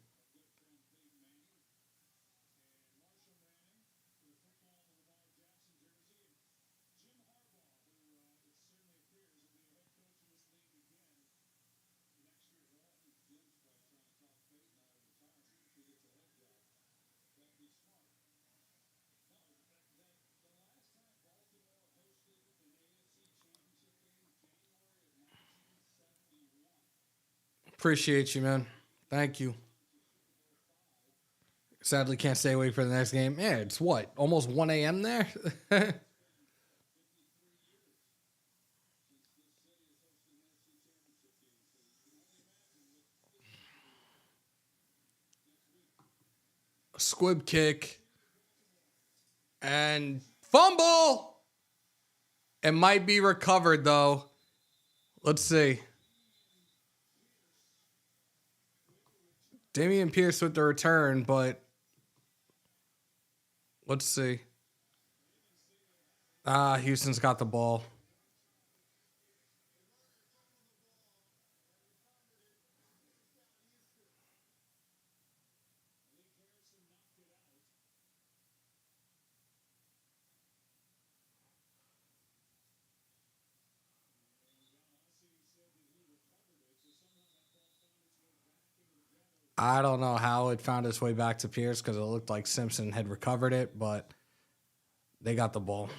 Appreciate you, man. Thank you. Sadly, can't stay awake for the next game. Yeah, it's what? Almost 1 a.m. there? Squib kick. And fumble! It might be recovered, though. Let's see. Damian Pierce with the return, but let's see. Houston's got the ball. I don't know how it found its way back to Pierce because it looked like Simpson had recovered it, but they got the ball.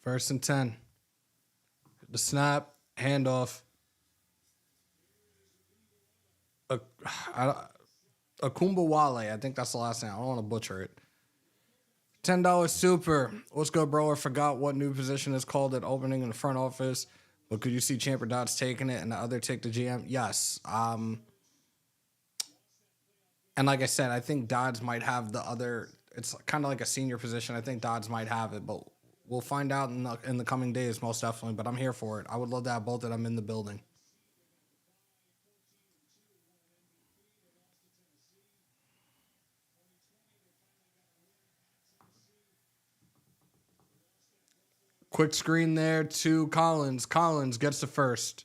First and 10. The snap, handoff. Akumbawale, I think that's the last name. I don't want to butcher it. $10 super. What's good, bro? I forgot what new position is called at opening in the front office. But could you see Champer Dodds taking it and the other take the GM? Yes. And like I said, I think Dodds might have the other. It's kind of like a senior position. I think Dodds might have it, but we'll find out in the coming days, most definitely. But I'm here for it. I would love to have both of them in the building. Quick screen there to Collins. Collins gets the first.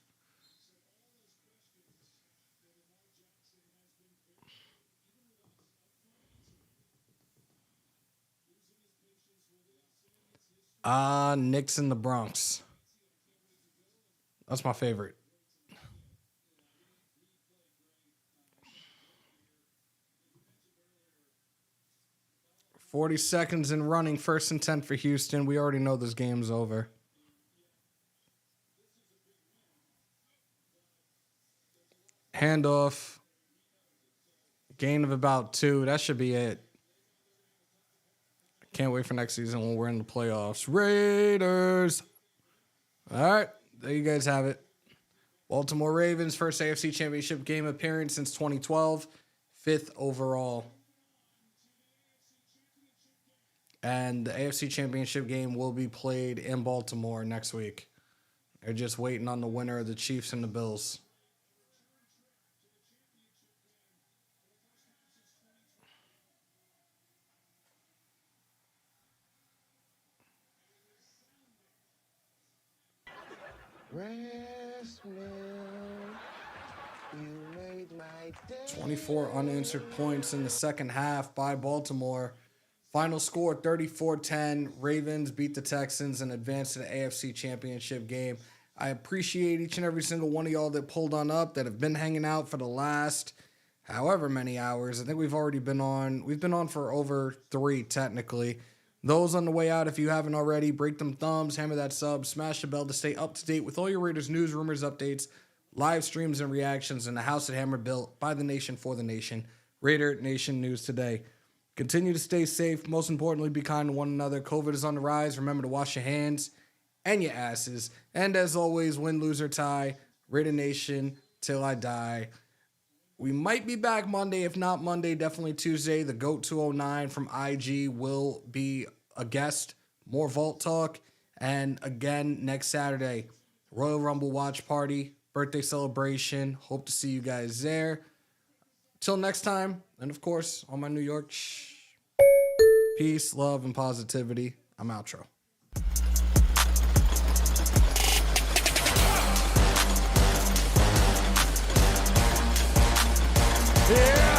Knicks in the Bronx. That's my favorite. 40 seconds in running, first and 10 for Houston. We already know this game's over. Handoff. Gain of about 2. That should be it. Can't wait for next season when we're in the playoffs. Raiders. All right, there you guys have it. Baltimore Ravens, first AFC Championship game appearance since 2012, 5th overall. And the AFC Championship game will be played in Baltimore next week. They're just waiting on the winner of the Chiefs and the Bills. Rest, man. You made my day. 24 unanswered points in the second half by Baltimore. Final score 34-10. Ravens beat the Texans and advanced to the AFC Championship game. I appreciate each and every single one of y'all that pulled on up, that have been hanging out for the last however many hours. I think we've been on for over 3 technically. Those on the way out, if you haven't already, break them thumbs, hammer that sub, smash the bell to stay up to date with all your Raiders news, rumors, updates, live streams, and reactions in the house that Hammer built by the nation for the nation. Raider Nation News Today. Continue to stay safe. Most importantly, be kind to one another. COVID is on the rise. Remember to wash your hands and your asses. And as always, win, lose, or tie, Raider Nation till I die. We might be back Monday. If not Monday, definitely Tuesday. The GOAT 209 from IG will be a guest. More Vault Talk. And again, next Saturday, Royal Rumble watch party, birthday celebration. Hope to see you guys there. Till next time, and of course, on my New York, peace, love, and positivity. I'm outro. Yeah.